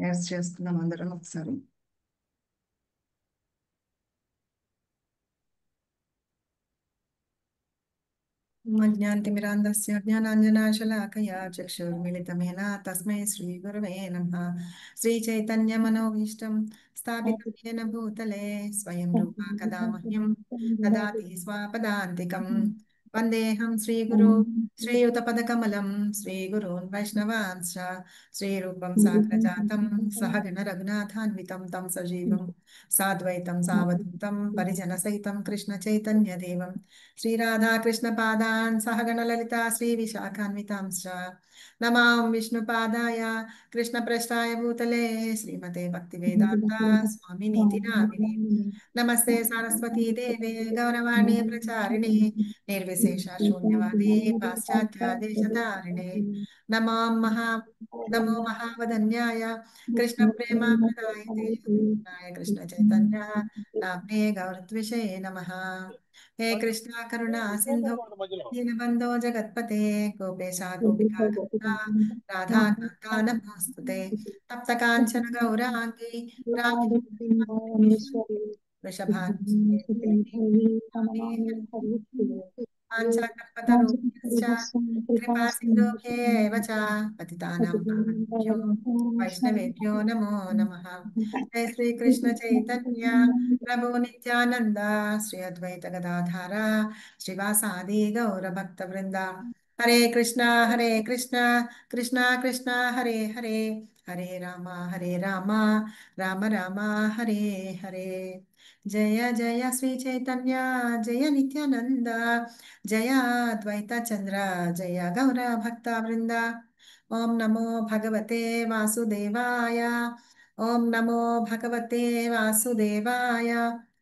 Add చేసుకుందాం అందరం ఒకసారి. మజ్ఞాంతిమిరాంధస్య జ్ఞానాంజనాశలాకయా చక్షుర్మిళితమేన తస్మై శ్రీగురవే నమః. శ్రీచైతన్యమనోభీష్టం స్థాపితం येन భూతలే స్వయం రూపా కదా మహ్యం దదాతి స్వాపదాంతికం. వందేహం శ్రీగురు శ్రీయుతపదకమలం శ్రీగురూన్ వైష్ణవాంశ్చ శ్రీరూపం సాగ్రజాతం సహగణ రఘునాథాన్వితం తం సజీవం సాద్వైతం సావధూతం పరిజనసహితం కృష్ణ చైతన్యదేవం శ్రీరాధాకృష్ణపాదాన్ సహగణలలితా శ్రీవిశాఖాన్వితాంశ్చ నమాం విష్ణుపాదాయ కృష్ణప్రస్థాయ భూతలే శ్రీమతే భక్తివేదాంత స్వామినీతి నామినే. నమస్తే సరస్వతీ దేవే గౌరవాణి ప్రచారిణే నిర్విశేష శూన్యవాదే పాశ్చాత్య దేశతారిణే. నమాం నమో మహావదన్యాయ కృష్ణ ప్రేమామృతాయ కృష్ణ చైతన్య నామ్నే గౌరత్విషే నమః. हे कृष्णा करुणा सिंधु दीनबंधो जगत्पते गोपेशा गोपिका करुणा राधा कांता नमोस्तुते तप्त कांचन गौरांगी राधे वृषभानुसुते पाञ्चाकल्पतरुभ्यश्च कृपा सिन्धुभ्येव च पतितानां पावनेभ्यो वैष्णवेभ्यो नमो नमः. जय श्री कृष्ण चैतन्य प्रभु नित्यानंद श्री अद्वैत गदाधार श्रीवासादि गौर भक्त वृंदा. हरे कृष्णा कृष्णा कृष्णा हरे हरे हरे राम राम राम हरे हरे. जय जय श्री चैतन्य जय नित्यानंद जय अद्वैत चंद्र जय गौर भक्त वृंदा. ओम नमो भगवते वासुदेवाय ओम नमो भगवते वासुदेवाय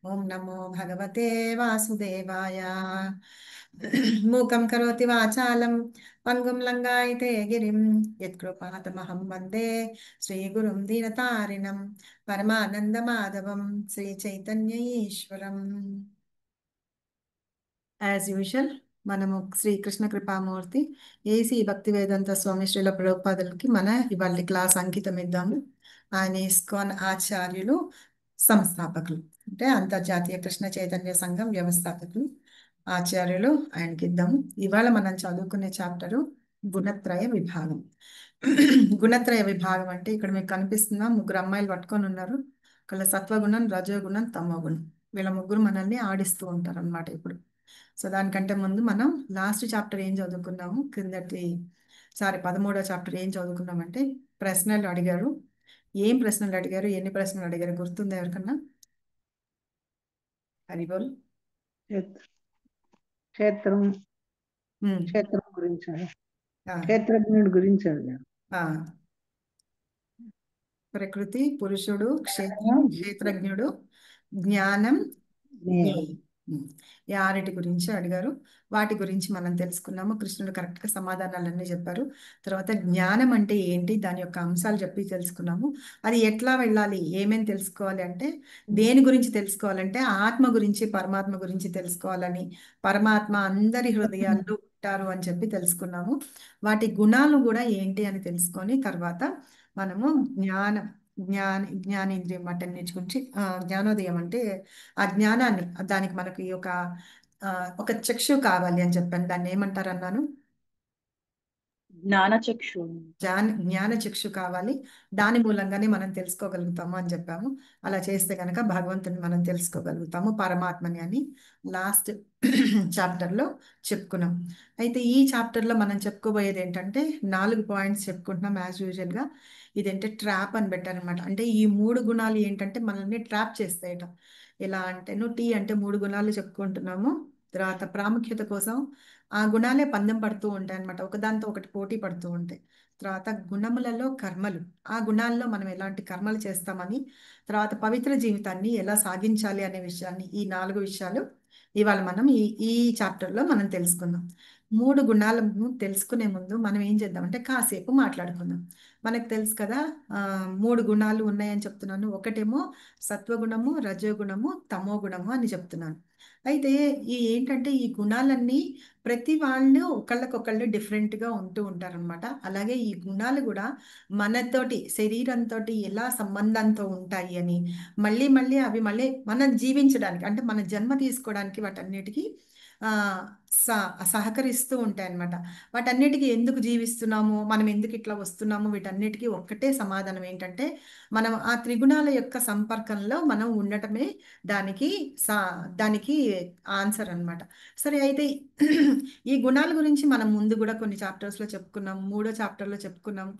ओम नमो भगवते वासुदेवाय. मूकं करोति वाचालं पंगुं लंघयते गिरिं यत्कृपातमहं वन्दे श्रीगुरुं दीनतारिणं परमानन्दमाधवं శ్రీచైతన్య ఈశ్వరం. యాజ్ యూజువల్ మనము శ్రీకృష్ణ కృపామూర్తి ఏసీ భక్తి వేదాంత స్వామి శ్రీల ప్రభుపాదులకి మన ఇవాళ క్లాస్ అంకితం ఇద్దాము. ఆయన ఇస్కాన్ ఆచార్యులు, సంస్థాపకులు, అంటే అంతర్జాతీయ కృష్ణ చైతన్య సంఘం వ్యవస్థాపకులు, ఆచార్యులు ఆయనకి ఇద్దాము. ఇవాళ మనం చదువుకునే చాప్టరు గుణత్రయ విభాగం. గుణత్రయ విభాగం అంటే ఇక్కడ మీకు కనిపిస్తున్న ముగ్గురు అమ్మాయిలు పట్టుకొని ఉన్నారు. ఒకళ్ళ సత్వగుణం, రజోగుణం, తమోగుణం. వీళ్ళ ముగ్గురు మనల్ని ఆడిస్తూ ఉంటారు అన్నమాట. ఇప్పుడు సో దానికంటే ముందు మనం లాస్ట్ చాప్టర్ ఏం చదువుకున్నాము, క్రిందటి 13వ చాప్టర్ ఏం చదువుకున్నామంటే ప్రశ్నలు అడిగారు. ఏం ప్రశ్నలు అడిగారు, ఎన్ని ప్రశ్నలు అడిగారు గుర్తుందా ఎవరికన్నా? హరిబోల్. క్షేత్రం క్షేత్రం గురించి, క్షేత్రజ్ఞుడి గురించి అడిగారు. ప్రకృతి, పురుషుడు, క్షేత్రం, క్షేత్రజ్ఞుడు, జ్ఞానం, జ్ఞేయం, ఈ ఆరిటి గురించి అడిగారు. వాటి గురించి మనం తెలుసుకున్నాము. కృష్ణుడు కరెక్ట్గా సమాధానాలన్నీ చెప్పారు. తర్వాత జ్ఞానం అంటే ఏంటి, దాని యొక్క అంశాలు చెప్పి తెలుసుకున్నాము. అది ఎట్లా వెళ్ళాలి, ఏమేమి తెలుసుకోవాలి అంటే దేని గురించి తెలుసుకోవాలంటే ఆత్మ గురించి, పరమాత్మ గురించి తెలుసుకోవాలని, పరమాత్మ అందరి హృదయాల్లో ఉంటారు అని చెప్పి తెలుసుకున్నాము. వాటి గుణాలు కూడా ఏంటి అని తెలుసుకొని తర్వాత మనము జ్ఞానేంద్రియం వాటన్నిటి గురించి, జ్ఞానోదయం అంటే ఆ జ్ఞానాన్ని, దానికి మనకి ఒక చక్షు కావాలి అని చెప్పాను. దాన్ని ఏమంటారు అన్నాను? జ్ఞానచక్షు. జ్ఞాన చక్షు కావాలి. దాని మూలంగానే మనం తెలుసుకోగలుగుతాము అని చెప్పాము. అలా చేస్తే కనుక భగవంతుని మనం తెలుసుకోగలుగుతాము, పరమాత్మని అని లాస్ట్ చాప్టర్లో చెప్పుకున్నాం. అయితే ఈ చాప్టర్లో మనం చెప్పుకోబోయేది ఏంటంటే 4 పాయింట్స్ చెప్పుకుంటున్నాం యాజ్ యూజువల్గా. ఇదేంటే ట్రాప్ అని పెట్టారనమాట. అంటే ఈ 3 గుణాలు ఏంటంటే మనల్ని ట్రాప్ చేస్తాయట. ఎలా అంటే టీ అంటే 3 గుణాలు చెప్పుకుంటున్నాము. తర్వాత ప్రాముఖ్యత కోసం ఆ గుణాలే పందెం పడుతూ ఉంటాయి అనమాట, ఒకదాంతో ఒకటి పోటీ పడుతూ ఉంటాయి. తర్వాత గుణములలో కర్మలు, ఆ గుణాల్లో మనం ఎలాంటి కర్మలు చేస్తామని, తర్వాత పవిత్ర జీవితాన్ని ఎలా సాగించాలి అనే విషయాన్ని, ఈ 4 విషయాలు ఇవాళ మనం ఈ చాప్టర్లో మనం తెలుసుకుందాం. మూడు గుణాలను తెలుసుకునే ముందు మనం ఏం చేద్దామంటే కాసేపు మాట్లాడుకుందాం. మనకు తెలుసు కదా, మూడు గుణాలు ఉన్నాయని చెప్తున్నాను. ఒకటేమో సత్వగుణము, రజోగుణము, తమో గుణము అని చెప్తున్నాను. అయితే ఏంటంటే ఈ గుణాలన్నీ ప్రతి వాళ్ళు ఒకళ్ళకొకళ్ళు డిఫరెంట్గా ఉంటూ ఉంటారనమాట. అలాగే ఈ గుణాలు కూడా మనతోటి శరీరంతో ఎలా సంబంధంతో ఉంటాయి అని, మళ్ళీ మళ్ళీ అవి మళ్ళీ మనం జీవించడానికి అంటే మన జన్మ తీసుకోవడానికి వాటన్నిటికీ ఆ, సహకరిస్తూ ఉంటాయి అన్నమాట. వాటన్నిటికీ ఎందుకు జీవిస్తున్నాము, మనం ఎందుకు ఇట్లా వస్తున్నాము, వీటన్నిటికీ ఒక్కటే సమాధానం ఏంటంటే మనం ఆ త్రిగుణాల యొక్క సంపర్కంలో మనం ఉండటమే దానికి సా దానికి ఆన్సర్ అన్నమాట. సరే అయితే ఈ గుణాల గురించి మనం ముందు కూడా కొన్ని చాప్టర్స్లో చెప్పుకున్నాం, మూడో చాప్టర్లో చెప్పుకున్నాం.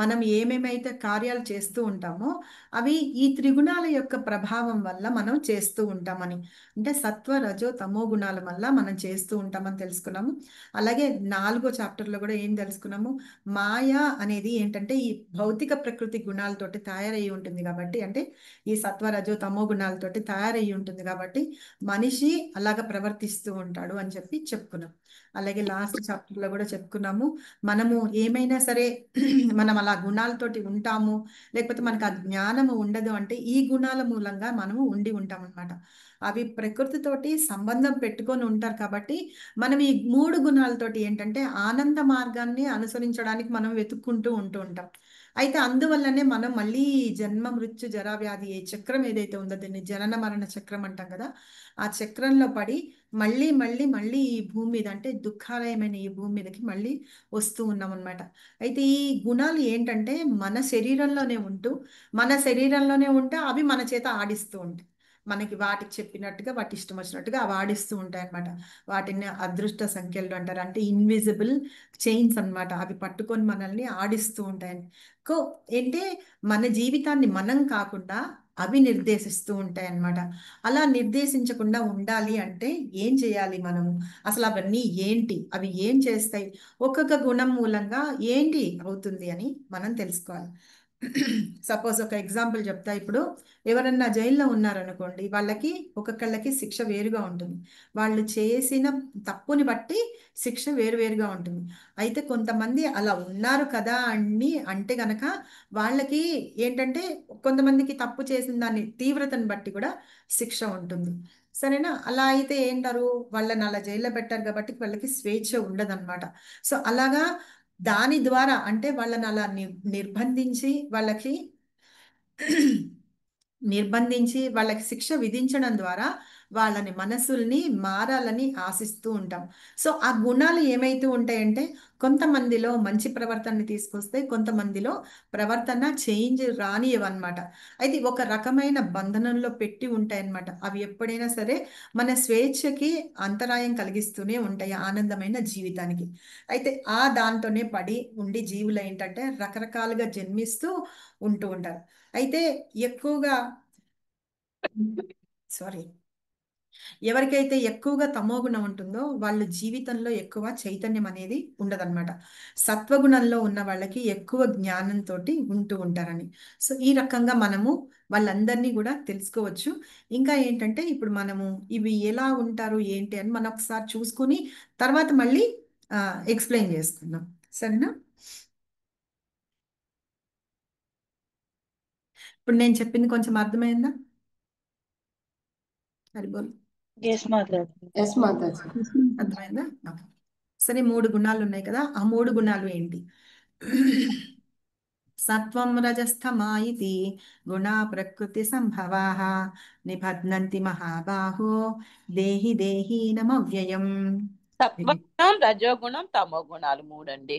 మనం ఏమేమైతే కార్యాలు చేస్తూ ఉంటామో అవి ఈ త్రిగుణాల యొక్క ప్రభావం వల్ల మనం చేస్తూ ఉంటామని. అంటే సత్వ రజో తమో గుణాల వల్ల మనం చేస్తూ ఉంటామని తెలుసుకున్నాము. అలాగే నాలుగో చాప్టర్లో కూడా ఏం తెలుసుకున్నాము, మాయ అనేది ఏంటంటే ఈ భౌతిక ప్రకృతి గుణాలతోటి తయారయ్యి ఉంటుంది కాబట్టి, అంటే ఈ సత్వ రజో తమో గుణాలతోటి తయారయ్యి ఉంటుంది కాబట్టి మనిషి అలాగ ప్రవర్తిస్తూ ఉంటాడు అని చెప్పి చెప్పుకున్నాం. అలాగే లాస్ట్ చాప్టర్లో కూడా చెప్పుకున్నాము, మనము ఏమైనా సరే మనం అలా గుణాలతోటి ఉంటాము, లేకపోతే మనకు ఆ జ్ఞానము ఉండదు అంటే ఈ గుణాల మూలంగా మనము ఉండి ఉంటాం అనమాట. అవి ప్రకృతితోటి సంబంధం పెట్టుకొని ఉంటారు కాబట్టి మనం ఈ మూడు గుణాలతోటి ఏంటంటే ఆనంద మార్గాన్ని అనుసరించడానికి మనం వెతుక్కుంటూ ఉంటూ ఉంటాం. అయితే అందువల్లనే మనం మళ్ళీ ఈ జన్మ మృత్యు జరా వ్యాధి ఏ చక్రం ఏదైతే ఉందో దీన్ని జనన మరణ చక్రం అంటాం కదా, ఆ చక్రంలో పడి మళ్ళీ మళ్ళీ మళ్ళీ ఈ భూమి మీద అంటే దుఃఖాలయమైన ఈ భూమి మీదకి మళ్ళీ వస్తూ ఉన్నాం అనమాట. అయితే ఈ గుణాలు ఏంటంటే మన శరీరంలోనే ఉంటే అవి మన చేత ఆడిస్తూ ఉంటాయి. మనకి వాటికి చెప్పినట్టుగా వాటి ఇష్టం వచ్చినట్టుగా అవి ఆడిస్తూ ఉంటాయి అనమాట. వాటిని అదృష్ట సంఖ్యలు అంటారు, అంటే ఇన్విజిబుల్ చైన్స్ అన్నమాట. అవి పట్టుకొని మనల్ని ఆడిస్తూ ఉంటాయని. కో ఏంటే మన జీవితాన్ని మనం కాకుండా అవి నిర్దేశిస్తూ ఉంటాయి అన్నమాట. అలా నిర్దేశించకుండా ఉండాలి అంటే ఏం చేయాలి మనము, అసలు అవన్నీ ఏంటి, అవి ఏం చేస్తాయి, ఒక్కొక్క గుణం మూలంగా ఏంటి అవుతుంది అని మనం తెలుసుకోవాలి. సపోజ్ ఒక ఎగ్జాంపుల్ చెప్తా. ఇప్పుడు ఎవరన్నా జైల్లో ఉన్నారనుకోండి, వాళ్ళకి ఒక్కొక్కళ్ళకి శిక్ష వేరుగా ఉంటుంది. వాళ్ళు చేసిన తప్పుని బట్టి శిక్ష వేరువేరుగా ఉంటుంది. అయితే కొంతమంది అలా ఉన్నారు కదా అని అంటే గనక వాళ్ళకి ఏంటంటే కొంతమందికి తప్పు చేసిన దాని తీవ్రతను బట్టి కూడా శిక్ష ఉంటుంది. సరేనా? అలా అయితే ఏంటారు, వాళ్ళని అలా జైల్లో పెట్టారు కాబట్టి వాళ్ళకి స్వేచ్ఛ ఉండదన్నమాట. సో అలాగా దాని ద్వారా అంటే వాళ్ళని అలా నిర్బంధించి వాళ్ళకి వాళ్ళకి శిక్ష విధించడం ద్వారా వాళ్ళని మనసుల్ని మారాలని ఆశిస్తూ ఉంటాం. సో ఆ గుణాలు ఏమైతూ ఉంటాయంటే కొంతమందిలో మంచి ప్రవర్తనని తీసుకొస్తే కొంతమందిలో ప్రవర్తన చేంజ్ రానియవన్నమాట. అయితే ఒక రకమైన బంధనంలో పెట్టి ఉంటాయన్నమాట. అవి ఎప్పుడైనా సరే మన స్వేచ్ఛకి అంతరాయం కలిగిస్తూనే ఉంటాయి ఆనందమైన జీవితానికి. అయితే ఆ దాంతోనే పడి ఉండి జీవులు ఏంటంటే రకరకాలుగా జన్మిస్తూ ఉంటూ ఉంటారు. అయితే ఎక్కువగా సారీ, ఎవరికైతే ఎక్కువగా తమోగుణం ఉంటుందో వాళ్ళ జీవితంలో ఎక్కువ చైతన్యం అనేది ఉండదన్నమాట. సత్వగుణంలో ఉన్న వాళ్ళకి ఎక్కువ జ్ఞానంతో ఉంటూ ఉంటారని. సో ఈ రకంగా మనము వాళ్ళందరినీ కూడా తెలుసుకోవచ్చు. ఇంకా ఏంటంటే ఇప్పుడు మనము ఇవి ఎలా ఉంటారు ఏంటి అని మనం ఒకసారి చూసుకుని తర్వాత మళ్ళీ ఎక్స్ప్లెయిన్ చేసుకుందాం. సరేనా? ఇప్పుడు నేను చెప్పింది కొంచెం అర్థమైందా? హరిబోల్ ఎస్ మాతాజీ. ఎస్ మాతాజీ. అర్థమైందా? ఓకే. సరే, మూడు గుణాలు ఉన్నాయి కదా, ఆ మూడు గుణాలు ఏంటి? సత్వం రజస్తమా ఇతి గుణా ప్రకృతి సంభవాః నిబధ్నంతి మహాబాహో దేహి దేహి నమవ్యయం. సత్వగుణం, రజోగుణం, తమో గుణాలు మూడండి.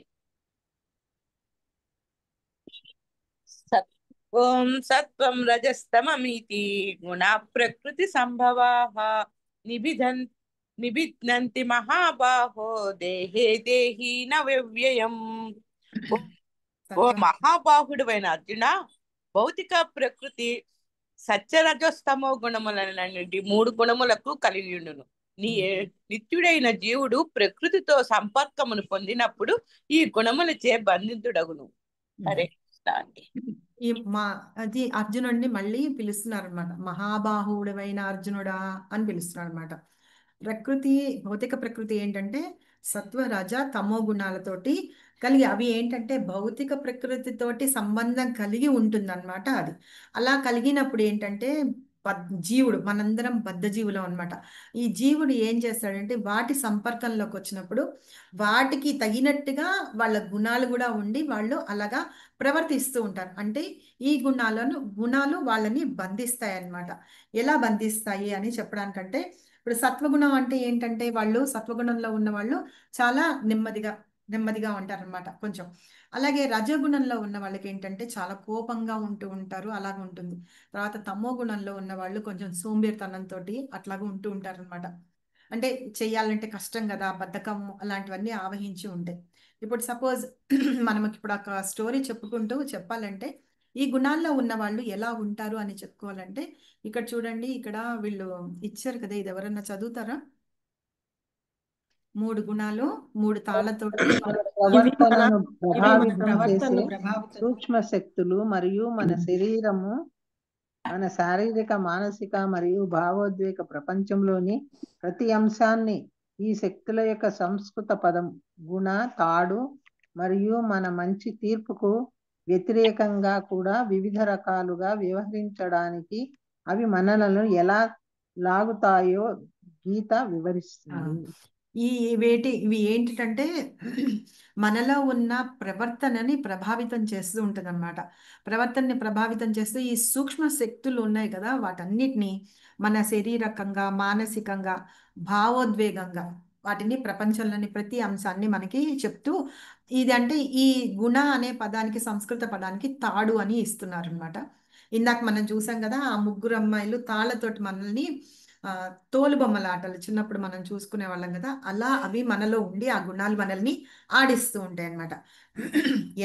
ఓం సత్వం రజస్తమమితి గుణ ప్రకృతి సంభవాః నిబిధన్ నిబిధ్నంతి మహాబాహో దేహే దేహి వ్యయం. ఓ మహాబాహుడువైన అర్జున, భౌతిక ప్రకృతి సత్యరజస్తమో గుణములనండి మూడు గుణములకు కలిగి ఉండును. నిత్యుడైన జీవుడు ప్రకృతితో సంపర్కమును పొందినప్పుడు ఈ గుణములచే బంధితుడగును. హరే కృష్ణ అండి. ఈ అది అర్జునుడిని మళ్ళీ పిలుస్తున్నారు అనమాట. మహాబాహుడమైన అర్జునుడా అని పిలుస్తున్నారు అనమాట. భౌతిక ప్రకృతి ఏంటంటే సత్వ రజ తమో గుణాలతోటి కలిగి, అవి ఏంటంటే భౌతిక ప్రకృతితోటి సంబంధం కలిగి ఉంటుందన్నమాట. అది అలా కలిగినప్పుడు ఏంటంటే జీవుడు, మనందరం బద్ధ జీవులం అనమాట. ఈ జీవుడు ఏం చేస్తాడంటే వాటి సంపర్కంలోకి వచ్చినప్పుడు వాటికి తగినట్టుగా వాళ్ళ గుణాలు కూడా ఉండి వాళ్ళు అలాగా ప్రవర్తిస్తూ ఉంటారు. అంటే ఈ గుణాలు వాళ్ళని బంధిస్తాయి అన్నమాట. ఎలా బంధిస్తాయి అని చెప్పడానికంటే, ఇప్పుడు సత్వగుణం అంటే ఏంటంటే వాళ్ళు సత్వగుణంలో ఉన్న వాళ్ళు చాలా నెమ్మదిగా ఉంటారన్నమాట కొంచెం. అలాగే రజోగుణంలో ఉన్న వాళ్ళకి ఏంటంటే చాలా కోపంగా ఉంటూ ఉంటారు, అలాగ ఉంటుంది. తర్వాత తమో గుణంలో ఉన్న వాళ్ళు కొంచెం సోంబేరితనంతో అట్లాగా ఉంటూ ఉంటారన్నమాట. అంటే చెయ్యాలంటే కష్టం కదా, బద్ధకం అలాంటివన్నీ ఆవహించి ఉంటాయి. ఇప్పుడు సపోజ్ మనకి ఇప్పుడు ఒక స్టోరీ చెప్పుకుంటూ చెప్పాలంటే ఈ గుణాల్లో ఉన్న వాళ్ళు ఎలా ఉంటారు అని చెప్పుకోవాలంటే, ఇక్కడ చూడండి, ఇక్కడ వీళ్ళు ఇచ్చారు కదా, ఇది ఎవరన్నా చదువుతారా? 3 గుణాలు 3 తాళ్లతోటి ప్రవర్తనను ఇవి మన ప్రభావితం చేసే ప్రవర్తనను ప్రభావితం సూక్ష్మ శక్తులు మరియు మన శరీరము, మన శారీరక, మానసిక మరియు భావోద్వేగ ప్రపంచంలోని ప్రతి అంశాన్ని ఈ శక్తుల యొక్క సంస్కృత పదం గుణ, తాడు మరియు మన మంచి తీర్పుకు వ్యతిరేకంగా కూడా వివిధ రకాలుగా వ్యవహరించడానికి అవి మనలను ఎలా లాగుతాయో గీత వివరిస్తుంది. ఇవి ఏంటంటే మనలో ఉన్న ప్రవర్తనని ప్రభావితం చేస్తూ ఉంటుంది అనమాట. ప్రవర్తనని ప్రభావితం చేస్తూ ఈ సూక్ష్మ శక్తులు ఉన్నాయి కదా, వాటన్నిటిని మన శరీరకంగా, మానసికంగా, భావోద్వేగంగా వాటిని ప్రపంచంలోని ప్రతి అంశాన్ని మనకి చెప్తూ, ఇది అంటే ఈ గుణ అనే పదానికి, సంస్కృత పదానికి తాడు అని ఇస్తున్నారు అనమాట. ఇందాక మనం చూసాం కదా, ఆ ముగ్గురు అమ్మాయిలు తాళ్ళతోటి మనల్ని తోలు బొమ్మల ఆటలు చిన్నప్పుడు మనం చూసుకునే వాళ్ళం కదా, అలా అవి మనలో ఉండి ఆ గుణాలు మనల్ని ఆడిస్తూ ఉంటాయి అన్నమాట.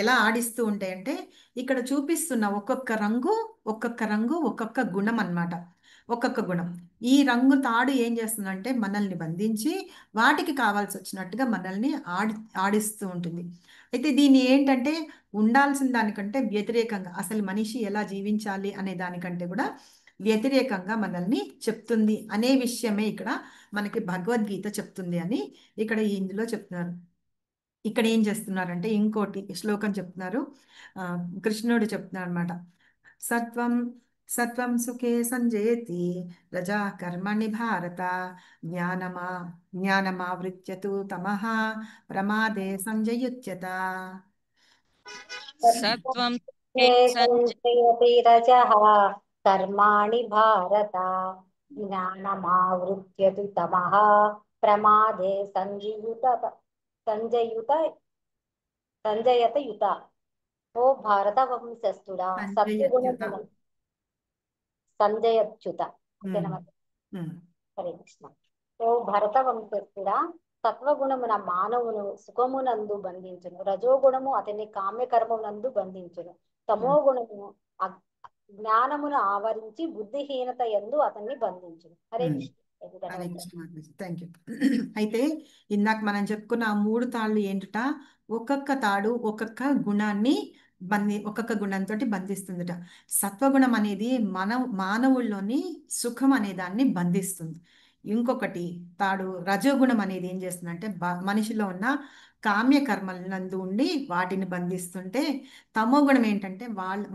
ఎలా ఆడిస్తూ ఉంటాయంటే ఇక్కడ చూపిస్తున్న ఒక్కొక్క రంగు ఒక్కొక్క గుణం అన్నమాట. ఒక్కొక్క గుణం. ఈ రంగు తాడు ఏం చేస్తుందంటే మనల్ని బంధించి వాటికి కావాల్సి వచ్చినట్టుగా మనల్ని ఆడిస్తూ ఉంటుంది. అయితే దీన్ని ఏంటంటే ఉండాల్సిన దానికంటే వ్యతిరేకంగా, అసలు మనిషి ఎలా జీవించాలి అనే దానికంటే కూడా వ్యతిరేకంగా మనల్ని చెప్తుంది అనే విషయమే ఇక్కడ మనకి భగవద్గీత చెప్తుంది అని ఇక్కడ ఇందులో చెప్తున్నారు. ఇక్కడ ఏం చేస్తున్నారంటే ఇంకోటి శ్లోకం చెప్తున్నారు, కృష్ణుడు చెప్తున్నారు అనమాట. సత్వం సుఖే సంజయతి రజా కర్మణి భారత జ్ఞానమావృత్యతు తమః ప్రమాదే సంజయుచ్యత. సత్వం సంజయతి రజః కర్మాణి భారత జ్ఞానమావృత్యతు తమః ప్రమాదే సంజయత యుత. ఓ భారత వంశస్థుడా, సత్వగుణమున సంజయచ్యుత. హరే కృష్ణ. ఓ భరత వంశస్థుడా, సత్వగుణమున మానవును సుఖమునందు బంధించును, రజోగుణము అతని కామ్యకర్మమునందు బంధించును, తమో గుణము జ్ఞానమును ఆవరించి బుద్ధిహీనత యందు అతన్ని బంధించును. హరే కృష్ణ. Thank you. అయితే ఇందాక మనం చెప్పుకున్న ఆ 3 తాళ్ళు ఏంటట, ఒక్కొక్క తాడు ఒక్కొక్క గుణాన్ని ఒక్కొక్క గుణంతో బంధిస్తుందట. సత్వగుణం అనేది మానవుల్లోని సుఖం అనే దాన్ని బంధిస్తుంది. ఇంకొకటి తాడు రజోగుణం అనేది ఏం చేస్తుందంటే మనిషిలో ఉన్న కామ్య కర్మలందు ఉండి వాటిని బంధిస్తుంటే, తమో గుణం ఏంటంటే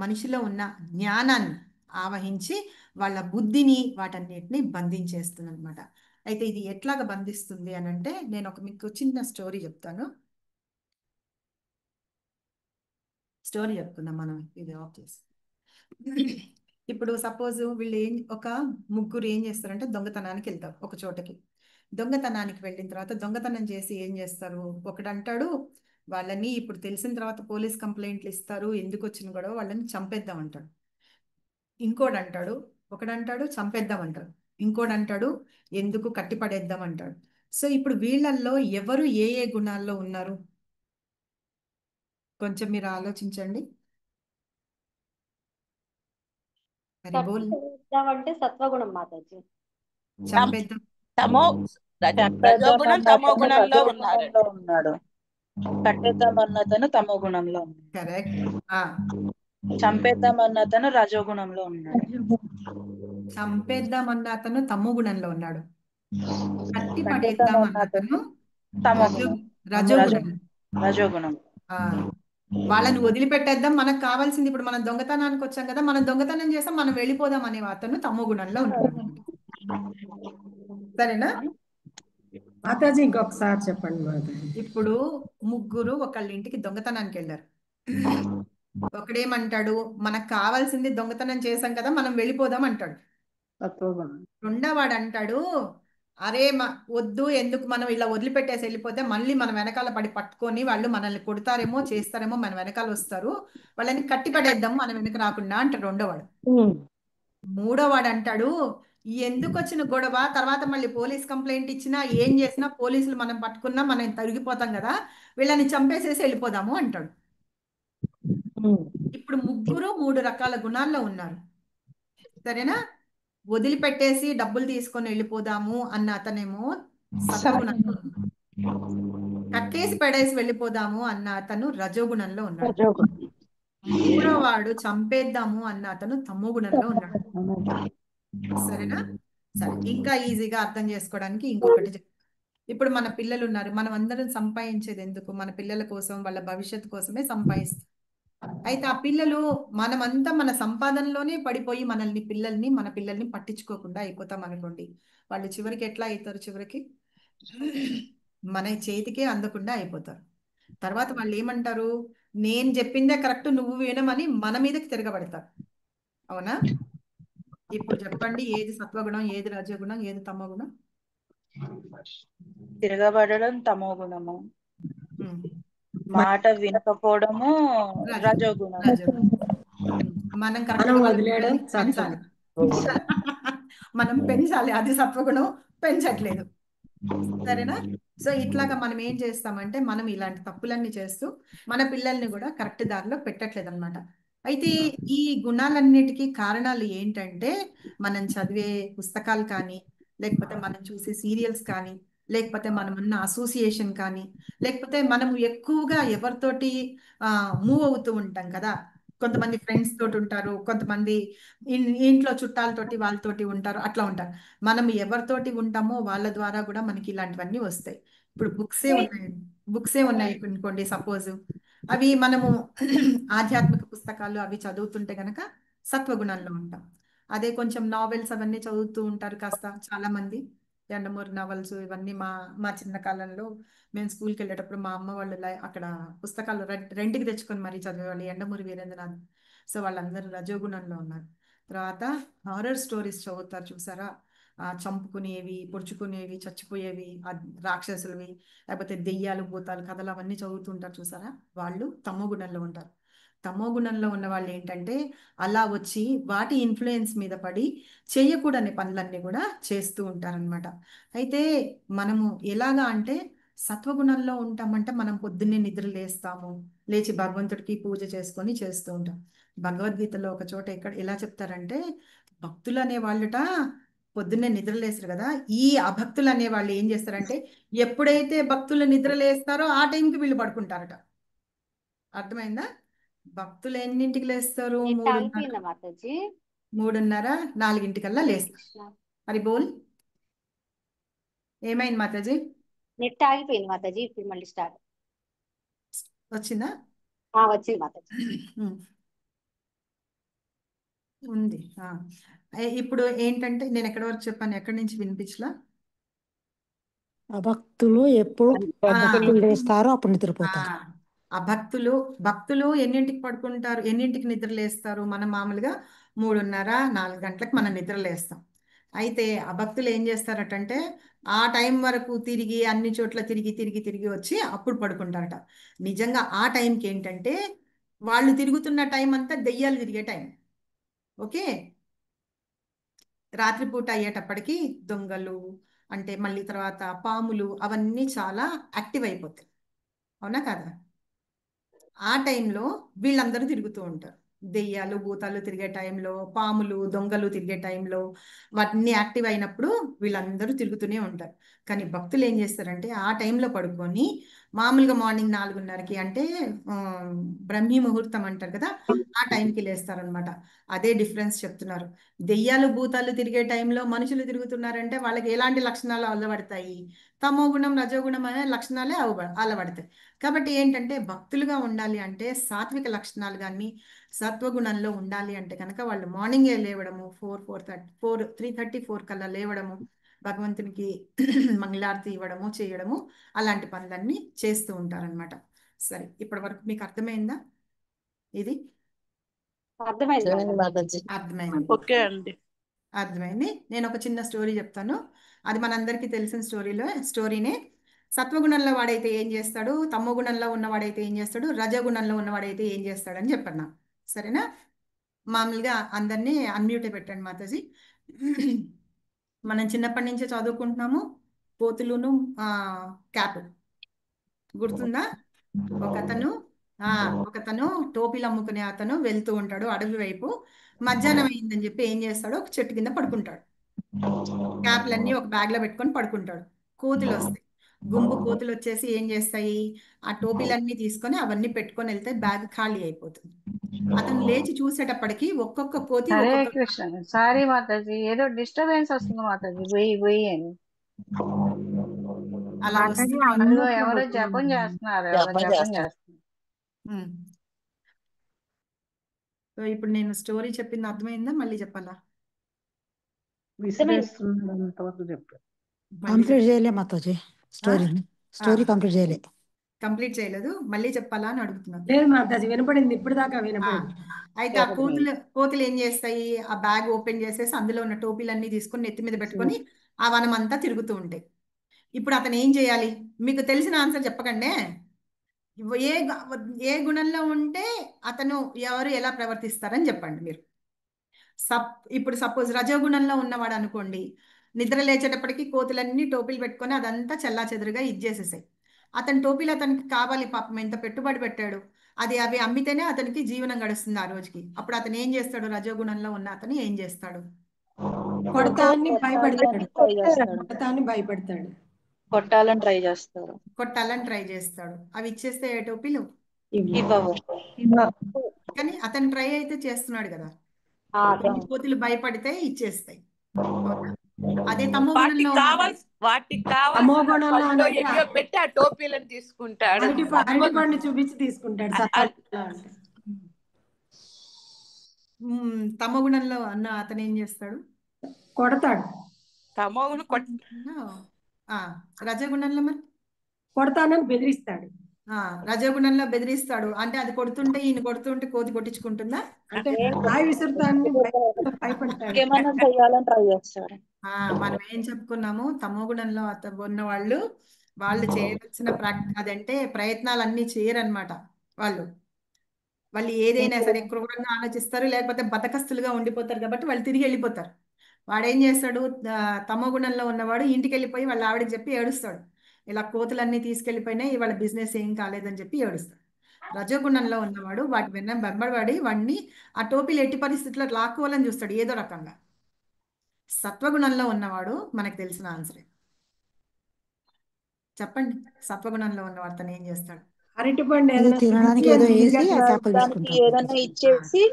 మనిషిలో ఉన్న జ్ఞానాన్ని ఆవహించి వాళ్ళ బుద్ధిని వాటన్నిటిని బంధించేస్తుంది అనమాట. అయితే ఇది ఎట్లాగా బంధిస్తుంది అని అంటే, నేను మీకు చిన్న స్టోరీ చెప్తాను. స్టోరీ చెప్తున్నాం మనం, ఇది ఆఫ్ చేసి. ఇప్పుడు సపోజ్ వీళ్ళు ఒక ముగ్గురు ఏం చేస్తారంటే దొంగతనానికి వెళ్తారు ఒక చోటకి. దొంగతనానికి వెళ్ళిన తర్వాత దొంగతనం చేసి ఏం చేస్తారు, ఒకడంటాడు వాళ్ళని, ఇప్పుడు తెలిసిన తర్వాత పోలీస్ కంప్లైంట్లు ఇస్తారు, ఎందుకు వచ్చిన గొడవ, వాళ్ళని చంపేద్దాం అంటాడు. ఒకడంటాడు చంపేద్దాం అంటాడు, ఇంకోడంటాడు ఎందుకు కట్టిపడేద్దాం అంటాడు. సో ఇప్పుడు వీళ్ళల్లో ఎవరు ఏ ఏ గుణాల్లో ఉన్నారు కొంచెం మీరు ఆలోచించండి. అంటే సత్వగుణం మాతాజీ. చంపేద్దాం రజోగుణం తమో గుణంలో ఉన్నాడు. కట్టేద్దామన్నతను తమో గుణంలో ఉన్నాడు. కరెక్ట్. చంపేద్దామన్నతను రజోగుణంలో ఉన్నాడు. చంపేద్దామన్న అతను తమో గుణంలో ఉన్నాడు. కట్టి పడేద్దామన్న అతను తమో రజో గుణం. రజోగుణం. రజోగుణం. ఆ, వాళ్ళని వదిలిపెట్టేద్దాం, మనకు కావాల్సింది ఇప్పుడు మనం దొంగతనానికి వచ్చాం కదా, మనం దొంగతనం చేస్తాం, మనం వెళ్ళిపోదాం అనే అతను తమో గుణంలో ఉన్నాడు అన్నమాట. సరేనా? మాతాజీ ఇంకొకసారి చెప్పండి మాతాజీ. ఇప్పుడు ముగ్గురు ఒకళ్ళ ఇంటికి దొంగతనానికి వెళ్ళారు. ఒకడేమంటాడు, మనకు కావాల్సింది దొంగతనం చేశాం కదా, మనం వెళ్ళిపోదాం అంటాడు. సత్వగుణం. రెండోవాడు అంటాడు, అరే వద్దు, ఎందుకు మనం ఇలా వదిలిపెట్టేసి వెళ్ళిపోతే మళ్ళీ మన వెనకాల పడి పట్టుకొని వాళ్ళు మనల్ని కొడతారేమో చేస్తారేమో, మన వెనకాల వస్తారు, వాళ్ళని కట్టి పడేద్దాం మనం వెనక రాకుండా అంటాడు రెండోవాడు. మూడోవాడు అంటాడు, ఎందుకు వచ్చిన గొడవ, తర్వాత మళ్ళీ పోలీస్ కంప్లైంట్ ఇచ్చినా ఏం చేసినా పోలీసులు మనం పట్టుకున్నా మనం తరిగిపోతాం కదా, వీళ్ళని చంపేసేసి వెళ్ళిపోదాము అంటాడు. ఇప్పుడు ముగ్గురు మూడు రకాల గుణాల్లో ఉన్నారు. సరేనా? వదిలిపెట్టేసి డబ్బులు తీసుకొని వెళ్ళిపోదాము అన్న అతనేమో సత్వగుణంలో ఉన్నాడు. కట్టేసి పడేసి వెళ్ళిపోదాము అన్న అతను రజోగుణంలో ఉన్నాడు. మూడో వాడు చంపేద్దాము అన్న అతను తమో గుణంలో ఉన్నాడు. సరేనా? సరే, ఇంకా ఈజీగా అర్థం చేసుకోవడానికి ఇంకొకటి ఇప్పుడు మన పిల్లలు ఉన్నారు, మనం అందరం సంపాదించేది ఎందుకు? మన పిల్లల కోసం, వాళ్ళ భవిష్యత్తు కోసమే సంపాదిస్తాం. అయితే ఆ పిల్లలు, మనమంతా మన సంపాదనలోనే పడిపోయి మన పిల్లల్ని పట్టించుకోకుండా అయిపోతాం అనుకోండి, వాళ్ళు చివరికి ఎట్లా అవుతారు? చివరికి మన చేతికే అందకుండా అయిపోతారు. తర్వాత వాళ్ళు ఏమంటారు, నేను చెప్పిందే కరెక్ట్, నువ్వు వినమని మన మీదకి తిరగబడతారు. అవునా? ఇప్పుడు చెప్పండి, ఏది సత్వగుణం, ఏది రజోగుణం, ఏది తమో గుణం? తిరగబడడం తమో గుణము. మాట వినకపోవడము రజోగుణము. రజోగుణం. మనం కరెక్ట్ మనం గా వాళ్ళ వదిలేయడం పిల్లల్ని పెంచాలి. మనం పెంచాలి, అది సత్వగుణం, పెంచట్లేదు. సరేనా? సో ఇట్లాగా మనం ఏం చేస్తామంటే, మనం ఇలాంటి తప్పులన్నీ చేస్తూ మన పిల్లల్ని కూడా కరెక్ట్ దారిలో పెట్టట్లేదు అనమాట. అయితే ఈ గుణాలన్నిటికీ కారణాలు ఏంటంటే, మనం చదివే పుస్తకాలు కానీ, లేకపోతే మనం చూసే సీరియల్స్ కానీ, లేకపోతే మనం ఉన్న అసోసియేషన్ కానీ, లేకపోతే మనం ఎక్కువగా ఎవరితోటి మూవ్ అవుతూ ఉంటాం కదా. కొంతమంది ఫ్రెండ్స్ తోటి ఉంటారు, కొంతమంది ఇంట్లో చుట్టాలతోటి వాళ్ళతోటి ఉంటారు, అట్లా ఉంటారు. మనం ఎవరితోటి ఉంటామో వాళ్ళ ద్వారా కూడా మనకి ఇలాంటివన్నీ వస్తాయి. ఇప్పుడు బుక్సే ఉన్నాయి అనుకోండి సపోజ్, అవి మనము ఆధ్యాత్మిక పుస్తకాలు అవి చదువుతుంటే గనక సత్వగుణంలో ఉంటాం. అదే కొంచెం నావెల్స్ అవన్నీ చదువుతూ ఉంటారు కాస్త చాలా మంది, యండమూరి నవల్స్ ఇవన్నీ. మా మా చిన్న కాలంలో మేము స్కూల్కి వెళ్ళేటప్పుడు మా అమ్మ వాళ్ళు అక్కడ పుస్తకాలు రెంట్కి తెచ్చుకొని మరీ చదివేవాళ్ళు, యండమూరి వీరేంద్రనాథ్. సో వాళ్ళందరూ రజోగుణంలో ఉన్నారు. తర్వాత హారర్ స్టోరీస్ చదువుతారు చూసారా, చంపుకునేవి, పొడుచుకునేవి, చచ్చిపోయేవి, రాక్షసులవి, లేకపోతే దెయ్యాలు, భూతాలు కథలు అవన్నీ చదువుతుంటారు చూసారా, వాళ్ళు తమో గుణంలో ఉంటారు. తమో గుణంలో ఉన్న వాళ్ళు ఏంటంటే, అలా వచ్చి వాటి ఇన్ఫ్లుయెన్స్ మీద పడి చేయకూడని పనులన్నీ కూడా చేస్తూ ఉంటారనమాట. అయితే మనము ఎలాగా అంటే, సత్వగుణంలో ఉంటామంటే మనం పొద్దున్నే నిద్ర లేస్తాము, లేచి భగవంతుడికి పూజ చేసుకొని చేస్తూ ఉంటాం. భగవద్గీతలో ఒక చోట ఎలా చెప్తారంటే, భక్తులు అనే వాళ్ళట పొద్దున్నే నిద్రలేస్తారు కదా, ఈ అభక్తులు అనే వాళ్ళు ఏం చేస్తారంటే, ఎప్పుడైతే భక్తులు నిద్రలేస్తారో ఆ టైంకి వీళ్ళు పడుకుంటారట. అర్థమైందా? భక్తులు ఎన్నింటికి లేస్తారు? నెట్ ఆగిపోయిందా మాతాజీ? 3:30, 4 లేస్తారు. మరి బోల్ ఏమైంది మాతాజీ? నెట్ ఆగిపోయింది మాతాజీ, ఇప్పుడు మళ్ళీ స్టార్ట్ వచ్చిందా? వచ్చింది మాతాజీ. ఉంది. ఇప్పుడు ఏంటంటే, నేను ఎక్కడి వరకు చెప్పాను, ఎక్కడి నుంచి వినిపించలా? భక్తులు ఎప్పుడు భక్తులు లేస్తారో అప్పుడు నిద్రపోతారు. ఆ భక్తులు ఎన్నింటికి పడుకుంటారు, ఎన్నింటికి నిద్ర లేస్తారు? మనం మామూలుగా 3:30, 4 గంటలకు మనం నిద్ర లేస్తాం. అయితే ఆ భక్తులు ఏం చేస్తారటంటే, ఆ టైం వరకు తిరిగి అన్ని చోట్ల తిరిగి తిరిగి తిరిగి వచ్చి అప్పుడు పడుకుంటారట. నిజంగా ఆ టైంకి ఏంటంటే, వాళ్ళు తిరుగుతున్న టైం అంతా దెయ్యాలు తిరిగే టైం. ఓకే, రాత్రిపూట అయ్యేటప్పటికి దొంగలు అంటే మళ్ళీ తర్వాత పాములు అవన్నీ చాలా యాక్టివ్ అయిపోతాయి. అవునా కదా? ఆ టైంలో వీళ్ళందరూ తిరుగుతూ ఉంటారు. దెయ్యాలు, భూతాలు తిరిగే టైంలో, పాములు, దొంగలు తిరిగే టైంలో, వాటిని యాక్టివ్ అయినప్పుడు వీళ్ళందరూ తిరుగుతూనే ఉంటారు. కానీ భక్తులు ఏం చేస్తారంటే, ఆ టైంలో పడుకొని మామూలుగా మార్నింగ్ 4:30కి అంటే ఆ, బ్రహ్మీ ముహూర్తం అంటారు కదా, ఆ టైంకి లేస్తారనమాట. అదే డిఫరెన్స్ చెప్తున్నారు. దెయ్యాలు భూతాలు తిరిగే టైంలో మనుషులు తిరుగుతున్నారంటే వాళ్ళకి ఎలాంటి లక్షణాలు అలవడతాయి? తమో గుణం రజోగుణం అనే లక్షణాలే అలవడతాయి. కాబట్టి ఏంటంటే భక్తులుగా ఉండాలి అంటే సాత్విక లక్షణాలు కానీ సత్వగుణంలో ఉండాలి అంటే కనుక వాళ్ళు మార్నింగే లేవడము, 3:30 4 కల్లా లేవడము, భగవంతునికి మంగళారతి ఇవ్వడము చేయడము, అలాంటి పనులన్నీ చేస్తూ ఉంటారనమాట. సరే, ఇప్పటి వరకు మీకు అర్థమైందా? ఇది అర్థమైంది జై మాతాజీ. మాతాజీ. అర్థమైంది. ఓకే అండి. అర్థమైంది. నేను ఒక చిన్న స్టోరీ చెప్తాను. అది మనందరికీ తెలిసిన స్టోరీనే. సత్వగుణంలో వాడైతే ఏం చేస్తాడు, తమో గుణంలో ఉన్నవాడైతే ఏం చేస్తాడు, రజగుణంలో ఉన్నవాడైతే ఏం చేస్తాడని చెప్పన్నా. సరేనా? మామూలుగా అందరినీ అన్మ్యూటే పెట్టండి మాతాజీ. మనం చిన్నప్పటి నుంచే చదువుకుంటున్నాము కోతులును క్యాప్. గుర్తుందా? ఒకతను ఒకతను టోపీలు అమ్ముకునే అతను వెళ్తూ ఉంటాడు అడవి వైపు. మధ్యాహ్నం అయిందని చెప్పి ఏం చేస్తాడు, ఒక చెట్టు కింద పడుకుంటాడు. క్యాప్లన్నీ ఒక బ్యాగ్ లో పెట్టుకొని పడుకుంటాడు. కోతులు వస్తాయి, గుంపు కోతులు వచ్చేసి ఏం చేస్తాయి, ఆ టోపీలన్నీ తీసుకొని అవన్నీ పెట్టుకొని వెళ్తే బ్యాగ్ ఖాళీ అయిపోతుంది. అతను లేచి చూసేటప్పటికి ఒక్కొక్క కోతి హరే ఒక్కొక్క కృష్ణ. సారీ మాతాజీ, ఏదో డిస్టర్బెన్స్ వస్తుంది మాతాజీ. పోయి పోయి అని అలా మాతాజీ వస్తుంది. అదిగో అన్మ్యూట్ లో ఎవరో జపం పెట్టుకోండి. చేస్తున్నారు, జపం చేస్తున్నారు. ఉమ్. సో ఇప్పుడు నేను స్టోరీ చెప్పింది అర్థమైందా? మళ్ళీ చెప్పాలా? విసిరేస్తున్నాడు అంతవరకు చెప్పారు. మళ్ళీ కంప్లీట్ చేయలే మాతాజీ. స్టోరీ కంప్లీట్ చేయలే. కంప్లీట్ చేయలేదు, మళ్ళీ చెప్పాలా అని అడుగుతున్నాను. లేదు మాతాజీ, వినపడింది ఇప్పుడు దాకా వినపడింది. అయితే ఆ కోతులు ఏం చేస్తాయి, ఆ బ్యాగ్ ఓపెన్ చేసేసి అందులో ఉన్న టోపీలన్నీ తీసుకొని నెత్తి మీద పెట్టుకొని ఆ వనం అంతా తిరుగుతూ ఉంటాయి. ఇప్పుడు అతను ఏం చేయాలి? మీకు తెలిసిన ఆన్సర్ చెప్పకండి. ఏ గుణంలో ఉంటే అతను ఎవరు ఎలా ప్రవర్తిస్తారని చెప్పండి మీరు. ఇప్పుడు సపోజ్ రజోగుణంలో ఉన్నవాడు అనుకోండి, నిద్ర లేచేటప్పటికి కోతులన్నీ టోపీలు పెట్టుకొని అదంతా చెల్లా చెదురుగా ఇచ్చేసేసాయి. అతని టోపీలు అతనికి కావాలి, పాపం ఎంత పెట్టుబడి పెట్టాడు, అవి అమ్మితేనే అతనికి జీవనం గడుస్తుంది ఆ రోజుకి. అప్పుడు అతను ఏం చేస్తాడు, రజోగుణంలో ఉన్న అతను ఏం చేస్తాడు? కొడతాన్ని భయపడతాడు. ట్రై చేస్తాడు. కొడతాన్ని భయపడతాడు. కొట్టాలని ట్రై చేస్తాడు. కొట్టాలని ట్రై చేస్తాడు. అవి ఇచ్చేస్తే టోపీలు ఇవ్వవు. కానీ అతను ట్రై అయితే చేస్తున్నాడు కదా. కొన్ని కోతులు భయపడితే ఇచ్చేస్తాయి. అవునా? అదే తమో గుణంలో వాటికి తమో గుణంలో కావాల్సిన అంటే ఎన్నో పెట్టి ఆ టోపీలను తీసుకుంటాడు. అరటిపండు చూపించి తీసుకుంటాడు. సత్వగుణంలో అంటే తమో గుణంలో అన్న అతను ఏం చేస్తాడు, కొడతాడు. తమోగుణం రజగుణంలో మరి కొడతానని బెదిరిస్తాడు. రజగుణంలో బెదిరిస్తాడు అంటే అది కొడుతుంటే ఈయన కొడుతుంటే కోతి కొట్టించుకుంటుందా? అంటే రాయి విసురుతాన్ని భయపడతాడు. ఏమైనా చేయాలని ట్రై చేస్తాడు. మనం ఏం చెప్పుకున్నాము, తమో గుణంలో ఉన్న వాళ్ళు చేయవలసిన అదంటే ప్రయత్నాలన్నీ చేయరనమాట. వాళ్ళు ఏదైనా సరే క్రూరంగా ఆలోచిస్తారు, లేకపోతే బతకస్తులుగా ఉండిపోతారు. కాబట్టి వాళ్ళు తిరిగి వెళ్ళిపోతారు. వాడేం చేస్తాడు, తమో గుణంలో ఉన్నవాడు ఇంటికి వెళ్ళిపోయి వాళ్ళ ఆవిడకి చెప్పి ఏడుస్తాడు, ఇలా కోతులన్నీ తీసుకెళ్ళిపోయినాయి, వాళ్ళ బిజినెస్ ఏం కాలేదని చెప్పి ఏడుస్తాడు. రజోగుణంలో ఉన్నవాడు వాటి వెంబడి వాడిని ఆ టోపీలు ఎట్టి పరిస్థితుల్లో లాక్కోవాలని చూస్తాడు ఏదో రకంగా. సత్వగుణంలో ఉన్నవాడు మనకు తెలిసిన ఆన్సరే. చెప్పండి, సత్వగుణంలో ఉన్నవాడు తను ఏం చేస్తాడు? అరటిపండు ఏదో ఏదైనా తినడానికి ఏదో వేసి ఆ చేపలు దానికి తీసుకుంటారు. ఏదైనా ఇచ్చేసి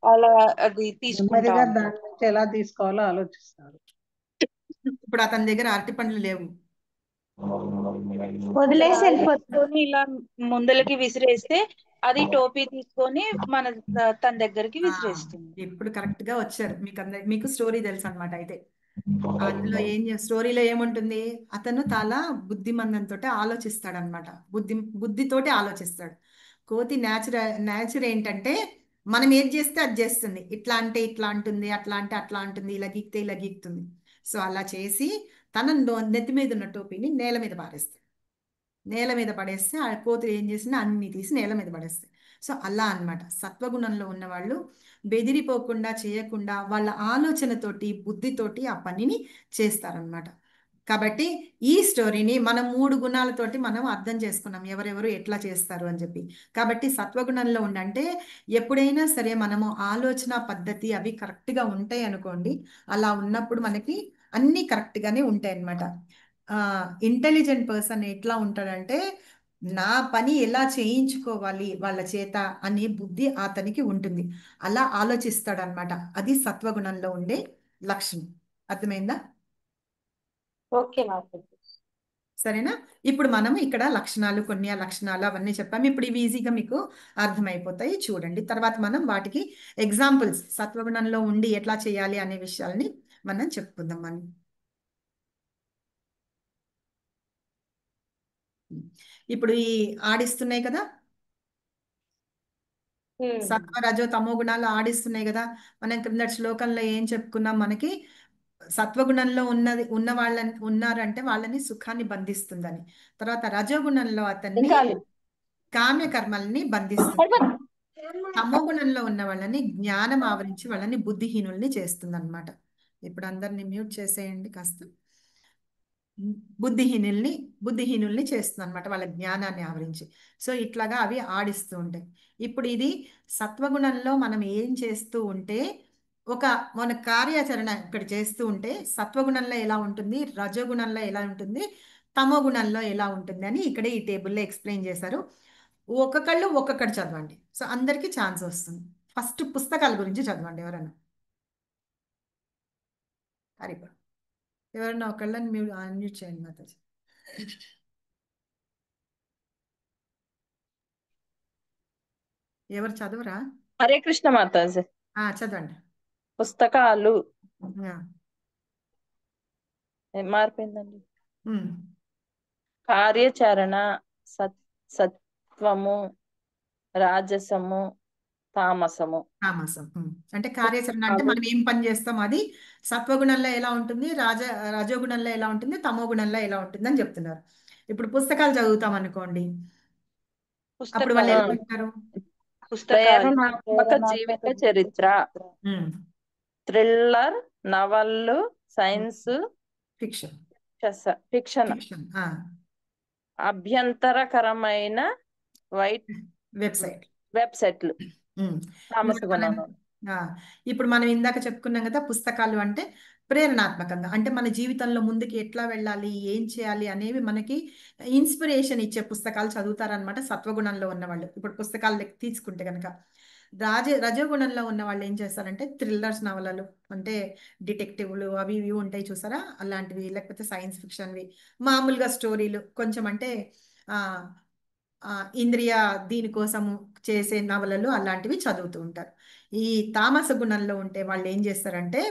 అలా అది తీసుకుంటా నెమ్మదిగా ఉంటాడు. దాని నుంచి ఎలా తీసుకోవాలో ఆలోచిస్తారు. ఇప్పుడు అతని దగ్గర అరటి పండ్లు లేవు, వదిలేసి వెళ్ళిపోతాడు. తీసుకొని ఇలా ముందలకి విసిరేస్తే అది టోపీ తీసుకొని తన దగ్గరికి విసిరేస్తుంది. ఇప్పుడు కరెక్ట్ గా వచ్చారు. మీకు స్టోరీ తెలుసు అనమాట. అయితే అందులో స్టోరీలో ఏముంటుంది, అతను చాలా బుద్ధిమందంతో ఆలోచిస్తాడు అనమాట. బుద్ధితోటి ఆలోచిస్తాడు. కోతి నేచర్ ఏంటంటే మనం ఏది చేస్తే అది చేస్తుంది. ఇట్లా అంటే ఇట్లా అంటుంది, అట్లా అంటే అట్లా అంటుంది, ఇలా గీక్తే ఇలా గీక్తుంది. సో అలా చేసి తన నెత్తి మీద ఉన్న టోపీని నేల మీద పారేస్తాడు. నేల మీద పడేస్తే ఆ కోతులు ఏం చేసినా అన్ని తీసి నేల మీద పడేస్తాయి. సో అలా అన్నమాట. సత్వగుణంలో ఉన్నవాళ్ళు బెదిరిపోకుండా చేయకుండా వాళ్ళ ఆలోచనతోటి బుద్ధితోటి ఆ పనిని చేస్తారనమాట. కాబట్టి ఈ స్టోరీని మనం 3 గుణాలతోటి మనం అర్థం చేసుకున్నాం, ఎవరెవరు ఎట్లా చేస్తారు అని చెప్పి. కాబట్టి సత్వగుణంలో ఉండంటే ఎప్పుడైనా సరే మనము ఆలోచన పద్ధతి అవి కరెక్ట్గా ఉంటాయి అనుకోండి. అలా ఉన్నప్పుడు మనకి అన్నీ కరెక్ట్గానే ఉంటాయి అన్నమాట. ఇంటెలిజెంట్ పర్సన్ ఎట్లా ఉంటాడంటే నా పని ఎలా చేయించుకోవాలి వాళ్ళ చేత అనే బుద్ధి అతనికి ఉంటుంది. అలా ఆలోచిస్తాడనమాట. అది సత్వగుణంలో ఉండే లక్షణం. అర్థమైందా? ఓకే మాతాజీ. సరేనా? ఇప్పుడు మనం ఇక్కడ లక్షణాలు, కొన్ని ఆ లక్షణాలు అవన్నీ చెప్పాము. ఇప్పుడు ఇవి ఈజీగా మీకు అర్థమైపోతాయి. చూడండి, తర్వాత మనం వాటికి ఎగ్జాంపుల్స్ సత్వగుణంలో ఉండి ఎట్లా చేయాలి అనే విషయాల్ని మనం చెప్పుకుందాం. మనం ఇప్పుడు ఈ ఆడిస్తున్నాయి కదా, సత్వ రజో తమో గుణాలు ఆడిస్తున్నాయి కదా. మనం క్రింద శ్లోకంలో ఏం చెప్పుకున్నాం? మనకి సత్వగుణంలో ఉన్న వాళ్ళని ఉన్నారంటే వాళ్ళని సుఖాన్ని బంధిస్తుందని. తర్వాత రజోగుణంలో అతన్ని కామ్య కర్మల్ని బంధిస్తుంది. తమో గుణంలో ఉన్న వాళ్ళని జ్ఞానం ఆవరించి వాళ్ళని బుద్ధిహీనుల్ని చేస్తుంది అనమాట. ఇప్పుడు అందరిని మ్యూట్ చేసేయండి కాస్త. బుద్ధిహీనుల్ని చేస్తుంది అనమాట, వాళ్ళ జ్ఞానాన్ని ఆవరించి. సో ఇట్లాగా అవి ఆడిస్తూ ఉంటాయి. ఇప్పుడు ఇది సత్వగుణంలో మనం ఏం చేస్తూ ఉంటే, మన కార్యాచరణ ఇక్కడ చేస్తూ ఉంటే సత్వగుణంలో ఎలా ఉంటుంది, రజోగుణంలో ఎలా ఉంటుంది, తమో గుణంలో ఎలా ఉంటుంది అని ఇక్కడ ఈ టేబుల్లో ఎక్స్ప్లెయిన్ చేశారు. ఒక్కొక్కటి చదవండి. సో అందరికీ ఛాన్స్ వస్తుంది. ఫస్ట్ పుస్తకాల గురించి చదవండి. ఎవరన్నా హరిప ఎవరన్నా ఒకళ్ళని మీరు అన్మ్యూట్ చేయండి మాతాజీ. ఎవరు చదవరా? హరే కృష్ణ మాతాజీ. చదవండి. పుస్తకాలు ఆ, ఏం మారిపోయిందండి? ఉమ్, కార్యాచరణ, సత్వము, రాజసము, తామసము. తామసం. అంటే కార్యాచరణ అంటే మనం ఏం పని చేస్తాం అది సత్వగుణంలో ఎలా ఉంటుంది, రజోగుణంలో ఎలా ఉంటుంది, తమో గుణంలో ఎలా ఉంటుంది అని చెప్తున్నారు. ఇప్పుడు పుస్తకాలు చదువుతాం అనుకోండి, అప్పుడు వాళ్ళు ఎలా ఉంటారు? ప్రేరణాత్మక జీవిత చరిత్ర, థ్రిల్లర్, నవళ్ళు, సైన్స్ ఫిక్షన్. ఫిక్షన్, అభ్యంతరకరమైన వెబ్సైట్లు తామస గుణంలో. ఇప్పుడు మనం ఇందాక చెప్పుకున్నాం కదా, పుస్తకాలు అంటే ప్రేరణాత్మకంగా, అంటే మన జీవితంలో ముందుకు ఎట్లా వెళ్ళాలి, ఏం చేయాలి అనేవి మనకి ఇన్స్పిరేషన్ ఇచ్చే పుస్తకాలు చదువుతారనమాట సత్వగుణంలో ఉన్నవాళ్ళు. ఇప్పుడు పుస్తకాలు తీసుకుంటే కనుక రజోగుణంలో ఉన్న వాళ్ళు ఏం చేస్తారంటే థ్రిల్లర్స్ నవలలు, అంటే డిటెక్టివ్లు అవి ఇవి ఉంటాయి చూసారా, అలాంటివి, లేకపోతే సైన్స్ ఫిక్షన్వి, మామూలుగా స్టోరీలు కొంచెం అంటే ఇంద్రియ దీనికోసము చేసే నవలలు అలాంటివి చదువుతూ ఉంటారు. ఈ తామస గుణంలో ఉంటే వాళ్ళు ఏం చేస్తారంటే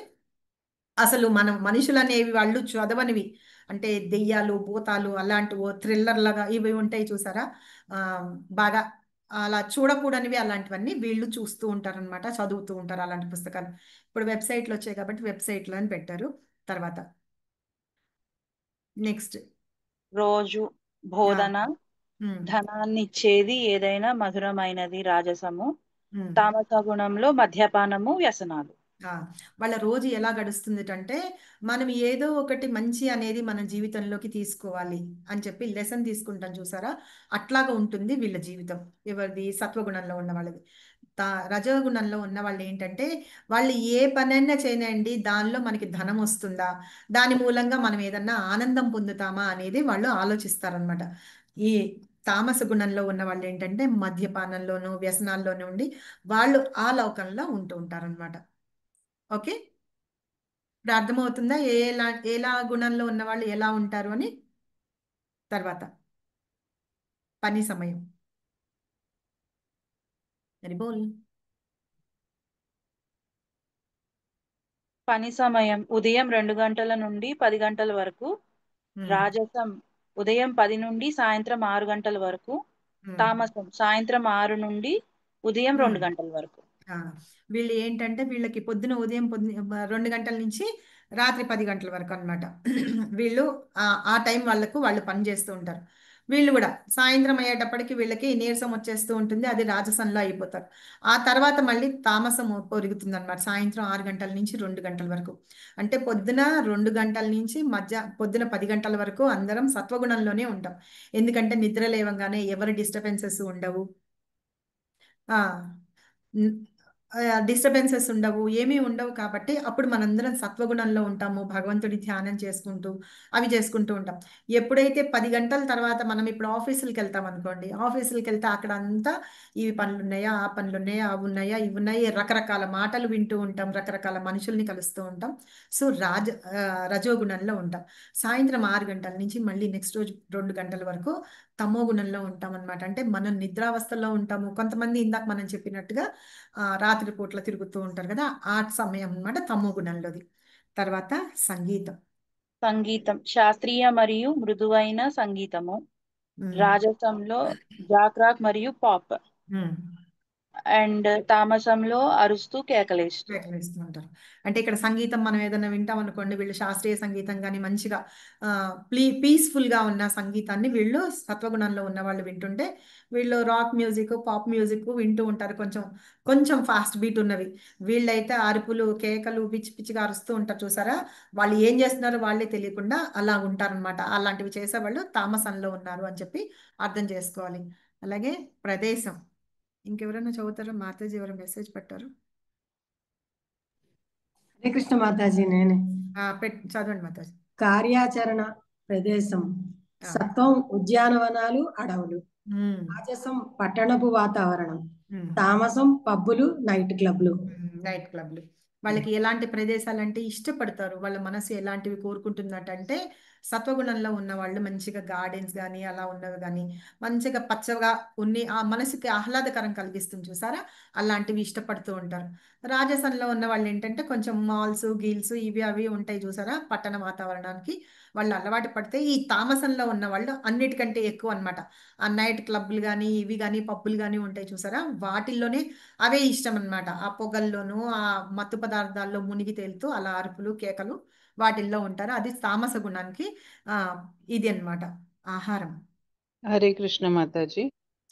అసలు మనుషులు అనేవి వాళ్ళు చదవనివి, అంటే దెయ్యాలు, భూతాలు అలాంటివి థ్రిల్లర్ లాగా ఇవి ఉంటాయి చూసారా, బాగా అలా చూడకూడనివి అలాంటివన్నీ వీళ్ళు చూస్తూ ఉంటారనమాట, చదువుతూ ఉంటారు అలాంటి పుస్తకాలు. ఇప్పుడు వెబ్సైట్లు వచ్చాయి కాబట్టి వెబ్సైట్లు అని పెట్టారు. తర్వాత నెక్స్ట్ రోజు బోధన, ధనాన్ని ఇచ్చేది ఏదైనా మధురమైనది రాజసము, తామస గుణంలో మద్యపానము, వ్యసనాలు. వాళ్ళ రోజు ఎలా గడుస్తుంది అంటే, మనం ఏదో ఒకటి మంచి అనేది మన జీవితంలోకి తీసుకోవాలి అని చెప్పి లెసన్ తీసుకుంటాం చూసారా, అట్లాగా ఉంటుంది వీళ్ళ జీవితం. ఎవరిది? సత్వగుణంలో ఉన్న వాళ్ళది. రజోగుణంలో ఉన్న వాళ్ళు ఏంటంటే, వాళ్ళు ఏ పనైనా చేయనండి, దానిలో మనకి ధనం వస్తుందా, దాని మూలంగా మనం ఏదన్నా ఆనందం పొందుతామా అనేది వాళ్ళు ఆలోచిస్తారనమాట. ఈ తామస గుణంలో ఉన్న వాళ్ళు ఏంటంటే మద్యపానంలోనూ వ్యసనాల్లోనూ ఉండి వాళ్ళు ఆ లోకంలో ఉంటూ ఉంటారనమాట. ఓకే, ఇప్పుడు అర్థమవుతుందా ఎలా గుణంలో ఉన్న వాళ్ళు ఎలా ఉంటారు అని. తర్వాత పని సమయం. బోల్. పని సమయం ఉదయం 2 గంటల నుండి 10 గంటల వరకు. రాజసం ఉదయం 10 నుండి సాయంత్రం 6 గంటల వరకు. తామసం సాయంత్రం 6 నుండి ఉదయం 2 గంటల వరకు. వీళ్ళు ఏంటంటే వీళ్ళకి ఉదయం 2 గంటల నుంచి రాత్రి 10 గంటల వరకు అనమాట. వీళ్ళు ఆ టైం వాళ్ళు పని చేస్తూ ఉంటారు. వీళ్ళు కూడా సాయంత్రం అయ్యేటప్పటికి వీళ్ళకి నీరసం వచ్చేస్తూ ఉంటుంది, అది రాజసంలో అయిపోతారు. ఆ తర్వాత మళ్ళీ తామసం పెరుగుతుంది అనమాట, సాయంత్రం 6 గంటల నుంచి 2 గంటల వరకు. అంటే పొద్దున 2 గంటల నుంచి పొద్దున 10 గంటల వరకు అందరం సత్వగుణంలోనే ఉంటాం. ఎందుకంటే నిద్ర లేవగానే ఎవరి డిస్టర్బెన్సెస్ ఉండవు. డిస్టర్బెన్సెస్ ఉండవు, ఏమీ ఉండవు. కాబట్టి అప్పుడు మనందరం సత్వగుణంలో ఉంటాము, భగవంతుడి ధ్యానం చేసుకుంటూ అవి చేసుకుంటూ ఉంటాం. ఎప్పుడైతే 10 గంటల తర్వాత మనం ఇప్పుడు ఆఫీసులకి వెళ్తాం అనుకోండి, ఆఫీసులకి వెళ్తే అక్కడ అంతా ఇవి పనులు ఉన్నాయా, ఆ పనులు ఉన్నాయా, అవి ఉన్నాయా, ఇవి ఉన్నాయి, రకరకాల మాటలు వింటూ ఉంటాం, రకరకాల మనుషుల్ని కలుస్తూ ఉంటాం. సో రజోగుణంలో ఉంటాం. సాయంత్రం 6 గంటల నుంచి మళ్ళీ నెక్స్ట్ రోజు 2 గంటల వరకు తమో గుణంలో ఉంటాం అనమాట. అంటే మనం నిద్రావస్థలో ఉంటాము. కొంతమంది ఇందాక మనం చెప్పినట్టుగా రాత్రి పూట్ల తిరుగుతూ ఉంటారు కదా, ఆ సమయం అన్నమాట తమో గుణంలోది. తర్వాత సంగీతం. సంగీతం శాస్త్రీయ మరియు మృదువైన సంగీతము. ఉమ్, రాజసంలో జాక్ రాక్ మరియు పాప్. ఉమ్. అండ్ తామసంలో అరుస్తూ కేకలేస్తూ. వేస్తూ ఉంటారు. అంటే ఇక్కడ సంగీతం మనం ఏదైనా వింటాం అనుకోండి, వీళ్ళు శాస్త్రీయ సంగీతం కానీ మంచిగా పీస్ఫుల్ గా ఉన్న సంగీతాన్ని వీళ్ళు సత్వగుణంలో ఉన్న వాళ్ళు వింటుంటే, వీళ్ళు రాక్ మ్యూజిక్, పాప్ మ్యూజిక్ వింటూ ఉంటారు, కొంచెం కొంచెం ఫాస్ట్ బీట్ ఉన్నవి. వీళ్ళైతే అరుపులు, కేకలు, పిచ్చి పిచ్చిగా అరుస్తూ ఉంటారు చూసారా, వాళ్ళు ఏం చేస్తున్నారో వాళ్ళే తెలియకుండా అలా ఉంటారనమాట. అలాంటివి చేసేవాళ్ళు తామసంలో ఉన్నారు అని చెప్పి అర్థం చేసుకోవాలి. అలాగే ప్రదేశం. ఇంకెవరైనా చదువుతారో? మాతాజీ ఎవరు మెసేజ్ పెట్టారు? హరే కృష్ణ మాతాజీ, నేనే. చదవండి మాతాజీ. కార్యాచరణ ప్రదేశం. ఆ. సత్వం ఉద్యానవనాలు, అడవులు. ఉమ్, రాజసం పట్టణపు వాతావరణం. ఉమ్, తామసం పబ్బులు, నైట్ క్లబ్లు. నైట్ క్లబ్లు. వాళ్ళకి ఎలాంటి ప్రదేశాలు అంటే ఇష్టపడతారు, వాళ్ళ మనసు ఎలాంటివి కోరుకుంటున్నట్టంటే సత్వగుణంలో ఉన్న వాళ్ళు మంచిగా గార్డెన్స్ కానీ అలా ఉన్నవి కానీ మంచిగా పచ్చగా ఉన్ని ఆ మనసుకి ఆహ్లాదకరం కలిగిస్తుంది చూసారా, అలాంటివి ఇష్టపడుతూ ఉంటారు. రాజసంలో ఉన్న వాళ్ళు ఏంటంటే కొంచెం మాల్స్ గీల్స్ ఇవి అవి ఉంటాయి చూసారా, పట్టణ వాతావరణానికి వాళ్ళు అలవాటు పడితే. ఈ తామసంలో ఉన్న వాళ్ళు అన్నిటికంటే ఎక్కువ అన్నమాట. ఆ నైట్ క్లబ్లు కానీ ఇవి కానీ పబ్బులు కానీ ఉంటాయి చూసారా, వాటిల్లోనే అవే ఇష్టం అన్నమాట. ఆ పొగల్లోనూ ఆ మత్తు పదార్థాల్లో మునిగి తేలుతూ అలా అరుపులు కేకలు వాటిల్లో ఉంటారు. అది తామస గుణానికి ఆ ఇది అన్నమాట ఆహారం. హరే కృష్ణ మాతాజీ.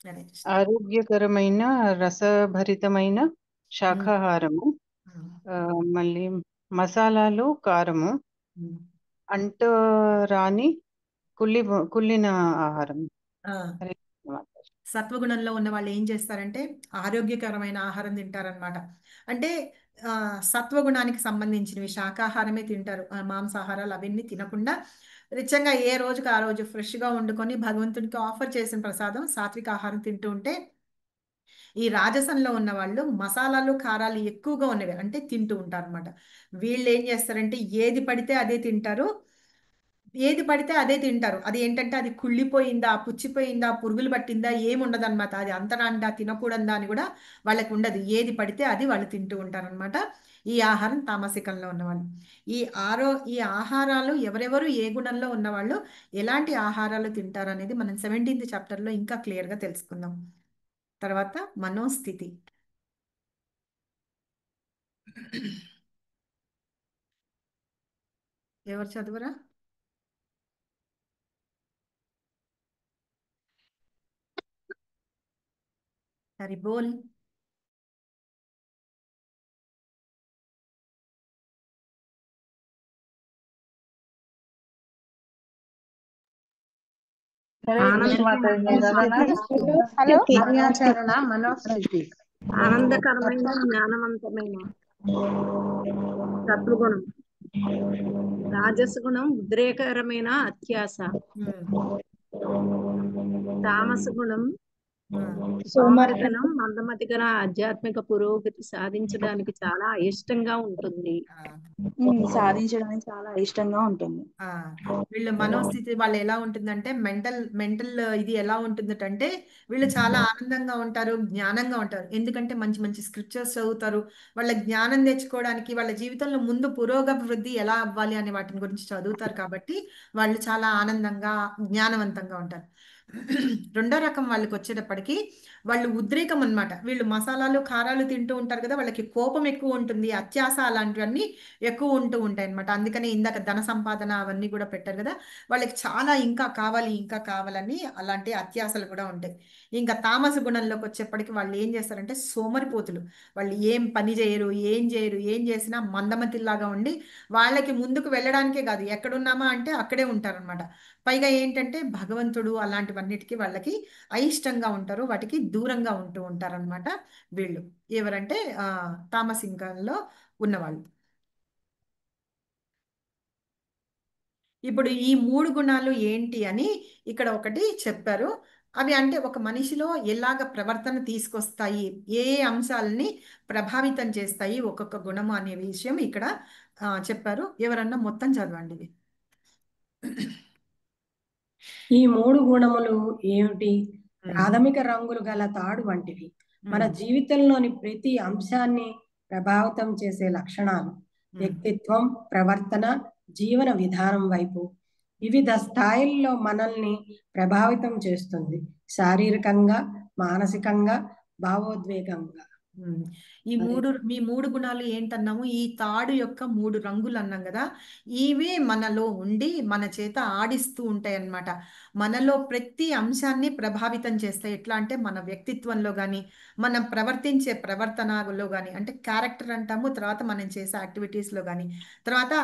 హరే కృష్ణ. ఆరోగ్యకరమైన రసభరితమైన శాకాహారము, ఉమ్, మళ్ళీ మసాలాలు, కారము, ఉమ్, అంట రాని కుళ్ళిన ఆహారం. ఆ. హరే కృష్ణ మాతాజీ. సత్వగుణంలో ఉన్న వాళ్ళు ఏం చేస్తారంటే ఆరోగ్యకరమైన ఆహారం తింటారనమాట. అంటే సత్వగుణానికి సంబంధించినవి శాకాహారమే తింటారు, మాంసాహారాలు అవన్నీ తినకుండా నిజంగా ఏ రోజుకి ఆ రోజు ఫ్రెష్గా వండుకొని భగవంతునికి ఆఫర్ చేసిన ప్రసాదం సాత్విక ఆహారం తింటూ ఉంటే, ఈ రాజసంలో ఉన్న వాళ్ళు మసాలాలు కారాలు ఎక్కువగా ఉన్నవి అంటే తింటూ ఉంటారు అనమాట. వీళ్ళు ఏం చేస్తారంటే ఏది పడితే అదే తింటారు, ఏది పడితే అదే తింటారు. అది ఏంటంటే అది కుళ్ళిపోయిందా, పుచ్చిపోయిందా, పురుగులు పట్టిందా ఏమి ఉండదన్నమాట. అది అంతరాండా తినకూడదా అని కూడా వాళ్ళకి ఉండదు. ఏది పడితే అది వాళ్ళు తింటూ ఉంటారనమాట. ఈ ఆహారం తామసికంలో ఉన్నవాళ్ళు. ఈ ఆహారాలు ఎవరెవరు ఏ గుణంలో ఉన్నవాళ్ళు ఎలాంటి ఆహారాలు తింటారు అనేది మనం 17th చాప్టర్లో ఇంకా క్లియర్గా తెలుసుకుందాం. తర్వాత మనోస్థితి. ఎవరు చదువురా? హరి బోల్. హరే కృష్ణ మాతాజీ, నిజమేనా? హలో. కార్యాచరణ మనోస్థితి. ఆనందకరమైన జ్ఞానవంతమైన సత్వగుణం. రాజసగుణం ఉద్రేకరమైన అత్యాస. తామస గుణం సోమరితనం, మందమతిగల ఆధ్యాత్మిక పురోగతి సాధించడానికి చాలా అయిష్టంగా ఉంటుంది. సాధించడానికి చాలా ఇష్టంగా ఉంటుంది. వీళ్ళ మనోస్థితి వాళ్ళు ఎలా ఉంటుందంటే మెంటల్ ఇది ఎలా ఉంటుందంటే వీళ్ళు చాలా ఆనందంగా ఉంటారు, జ్ఞానంగా ఉంటారు. ఎందుకంటే మంచి మంచి స్క్రిప్చర్స్ చదువుతారు. వాళ్ళ జ్ఞానం తెచ్చుకోవడానికి వాళ్ళ జీవితంలో ముందు పురోగతి ఎలా అవ్వాలి అనే వాటిని గురించి చదువుతారు. కాబట్టి వాళ్ళు చాలా ఆనందంగా జ్ఞానవంతంగా ఉంటారు. రెండో రకం వాళ్ళకి వచ్చేటప్పటికి వాళ్ళు ఉద్రేకం అన్నమాట. వీళ్ళు మసాలాలు కారాలు తింటూ ఉంటారు కదా, వాళ్ళకి కోపం ఎక్కువ ఉంటుంది, అత్యాస అలాంటివన్నీ ఎక్కువ ఉంటూ ఉంటాయి అనమాట. అందుకని ఇందాక ధన సంపాదన అవన్నీ కూడా పెట్టారు కదా, వాళ్ళకి చాలా ఇంకా కావాలి ఇంకా కావాలని అలాంటి అత్యాసలు కూడా ఉంటాయి. ఇంకా తామస గుణంలోకి వచ్చేప్పటికి వాళ్ళు ఏం చేస్తారంటే సోమరిపోతులు. వాళ్ళు ఏం పని చేయరు, ఏం చేసినా మందమతిలాగా ఉండి వాళ్ళకి ముందుకు వెళ్ళడానికే కాదు, ఎక్కడున్నామా అంటే అక్కడే ఉంటారనమాట. పైగా ఏంటంటే భగవంతుడు అలాంటి ఇలాంటివన్నిటికీ వాళ్ళకి అయిష్టంగా ఉంటారు, వాటికి దూరంగా ఉంటూ ఉంటారనమాట వీళ్ళు. ఎవరంటే తామసింకంలో ఉన్నవాళ్ళు. ఇప్పుడు ఈ 3 గుణాలు ఏంటి అని ఇక్కడ ఒకటి చెప్పారు. అవి అంటే ఒక మనిషిలో ఎలాగ ప్రవర్తన తీసుకొస్తాయి, ఏ అంశాలని ప్రభావితం చేస్తాయి ఒక్కొక్క గుణము అనే విషయం ఇక్కడ చెప్పారు. ఎవరన్నా మొత్తం చదవండి ఇవి. ఈ 3 గుణములు ఏమిటి? ప్రాథమిక రంగులు గల తాడు వంటివి. మన జీవితంలోని ప్రతి అంశాన్ని ప్రభావితం చేసే లక్షణాలు. వ్యక్తిత్వం, ప్రవర్తన, జీవన విధానం వైపు వివిధ స్థాయిల్లో మనల్ని ప్రభావితం చేస్తుంది. శారీరకంగా, మానసికంగా, భావోద్వేగంగా. మీ 3 గుణాలు ఏంటన్నాము? ఈ తాడు యొక్క 3 రంగులు అన్నాం కదా, ఇవే మనలో ఉండి మన చేత ఆడిస్తూ ఉంటాయి అన్నమాట. మనలో ప్రతి అంశాన్ని ప్రభావితం చేస్తాయి. ఎట్లా అంటే మన వ్యక్తిత్వంలో కానీ, మనం ప్రవర్తించే ప్రవర్తనలో కానీ, అంటే క్యారెక్టర్ అంటాము, తర్వాత మనం చేసే యాక్టివిటీస్లో కానీ, తర్వాత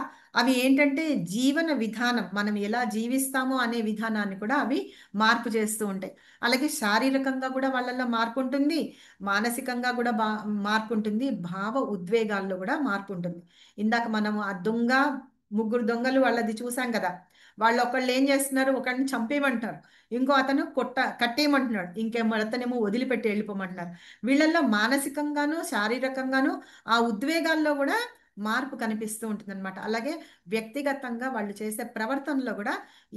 అవి ఏంటంటే జీవన విధానం, మనం ఎలా జీవిస్తామో అనే విధానాన్ని కూడా అవి మార్పు చేస్తూ ఉంటాయి. అలాగే శారీరకంగా కూడా వాళ్ళల్లో మార్పు ఉంటుంది, మానసికంగా కూడా మార్పు ఉంటుంది, భావ ఉద్వేగాల్లో కూడా మార్పు ఉంటుంది. ఇందాక మనము ఆ ముగ్గురు దొంగలు వాళ్ళది చూసాం కదా, వాళ్ళు ఒకళ్ళు ఏం చేస్తున్నారు, ఒకరిని చంపేయమంటున్నారు, ఇంకో అతను కట్టేయమంటున్నాడు, అతనేమో వదిలిపెట్టి వెళ్ళిపోమంటున్నారు. వీళ్ళల్లో మానసికంగాను శారీరకంగాను ఆ ఉద్వేగాల్లో కూడా మార్పు కనిపిస్తూ ఉంటుంది అనమాట. అలాగే వ్యక్తిగతంగా వాళ్ళు చేసే ప్రవర్తనలో కూడా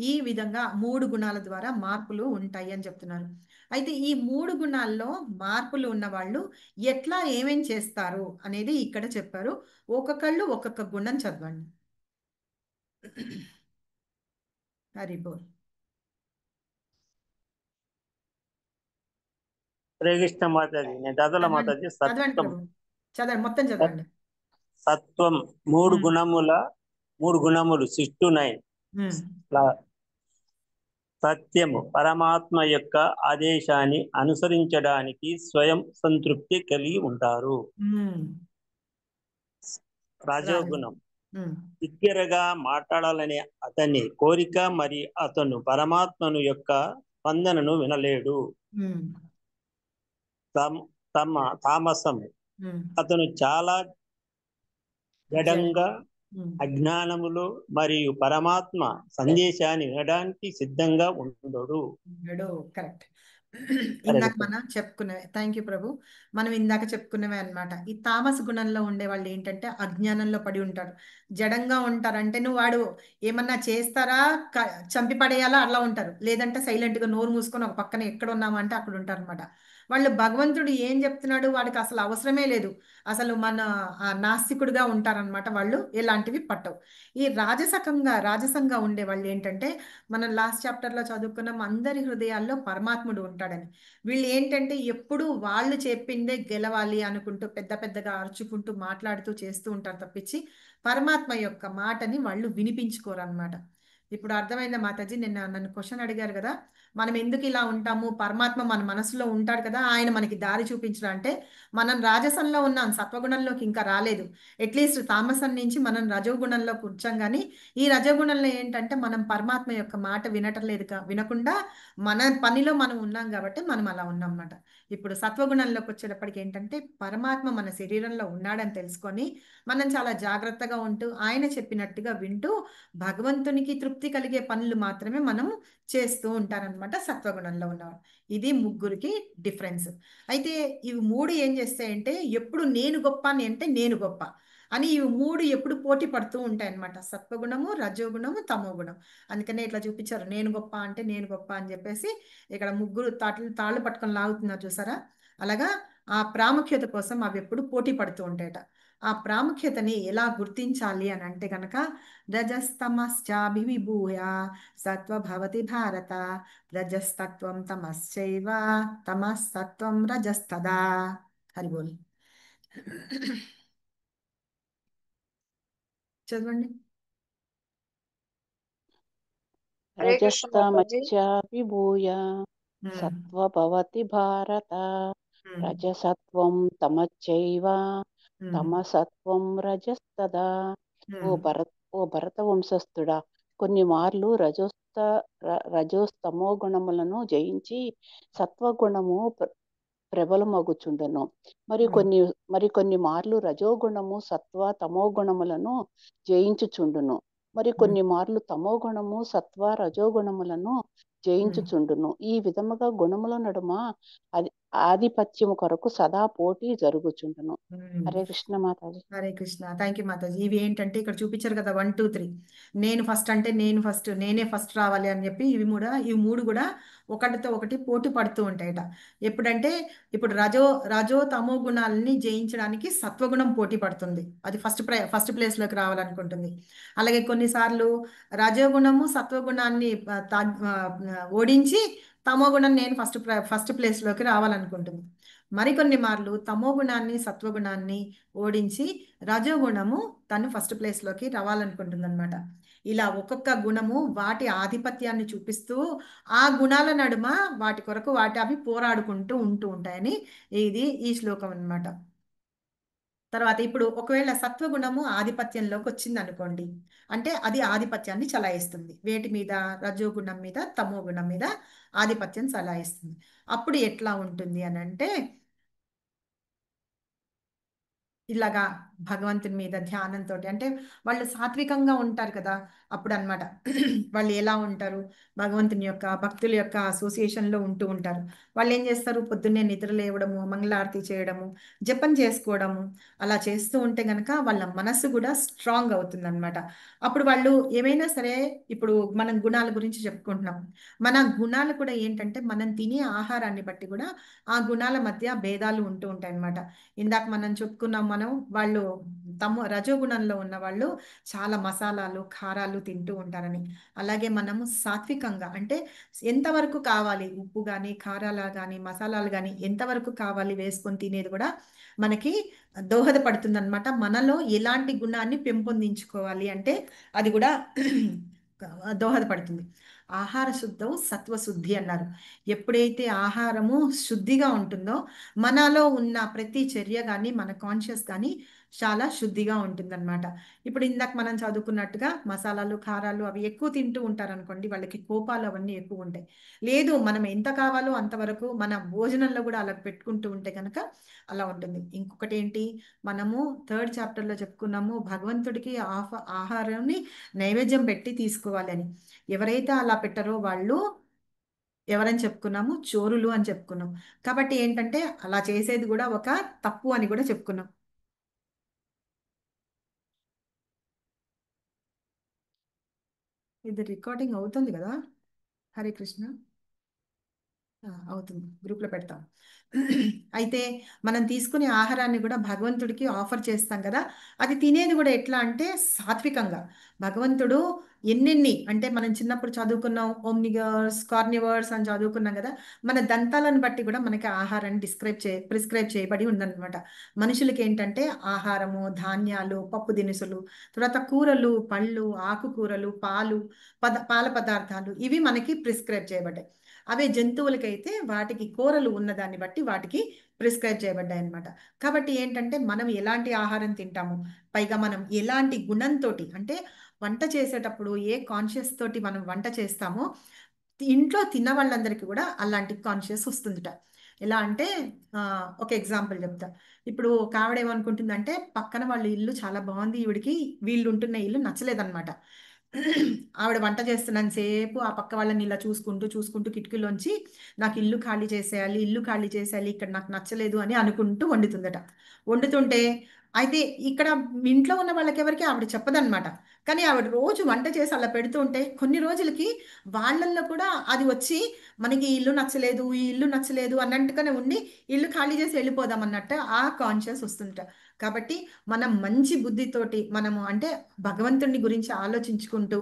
ఈ విధంగా 3 గుణాల ద్వారా మార్పులు ఉంటాయి అని చెప్తున్నారు. అయితే ఈ 3 గుణాల్లో మార్పులు ఉన్న వాళ్ళు ఎట్లా ఏమేం చేస్తారు అనేది ఇక్కడ చెప్పారు. ఒక్కొక్కళ్ళు ఒక్కొక్క గుణం చదవండి. హరిబోల్. శ్రీకృష్ణ మాతాజీ, నేను చదవాల మాతాజీ. సత్వం, చదవండి మొత్తం చదవండి. సత్వం 3 గుణములు 6 to 9. సత్యము పరమాత్మ యొక్క ఆదేశాన్ని అనుసరించడానికి స్వయం సంతృప్తి కలిగి ఉంటారు. రజోగుణం దగ్గరగా మాట్లాడాలనే అతని కోరిక, మరి అతను పరమాత్మను యొక్క స్పందనను వినలేడు. తామసం అతను చాలా జడంగా అజ్ఞానములో మరియు పరమాత్మ సందేశాన్ని వినడానికి సిద్ధంగా ఉండడు. కరెక్ట్. ఇందాక మనం చెప్పుకునేవే. థ్యాంక్ యూ ప్రభు. మనం ఇందాక చెప్పుకునేవే అనమాట. ఈ తామస గుణంలో ఉండే వాళ్ళు ఏంటంటే అజ్ఞానంలో పడి ఉంటారు, జడంగా ఉంటారు. అంటే నువ్వు వాడు ఏమన్నా చేస్తారా, చంపి పడేయాలా అట్లా ఉంటారు, లేదంటే సైలెంట్గా నోరు మూసుకొని ఒక పక్కన ఎక్కడ ఉన్నామంటే అక్కడ ఉంటారు అనమాట. వాళ్ళు భగవంతుడు ఏం చెప్తున్నాడు వాడికి అసలు అవసరమే లేదు, అసలు మన నాస్తికుడిగా ఉంటారనమాట. వాళ్ళు ఎలాంటివి పట్టవు. ఈ రాజసంగా ఉండే వాళ్ళు ఏంటంటే, మనం లాస్ట్ చాప్టర్లో చదువుకున్నాం, అందరి హృదయాల్లో పరమాత్ముడు ఉంటాడని. వీళ్ళు ఏంటంటే ఎప్పుడు వాళ్ళు చెప్పిందే గెలవాలి అనుకుంటూ పెద్ద పెద్దగా అరుచుకుంటూ మాట్లాడుతూ చేస్తూ ఉంటారు తప్పించి పరమాత్మ యొక్క మాటని వాళ్ళు వినిపించుకోరు అనమాట. ఇప్పుడు అర్థమైందా మాతాజీ? నన్ను క్వశ్చన్ అడిగారు కదా, మనం ఎందుకు ఇలా ఉంటాము, పరమాత్మ మన మనసులో ఉంటాడు కదా, ఆయన మనకి దారి చూపించడం. అంటే మనం రాజసంలో ఉన్నాం, సత్వగుణంలోకి ఇంకా రాలేదు. అట్లీస్ట్ తామసం నుంచి మనం రజోగుణంలో కూర్చోం. కానీ ఈ రజోగుణంలో ఏంటంటే మనం పరమాత్మ యొక్క మాట వినకుండా మన పనిలో మనం ఉన్నాం కాబట్టి మనం అలా ఉన్నాం అన్నమాట. ఇప్పుడు సత్వగుణంలోకి వచ్చేటప్పటికి ఏంటంటే పరమాత్మ మన శరీరంలో ఉన్నాడని తెలుసుకొని మనం చాలా జాగ్రత్తగా ఉంటూ ఆయన చెప్పినట్టుగా వింటూ భగవంతునికి తృప్తి కలిగే పనులు మాత్రమే మనం చేస్తూ ఉంటారనమాట సత్వగుణంలో ఉన్నవారు. ఇది ముగ్గురికి డిఫరెన్స్. అయితే ఇవి 3 ఏం చేస్తాయంటే ఎప్పుడు నేను గొప్ప అని అంటే నేను గొప్ప అని ఇవి 3 ఎప్పుడు పోటీ పడుతూ ఉంటాయి అనమాట. సత్వగుణము, రజోగుణము, తమోగుణం. అందుకనే ఇట్లా చూపించారు, నేను గొప్ప అంటే నేను గొప్ప అని చెప్పేసి. ఇక్కడ ముగ్గురు తాళ్ళు పట్టుకొని లాగుతున్నారు చూసారా, అలాగా ఆ ప్రాముఖ్యత కోసం అవి ఎప్పుడు పోటీ పడుతూ ఉంటాయట. ఆ ప్రాముఖ్యతని ఎలా గుర్తించాలి అని అంటే గనక రజస్తమశ్చాభివిభూయ సత్వభవతి భారత, రజస్తత్వం తమశ్చైవ తమస్తత్వం రజస్తదా. హరిబోల్. చదవండి. రజస్తమశ్చాభిభూయ సత్వభవతి భారత, రజసత్వం తమశ్చైవ తమసత్వం రజస్తదా. ఓ భరత వంశస్థుడా, కొన్ని మార్లు రజోస్తమో గుణములను జయించి సత్వగుణము ప్రబలమగుచుండెను. మరికొన్ని మార్లు రజోగుణము సత్వ తమో గుణములను జయించుచుండును. మరికొన్ని మార్లు తమో గుణము సత్వ రజోగుణములను జయించుచుండును. ఈ విధముగా గుణముల నడుమ ఆధిపత్యము కొరకు సదా పోటీ జరుగుచుండును. హరే కృష్ణ మాతాజీ. హరే కృష్ణ. Thank you Mataji. ఇవి ఏంటంటే ఇక్కడ చూపించారు కదా 1, 2, 3 నేను ఫస్ట్ అంటే నేను ఫస్ట్, నేనే ఫస్ట్ రావాలి అని చెప్పి ఇవి మూడు కూడా ఒకటితో ఒకటి పోటీ పడుతూ ఉంటాయట. ఎప్పుడంటే ఇప్పుడు రజో తమో గుణాలని జయించడానికి సత్వగుణం పోటీ పడుతుంది. అది ఫస్ట్ ప్లేస్లోకి రావాలనుకుంటుంది. అలాగే కొన్నిసార్లు రజోగుణము సత్వగుణాన్ని ఓడించి తమో గుణం నేను ఫస్ట్ ప్లేస్లోకి రావాలనుకుంటుంది. మరికొన్ని మార్లు తమో గుణాన్ని సత్వగుణాన్ని ఓడించి రజోగుణము తను ఫస్ట్ ప్లేస్లోకి రావాలనుకుంటుంది అనమాట. ఇలా ఒక్కొక్క గుణము వాటి ఆధిపత్యాన్ని చూపిస్తూ ఆ గుణాల నడుమ వాటి కొరకు అవి పోరాడుకుంటూ ఉంటూ ఉంటాయని ఈ శ్లోకం అన్నమాట. తర్వాత ఇప్పుడు ఒకవేళ సత్వగుణము ఆధిపత్యంలోకి వచ్చింది అనుకోండి, అంటే అది ఆధిపత్యాన్ని చలాయిస్తుంది. వేటి మీద? రజోగుణం మీద, తమో గుణం మీద ఆధిపత్యం చలాయిస్తుంది. అప్పుడు ఎట్లా ఉంటుంది అని అంటే ఇలాగా భగవంతుని మీద ధ్యానంతో, అంటే వాళ్ళు సాత్వికంగా ఉంటారు కదా అప్పుడు అన్నమాట. వాళ్ళు ఎలా ఉంటారు? భగవంతుని యొక్క భక్తుల యొక్క అసోసియేషన్లో ఉంటూ ఉంటారు. వాళ్ళు ఏం చేస్తారు? పొద్దున్నే నిద్ర లేవడము, మంగళారతి చేయడము, జపం చేసుకోవడము, అలా చేస్తూ ఉంటే గనక వాళ్ళ మనస్సు కూడా స్ట్రాంగ్ అవుతుంది అనమాట. అప్పుడు వాళ్ళు ఏమైనా సరే, ఇప్పుడు మనం గుణాల గురించి చెప్పుకుంటున్నాం. మన గుణాలు కూడా ఏంటంటే మనం తినే ఆహారాన్ని బట్టి కూడా ఆ గుణాల మధ్య భేదాలు ఉంటూ ఉంటాయి అన్నమాట. ఇందాక మనం చెప్పుకున్నాం, వాళ్ళు రజోగుణంలో ఉన్న వాళ్ళు చాలా మసాలాలు కారాలు తింటూ ఉంటారని. అలాగే మనము సాత్వికంగా అంటే ఎంతవరకు కావాలి, ఉప్పు కానీ కారాలు కానీ మసాలాలు కానీ ఎంతవరకు కావాలి వేసుకొని తినేది కూడా మనకి దోహదపడుతుంది అనమాట. మనలో ఎలాంటి గుణాన్ని పెంపొందించుకోవాలి అంటే అది కూడా దోహదపడుతుంది. ఆహార శుద్ధం సత్వశుద్ధి అన్నారు. ఎప్పుడైతే ఆహారము శుద్ధిగా ఉంటుందో మనలో ఉన్న ప్రతి చర్య కానీ మన కాన్షియస్ కానీ చాలా శుద్ధిగా ఉంటుందన్నమాట. ఇప్పుడు ఇందాక మనం చదువుకున్నట్టుగా మసాలాలు కారాలు అవి ఎక్కువ తింటూ ఉంటారనుకోండి, వాళ్ళకి కోపాలు అవన్నీ ఎక్కువ ఉంటాయి. లేదు, మనం ఎంత కావాలో అంతవరకు మన భోజనంలో కూడా అలా పెట్టుకుంటూ ఉంటే కనుక అలా ఉంటుంది. ఇంకొకటి ఏంటి, మనము 3rd చాప్టర్లో చెప్పుకున్నాము భగవంతుడికి ఆహారాన్ని నైవేద్యం పెట్టి తీసుకోవాలి అని. ఎవరైతే అలా పెట్టారో వాళ్ళు ఎవరని చెప్పుకున్నాము? చోరులు అని చెప్పుకున్నాం. కాబట్టి ఏంటంటే అలా చేసేది కూడా ఒక తప్పు అని కూడా చెప్పుకున్నాం. ఇది రికార్డింగ్ అవుతుంది కదా? హరే కృష్ణ. అవుతుంది, గ్రూప్లో పెడతాం. అయితే మనం తీసుకునే ఆహారాన్ని కూడా భగవంతుడికి ఆఫర్ చేస్తాం కదా, అది తినేది కూడా ఎట్లా అంటే సాత్వికంగా. భగవంతుడు ఎన్నెన్ని అంటే మనం చిన్నప్పుడు చదువుకున్నాం, ఓమ్నివర్స్ కార్నివర్స్ అని చదువుకున్నాం కదా, మన దంతాలను బట్టి కూడా మనకి ఆహారాన్ని ప్రిస్క్రైబ్ చేయబడి ఉందన్నమాట. మనుషులకి ఏంటంటే ఆహారము, ధాన్యాలు, పప్పు దినుసులు, తర్వాత కూరలు, పళ్ళు, ఆకుకూరలు, పాల పదార్థాలు ఇవి మనకి ప్రిస్క్రైబ్ చేయబడ్డాయి. అవే జంతువులకైతే వాటికి కూరలు ఉన్నదాన్ని బట్టి వాటికి ప్రిస్క్రైబ్ చేయబడ్డాయి అనమాట. కాబట్టి ఏంటంటే మనం ఎలాంటి ఆహారం తింటాము, పైగా మనం ఎలాంటి గుణంతో అంటే వంట చేసేటప్పుడు ఏ కాన్షియస్ తోటి మనం వంట చేస్తామో ఇంట్లో తిన్న వాళ్ళందరికీ కూడా అలాంటి కాన్షియస్ వస్తుందిట. ఎలా అంటే ఒక ఎగ్జాంపుల్ చెప్తా. ఇప్పుడు ఒక ఆవిడ ఏమనుకుంటుందంటే పక్కన వాళ్ళ ఇల్లు చాలా బాగుంది, ఈవిడికి వీళ్ళు ఉంటున్న ఇల్లు నచ్చలేదన్నమాట. ఆవిడ వంట చేస్తున్నాను సేపు ఆ పక్క వాళ్ళని ఇలా చూసుకుంటూ కిటికీలోంచి నాకు ఇల్లు ఖాళీ చేసేయాలి, ఇక్కడ నాకు నచ్చలేదు అని అనుకుంటూ వండుతుందట. వండుతుంటే అయితే ఇక్కడ ఇంట్లో ఉన్న వాళ్ళకి ఎవరికి ఆవిడ చెప్పదన్నమాట. కానీ ఆవిడ రోజు వంట చేసి అలా పెడుతూ ఉంటే కొన్ని రోజులకి వాళ్ళల్లో కూడా అది వచ్చి మనకి ఈ ఇల్లు నచ్చలేదు అన్నట్టుగానే ఉండి ఇల్లు ఖాళీ చేసి వెళ్ళిపోదాం అన్నట్టు ఆ కాన్షియస్ వస్తుంట. కాబట్టి మనం మంచి బుద్ధితోటి మనము అంటే భగవంతుని గురించి ఆలోచించుకుంటూ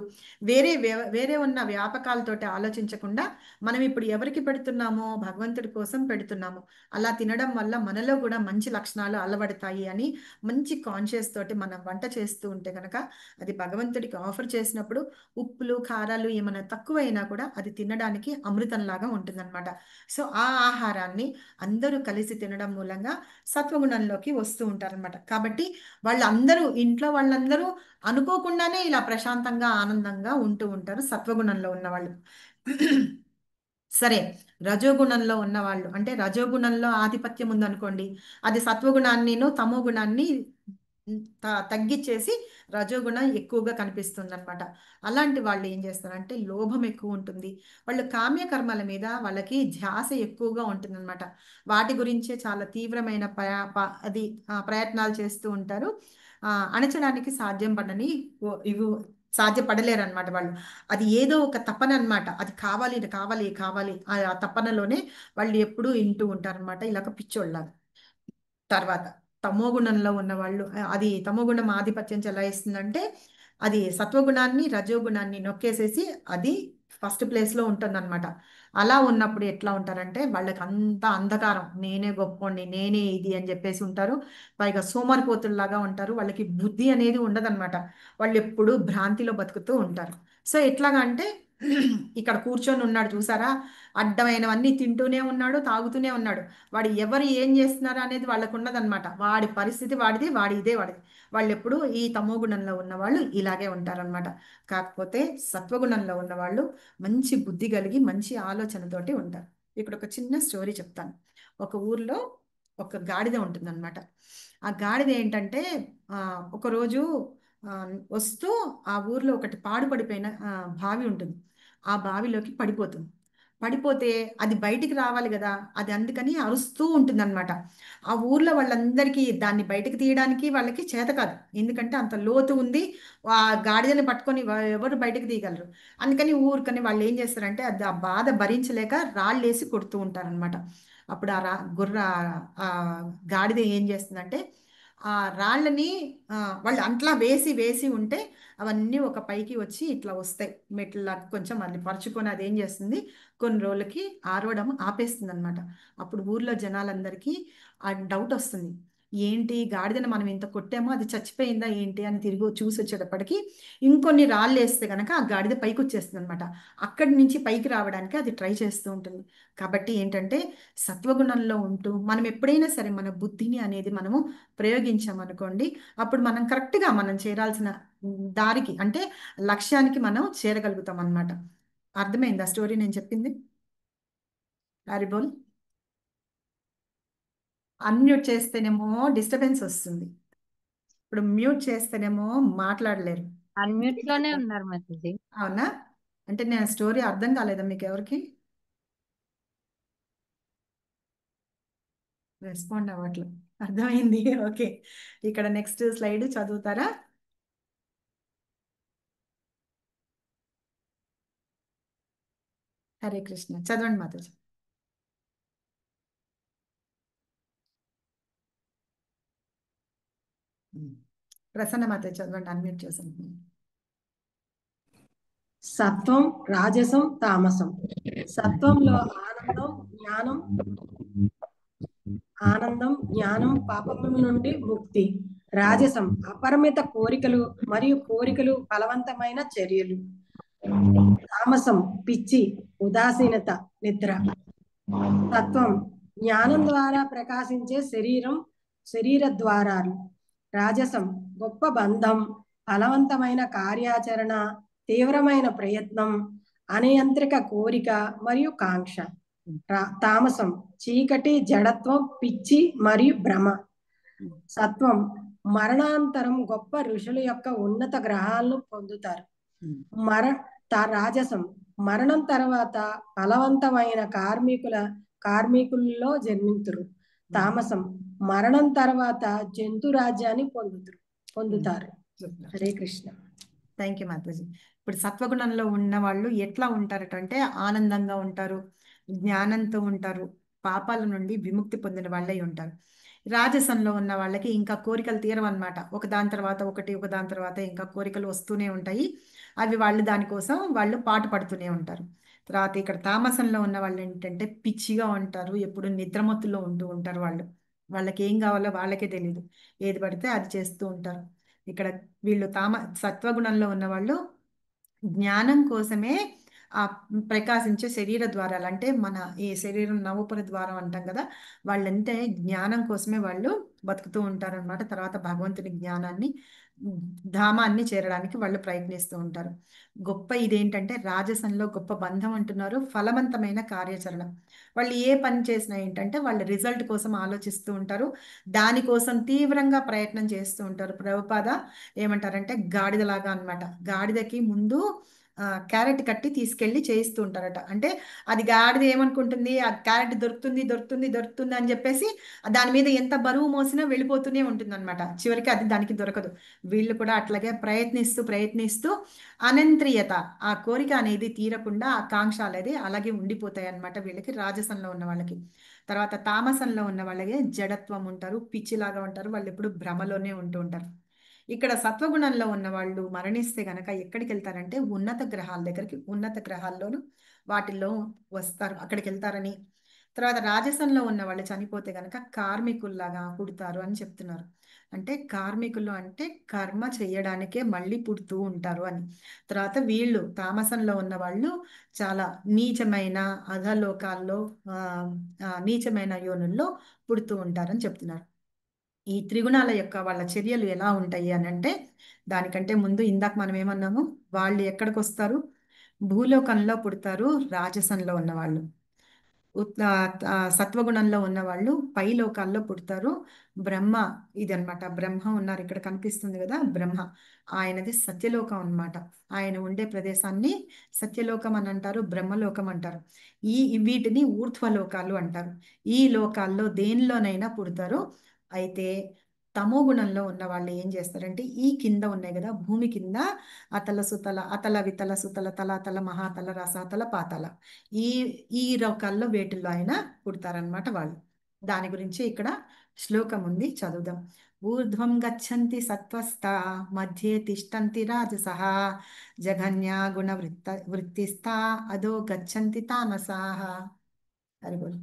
వేరే ఉన్న వ్యాపకాలతోటి ఆలోచించకుండా మనం ఇప్పుడు ఎవరికి పెడుతున్నామో భగవంతుడి కోసం పెడుతున్నాము. అలా తినడం వల్ల మనలో కూడా మంచి లక్షణాలు అలవడతాయి అని మంచి కాన్షియస్ తోటి మనం వంట చేస్తూ ఉంటే కనుక అది భగవంతుడికి ఆఫర్ చేసినప్పుడు ఉప్పులు కారాలు ఏమైనా తక్కువైనా కూడా అది తినడానికి అమృతంలాగా ఉంటుందన్నమాట. సో ఆ ఆహారాన్ని అందరూ కలిసి తినడం మూలంగా సత్వగుణంలోకి వస్తూ ఉంటారన్నమాట. అనమాట. కాబట్టి వాళ్ళందరూ ఇంట్లో వాళ్ళందరూ అనుకోకుండానే ఇలా ప్రశాంతంగా ఆనందంగా ఉంటూ ఉంటారు సత్వగుణంలో ఉన్న వాళ్ళు. సరే, రజోగుణంలో ఉన్నవాళ్ళు అంటే రజోగుణంలో ఆధిపత్యం ఉందనుకోండి, అది సత్వగుణాన్నిను తమో గుణాన్ని తగ్గించేసి రజోగుణం ఎక్కువగా కనిపిస్తుంది అనమాట. అలాంటి వాళ్ళు ఏం చేస్తారంటే లోభం ఎక్కువ ఉంటుంది, వాళ్ళు కామ్యకర్మల మీద వాళ్ళకి ధ్యాస ఎక్కువగా ఉంటుంది అనమాట. వాటి గురించే చాలా తీవ్రమైన ప్రయత్నాలు చేస్తూ ఉంటారు. అణచడానికి సాధ్యం పడని ఇవి సాధ్యపడలేరు అనమాట వాళ్ళు. అది ఏదో ఒక తపన అనమాట, అది కావాలి ఇది కావాలి కావాలి ఆ తపనలోనే వాళ్ళు ఎప్పుడూ వింటూ ఉంటారనమాట, ఇలాగ పిచ్చోళ్ళలాగా. తర్వాత తమోగుణంలో ఉన్న వాళ్ళు, అది తమోగుణం ఆధిపత్యం చెలాయిస్తుందంటే అది సత్వగుణాన్ని రజోగుణాన్ని నొక్కేసేసి అది ఫస్ట్ ప్లేస్లో ఉంటుందన్నమాట. అలా ఉన్నప్పుడు ఎట్లా ఉంటారంటే వాళ్ళకి అంత అంధకారం, నేనే గొప్పోడిని నేనే ఇది అని చెప్పేసి ఉంటారు. పైగా సోమరిపోతుల్లాగా ఉంటారు, వాళ్ళకి బుద్ధి అనేది ఉండదన్నమాట. వాళ్ళు ఎప్పుడు భ్రాంతిలో బతుకుతూ ఉంటారు. సో ఎట్లాగా అంటే ఇక్కడ కూర్చొని ఉన్నాడు చూసారా, అడ్డమైనవన్నీ తింటూనే ఉన్నాడు, తాగుతూనే ఉన్నాడు. వాడు ఎవరు ఏం చేస్తున్నారు అనేది వాళ్ళకు ఉన్నదన్నమాట. వాడి పరిస్థితి వాడిది, వాడి వాడిది. వాళ్ళు ఎప్పుడు ఈ తమో గుణంలో ఉన్న వాళ్ళు ఇలాగే ఉంటారనమాట. కాకపోతే సత్వగుణంలో ఉన్న వాళ్ళు మంచి బుద్ధి కలిగి మంచి ఆలోచనతోటి ఉంటారు. ఇక్కడ ఒక చిన్న స్టోరీ చెప్తాను. ఒక ఊర్లో ఒక గాడిద ఉంటుందన్నమాట. ఆ గాడిద ఏంటంటే ఒకరోజు వస్తూ ఆ ఊర్లో ఒకటి పాడుపడిపోయిన బావి ఉంటుంది. ఆ బావిలోకి పడిపోతుంది. పడిపోతే అది బయటికి రావాలి కదా, అది అందుకని అరుస్తూ ఉంటుందన్నమాట. ఆ ఊర్లో వాళ్ళందరికీ దాన్ని బయటకు తీయడానికి వాళ్ళకి చేత కాదు, ఎందుకంటే అంత లోతు ఉంది. ఆ గాడిదని పట్టుకొని ఎవరు బయటకు తీయగలరు. అందుకని ఊరికని వాళ్ళు ఏం చేస్తారంటే అది ఆ బాధ భరించలేక రాళ్ళేసి కొడుతూ ఉంటారనమాట. అప్పుడు ఆ గాడిద ఏం చేస్తుందంటే ఆ రాళ్ళని వాళ్ళు అంట్లా వేసి వేసి ఉంటే అవన్నీ ఒక పైకి వచ్చి ఇట్లా వస్తాయి మెట్లలాగా, కొంచెం మళ్ళీ పరుచుకొని అది ఏం చేస్తుంది కొన్ని రోజులకి ఆరవడం ఆపేస్తుంది అనమాట. అప్పుడు ఊర్లో జనాలందరికీ ఆ డౌట్ వస్తుంది, ఏంటి గాడిదను మనం ఇంత కొట్టామో అది చచ్చిపోయిందా ఏంటి అని తిరిగి చూసి వచ్చేటప్పటికి ఇంకొన్ని రాళ్ళు వేస్తే కనుక ఆ గాడిద పైకి వచ్చేస్తుంది అనమాట. అక్కడి నుంచి పైకి రావడానికి అది ట్రై చేస్తూ ఉంటుంది. కాబట్టి ఏంటంటే సత్వగుణంలో ఉంటూ మనం ఎప్పుడైనా సరే మన బుద్ధిని అనేది మనము ప్రయోగించామనుకోండి, అప్పుడు మనం కరెక్ట్గా మనం చేరాల్సిన దారికి అంటే లక్ష్యానికి మనం చేరగలుగుతాం అన్నమాట. అర్థమైందా స్టోరీ నేను చెప్పింది? హరిబోల్ అన్మ్యూట్ చేస్తేనేమో డిస్టర్బెన్స్ వస్తుంది, ఇప్పుడు మ్యూట్ చేస్తేనేమో మాట్లాడలేరు. అన్మ్యూట్ లోనే ఉన్నారు మాతాజీ. అవునా? అంటే నేను స్టోరీ అర్థం కాలేదా మీకు ఎవరికి? రెస్పాండ్ అవ్వట్లేదు, అర్థమైంది. ఓకే, ఇక్కడ నెక్స్ట్ స్లైడ్ చదువుతారా? హరే కృష్ణ, చదవండి మాతాజీ. ప్రసన్న మాతాజీ చదవండి, అన్మ్యూట్ చేసాను. సత్వం, రాజసం, తామసం. సత్వంలో ఆనందం జ్ఞానం పాపముల నుండి ముక్తి. రాజసం అపరిమిత కోరికలు మరియు కోరికలు బలవంతమైన చర్యలు. తామసం పిచ్చి, ఉదాసీనత, నిద్ర. సత్వం జ్ఞానం ద్వారా ప్రకాశించే శరీర ద్వారాలు. రాజసం గొప్ప బంధం, బలవంతమైన కార్యాచరణ, తీవ్రమైన ప్రయత్నం, అనియంత్రిక కోరిక మరియు కాంక్ష. తామసం చీకటి, జడత్వం, పిచ్చి మరియు భ్రమ. సత్వం మరణాంతరం గొప్ప ఋషుల యొక్క ఉన్నత గ్రహాలను పొందుతారు. రాజసం మరణం తర్వాత బలవంతమైన కార్మికుల్లో జన్మింతురు. తామసం మరణం తర్వాత జంతు రాజ్యాన్ని పొందుతారు. హరే కృష్ణ. Thank you Mataji. ఇప్పుడు సత్వగుణంలో ఉన్న వాళ్ళు ఎట్లా ఉంటారటంటే ఆనందంగా ఉంటారు, జ్ఞానంతో ఉంటారు, పాపాల నుండి విముక్తి పొందిన వాళ్ళై ఉంటారు. రాజసంలో ఉన్న వాళ్ళకి ఇంకా కోరికలు తీరవన్నమాట, ఒకదాని తర్వాత ఒకటి ఒకదాని తర్వాత ఇంకా కోరికలు వస్తూనే ఉంటాయి. అవి వాళ్ళు దానికోసం వాళ్ళు పాటు పడుతూనే ఉంటారు. తర్వాత ఇక్కడ తామసంలో ఉన్న వాళ్ళు ఏంటంటే పిచ్చిగా ఉంటారు, ఎప్పుడు నిద్రమత్తులో ఉంటూ ఉంటారు. వాళ్ళకి ఏం కావాలో వాళ్ళకే తెలియదు, ఏది పడితే అది చేస్తూ ఉంటారు. ఇక్కడ వీళ్ళు సత్వగుణంలో ఉన్న వాళ్ళు జ్ఞానం కోసమే ఆ ప్రకాశించే శరీర ద్వారాలు అంటే మన ఈ శరీరం నవపుర ద్వారం అంటాం కదా, వాళ్ళంటే జ్ఞానం కోసమే వాళ్ళు బతుకుతూ ఉంటారనమాట. తర్వాత భగవంతుని జ్ఞానాన్ని ధామాన్ని చేరడానికి వాళ్ళు ప్రయత్నిస్తూ ఉంటారు. గొప్ప ఇదేంటంటే రాజసంలో గొప్ప బంధం అంటున్నారు, ఫలవంతమైన కార్యాచరణ. వాళ్ళు ఏ పని చేసినా ఏంటంటే వాళ్ళు రిజల్ట్ కోసం ఆలోచిస్తూ ఉంటారు, దానికోసం తీవ్రంగా ప్రయత్నం చేస్తూ ఉంటారు. ప్రభుపాద ఏమంటారంటే గాడిదలాగా అన్నమాట. గాడిదకి ముందు క్యారెట్ కట్టి తీసుకెళ్ళి చేయిస్తూ ఉంటారట. అంటే అది గాడిద ఏమనుకుంటుంది, ఆ క్యారెట్ దొరుకుతుంది దొరుకుతుంది దొరుకుతుంది అని చెప్పేసి దాని మీద ఎంత బరువు మోసినా వెళ్ళిపోతూనే ఉంటుంది అనమాట. చివరికి అది దానికి దొరకదు. వీళ్ళు కూడా అట్లాగే ప్రయత్నిస్తూ ప్రయత్నిస్తూ అనంత్రియత, ఆ కోరిక అనేది తీరకుండా ఆ కాంక్ష అనేది అలాగే ఉండిపోతాయి అన్నమాట వీళ్ళకి, రాజసంలో ఉన్న వాళ్ళకి. తర్వాత తామసంలో ఉన్న వాళ్ళకి జడత్వం ఉంటారు, పిచ్చిలాగా ఉంటారు, వాళ్ళు ఎప్పుడు భ్రమలోనే ఉంటూ ఉంటారు. ఇక్కడ సత్వగుణంలో ఉన్న వాళ్ళు మరణిస్తే గనక ఎక్కడికి వెళ్తారంటే ఉన్నత గ్రహాల దగ్గరికి, ఉన్నత గ్రహాల్లోనూ వాటిల్లో వస్తారు, అక్కడికి వెళ్తారని. తర్వాత రాజసంలో ఉన్న వాళ్ళు చనిపోతే గనక కార్మికుల్లాగా పుడతారు అని చెప్తున్నారు. అంటే కార్మికులు అంటే కర్మ చేయడానికే మళ్ళీ పుడుతూ ఉంటారు అని. తర్వాత వీళ్ళు తామసంలో ఉన్న వాళ్ళు చాలా నీచమైన అధలోకాల్లో నీచమైన యోనుల్లో పుడుతూ ఉంటారని చెప్తున్నారు. ఈ త్రిగుణాల యొక్క వాళ్ళ చర్యలు ఎలా ఉంటాయి అని అంటే, దానికంటే ముందు ఇందాక మనం ఏమన్నాము, వాళ్ళు ఎక్కడికి వస్తారు, భూలోకంలో పుడతారు రాజసంలో ఉన్నవాళ్ళు. సత్వగుణంలో ఉన్న వాళ్ళు పై లోకాల్లో పుడతారు. బ్రహ్మ ఇది అనమాట, బ్రహ్మ ఉన్నారు ఇక్కడ కనిపిస్తుంది కదా, బ్రహ్మ ఆయనది సత్యలోకం అన్నమాట. ఆయన ఉండే ప్రదేశాన్ని సత్యలోకం అని అంటారు, బ్రహ్మలోకం అంటారు. వీటిని ఊర్ధ్వలోకాలు అంటారు. ఈ లోకాల్లో దేనిలోనైనా పుడతారు. అయితే తమో గుణంలో ఉన్న వాళ్ళు ఏం చేస్తారంటే ఈ కింద ఉన్నాయి కదా, భూమి కింద అతల సుతల, అతల వితల సుతల తలాతల మహాతల రసాతల పాతల, ఈ ఈ లోకాల్లో వేటిల్లో అయినా పుడతారనమాట వాళ్ళు. దాని గురించి ఇక్కడ శ్లోకం ఉంది, చదువుదాం. ఊర్ధ్వం గచ్చంతి సత్వస్థా మధ్యే తిష్టంతి రాజసః జఘన్యా గుణ వృత్తిస్థా అదో గచ్చంతి తామసాః. హరి బోల్.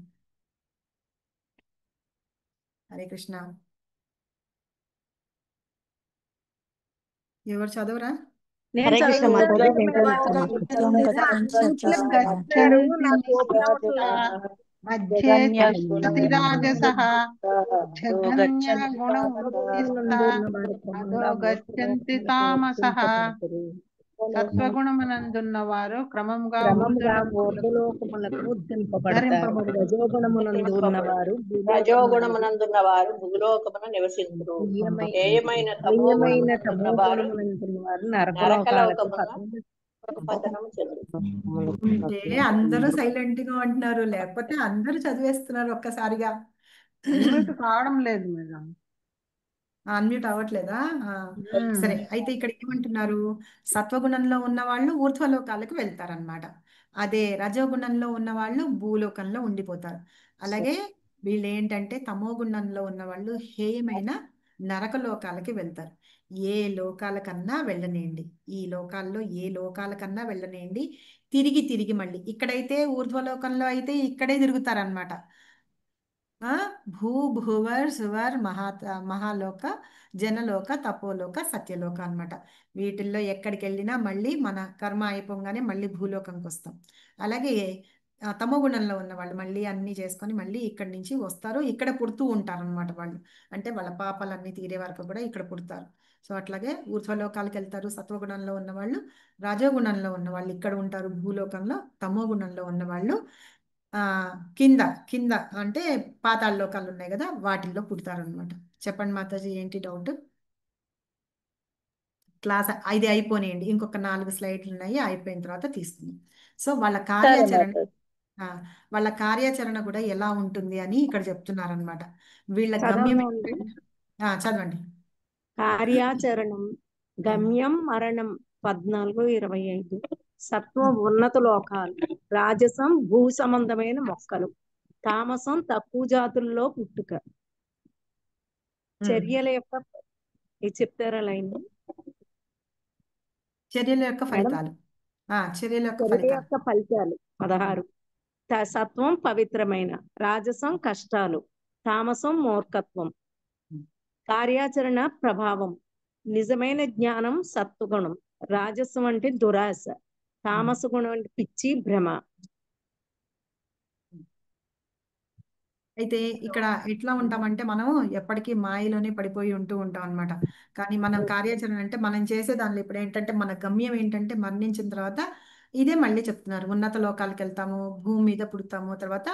హరే కృష్ణ. ఎవరు చదవరా? నేను హరే కృష్ణ మాతాజీ, నాకు ఓపెన్ అవ్వట్లేదు. గచ్చంతి తామసః. సత్వగుణమునందున్న వారు క్రమంగా ఊర్ధ్వలోకములకు ఉద్ధరింపబడతారు. రజోగుణమునందున్న వారు భూలోకమున నివసించురు. హేయమైన తమోగుణమునందున్న వారు నరకలోకాలకు పతనము చెందురు. అంటే అందరూ సైలెంట్ గా ఉంటున్నారు, లేకపోతే అందరూ చదివేస్తున్నారు ఒక్కసారిగా. కావడం లేదు మేడం, అన్మ్యూట్ అవ్వట్లేదా? సరే, అయితే ఇక్కడ ఏమంటున్నారు, సత్వగుణంలో ఉన్న వాళ్ళు ఊర్ధ్వలోకాలకు వెళ్తారనమాట. అదే రజోగుణంలో ఉన్న వాళ్ళు భూలోకంలో ఉండిపోతారు. అలాగే వీళ్ళు ఏంటంటే తమో గుణంలో ఉన్న వాళ్ళు హేయమైన నరక లోకాలకి వెళ్తారు. ఏ లోకాలకన్నా వెళ్ళనేయండి, ఈ లోకాల్లో ఏ లోకాలకన్నా వెళ్ళనేయండి, తిరిగి తిరిగి మళ్ళీ ఇక్కడైతే ఊర్ధ్వలోకంలో అయితే ఇక్కడే తిరుగుతారనమాట. భూభువర్ సువర్ మహాలోక జనలోక తపోలోక సత్యలోక అన్నమాట. వీటిల్లో ఎక్కడికి వెళ్ళినా మళ్ళీ మన కర్మ అయిపోగానే మళ్ళీ భూలోకంకి వస్తాం. అలాగే తమో గుణంలో ఉన్న వాళ్ళు మళ్ళీ అన్ని చేసుకొని మళ్ళీ ఇక్కడి నుంచి వస్తారు, ఇక్కడ పుడుతూ ఉంటారు అనమాట వాళ్ళు. అంటే వాళ్ళ పాపాలన్నీ తీరే వరకు కూడా ఇక్కడ పుడతారు. సో అట్లాగే ఊర్ధ్వలోకాలకు వెళ్తారు సత్వగుణంలో ఉన్న వాళ్ళు, రాజోగుణంలో ఉన్న వాళ్ళు ఇక్కడ ఉంటారు భూలోకంలో, తమో గుణంలో ఉన్న వాళ్ళు కింద కింద అంటే పాతాళ లోకాలు ఉన్నాయి కదా, వాటిల్లో పుడతారనమాట. చెప్పండి మాతాజీ, ఏంటి డౌట్? క్లాస్ ఇది అయిపోయినాయండి, ఇంకొక 4 స్లైడ్లు ఉన్నాయి, అయిపోయిన తర్వాత తీసుకుందాం. సో వాళ్ళ కార్యాచరణ కూడా ఎలా ఉంటుంది అని ఇక్కడ చెప్తున్నారనమాట. వీళ్ళ గమ్యం చదవండి. కార్యాచరణం గమ్యం మరణం 14:25. సత్వం ఉన్నత లోకాలు, రాజసం భూ సంబంధమైన మొక్కలు, తామసం తక్కువ జాతుల్లో పుట్టుక. చర్యల యొక్క చెప్తారా లైన్? చర్యల యొక్క ఫలితాలు. చర్యల యొక్క ఫలితాలు 16. సత్వం పవిత్రమైన, రాజసం కష్టాలు, తామసం మూర్ఖత్వం. కార్యాచరణ ప్రభావం నిజమైన జ్ఞానం సత్వగుణం, రాజసం అంటే దురాశ, తామస గుణం అంటే పిచ్చి, భ్రమ. అయితే ఇక్కడ ఎట్లా ఉంటామంటే మనం ఎప్పటికీ మాయలోనే పడిపోయి ఉంటూ ఉంటాం అనమాట. కానీ మనం కార్యాచరణ అంటే మనం చేసే దానిలో ఇప్పుడు ఏంటంటే మన గమ్యం ఏంటంటే మరణించిన తర్వాత ఇదే మళ్ళీ చెప్తున్నారు, ఉన్నత లోకాలకు వెళ్తాము, భూమి మీద పుడతాము, తర్వాత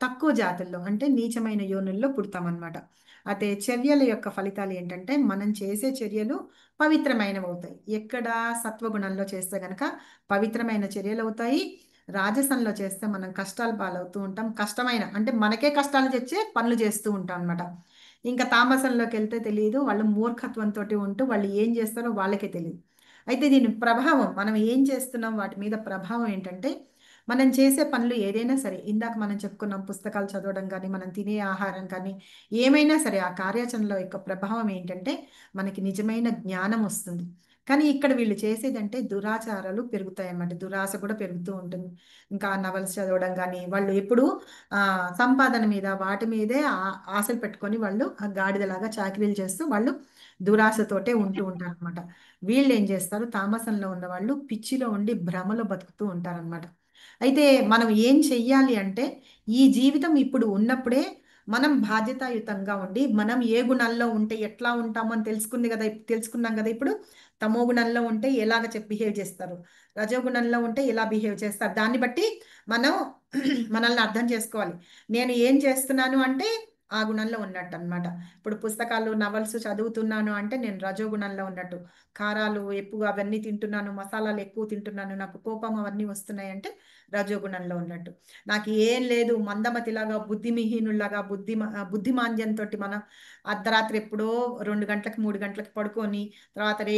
తక్కువ జాతుల్లో అంటే నీచమైన యోనుల్లో పుడతామన్నమాట. అయితే చర్యల యొక్క ఫలితాలు ఏంటంటే మనం చేసే చర్యలు పవిత్రమైనవి అవుతాయి. ఎక్కడ సత్వగుణంలో చేస్తే గనక పవిత్రమైన చర్యలు అవుతాయి. రాజసంలో చేస్తే మనం కష్టాలు పాలవుతూ ఉంటాం. కష్టమైన అంటే మనకే కష్టాలు తెచ్చే పనులు చేస్తూ ఉంటాం అనమాట. ఇంకా తామసంలోకి వెళ్తే తెలియదు, వాళ్ళు మూర్ఖత్వంతో ఉంటూ వాళ్ళు ఏం చేస్తారో వాళ్ళకే తెలియదు. అయితే దీని ప్రభావం మనం ఏం చేస్తున్నాం వాటి మీద ప్రభావం ఏంటంటే మనం చేసే పనులు ఏదైనా సరే, ఇందాక మనం చెప్పుకున్నాం పుస్తకాలు చదవడం కానీ మనం తినే ఆహారం కానీ ఏమైనా సరే ఆ కార్యాచరణలో యొక్క ప్రభావం ఏంటంటే మనకి నిజమైన జ్ఞానం వస్తుంది. కానీ ఇక్కడ వీళ్ళు చేసేదంటే దురాచారాలు పెరుగుతాయి అన్నమాట. దురాశ కూడా పెరుగుతూ ఉంటుంది. ఇంకా నవల్స్ చదవడం కానీ వాళ్ళు ఎప్పుడు సంపాదన మీద వాటి మీదే ఆశలు పెట్టుకొని వాళ్ళు ఆ గాడిదలాగా చాకరీలు చేస్తూ వాళ్ళు దురాశతోటే ఉంటూ ఉంటారు అనమాట. వీళ్ళు ఏం చేస్తారు, తామసంలో ఉన్న వాళ్ళు పిచ్చిలో ఉండి భ్రమలో బతుకుతూ ఉంటారనమాట. అయితే మనం ఏం చెయ్యాలి అంటే ఈ జీవితం ఇప్పుడు ఉన్నప్పుడే మనం బాధ్యతాయుతంగా ఉండి మనం ఏ గుణాల్లో ఉంటే ఎట్లా ఉంటామో అని తెలుసుకున్నాం కదా. ఇప్పుడు తమో గుణంలో ఉంటే ఎలాగ బిహేవ్ చేస్తారు, రజోగుణంలో ఉంటే ఎలా బిహేవ్ చేస్తారు, దాన్ని బట్టి మనం మనల్ని అర్థం చేసుకోవాలి. నేను ఏం చేస్తున్నాను అంటే ఆ గుణంలో ఉన్నట్టు అనమాట. ఇప్పుడు పుస్తకాలు నవల్స్ చదువుతున్నాను అంటే నేను రజోగుణంలో ఉన్నట్టు. కారాలు ఎక్కువ అవన్నీ తింటున్నాను, మసాలాలు ఎక్కువ తింటున్నాను, నాకు కోపం అవన్నీ వస్తున్నాయి అంటే రజోగుణంలో ఉన్నట్టు. నాకు ఏం లేదు మందమతిలాగా బుద్ధిమిహీనుల్లాగా బుద్ధిమాంద్యంతో మనం అర్ధరాత్రి ఎప్పుడో 2 గంటలకు 3 గంటలకు పడుకొని తర్వాత రే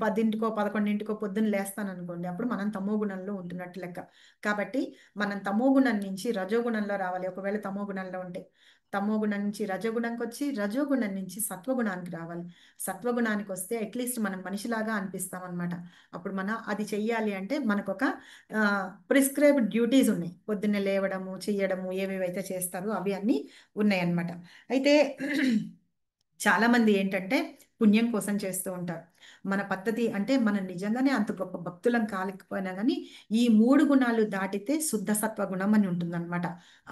10ంటికో 11ంటికో పొద్దున్న లేస్తాను అనుకోండి, అప్పుడు మనం తమో గుణంలో ఉంటున్నట్టు లెక్క. కాబట్టి మనం తమో గుణం నుంచి రజోగుణంలో రావాలి. ఒకవేళ తమో గుణంలో ఉంటే తమో గుణం నుంచి రజోగుణంకి వచ్చి రజోగుణం నుంచి సత్వగుణానికి రావాలి. సత్వగుణానికి వస్తే అట్లీస్ట్ మనం మనిషిలాగా అనిపిస్తాం అనమాట. అప్పుడు మనం అది చెయ్యాలి అంటే మనకు ఒక ప్రిస్క్రైబ్డ్ డ్యూటీస్ ఉన్నాయి. పొద్దున్నే లేవడము చెయ్యడము ఏవేవైతే చేస్తారో అవి అన్నీ ఉన్నాయి అన్నమాట. అయితే చాలామంది ఏంటంటే పుణ్యం కోసం చేస్తూ ఉంటారు. మన పద్ధతి అంటే మనం నిజంగానే అంత గొప్ప భక్తులం కాలేకపోయినా కానీ ఈ 3 గుణాలు దాటితే శుద్ధ సత్వ గుణం అని ఉంటుందన్నమాట.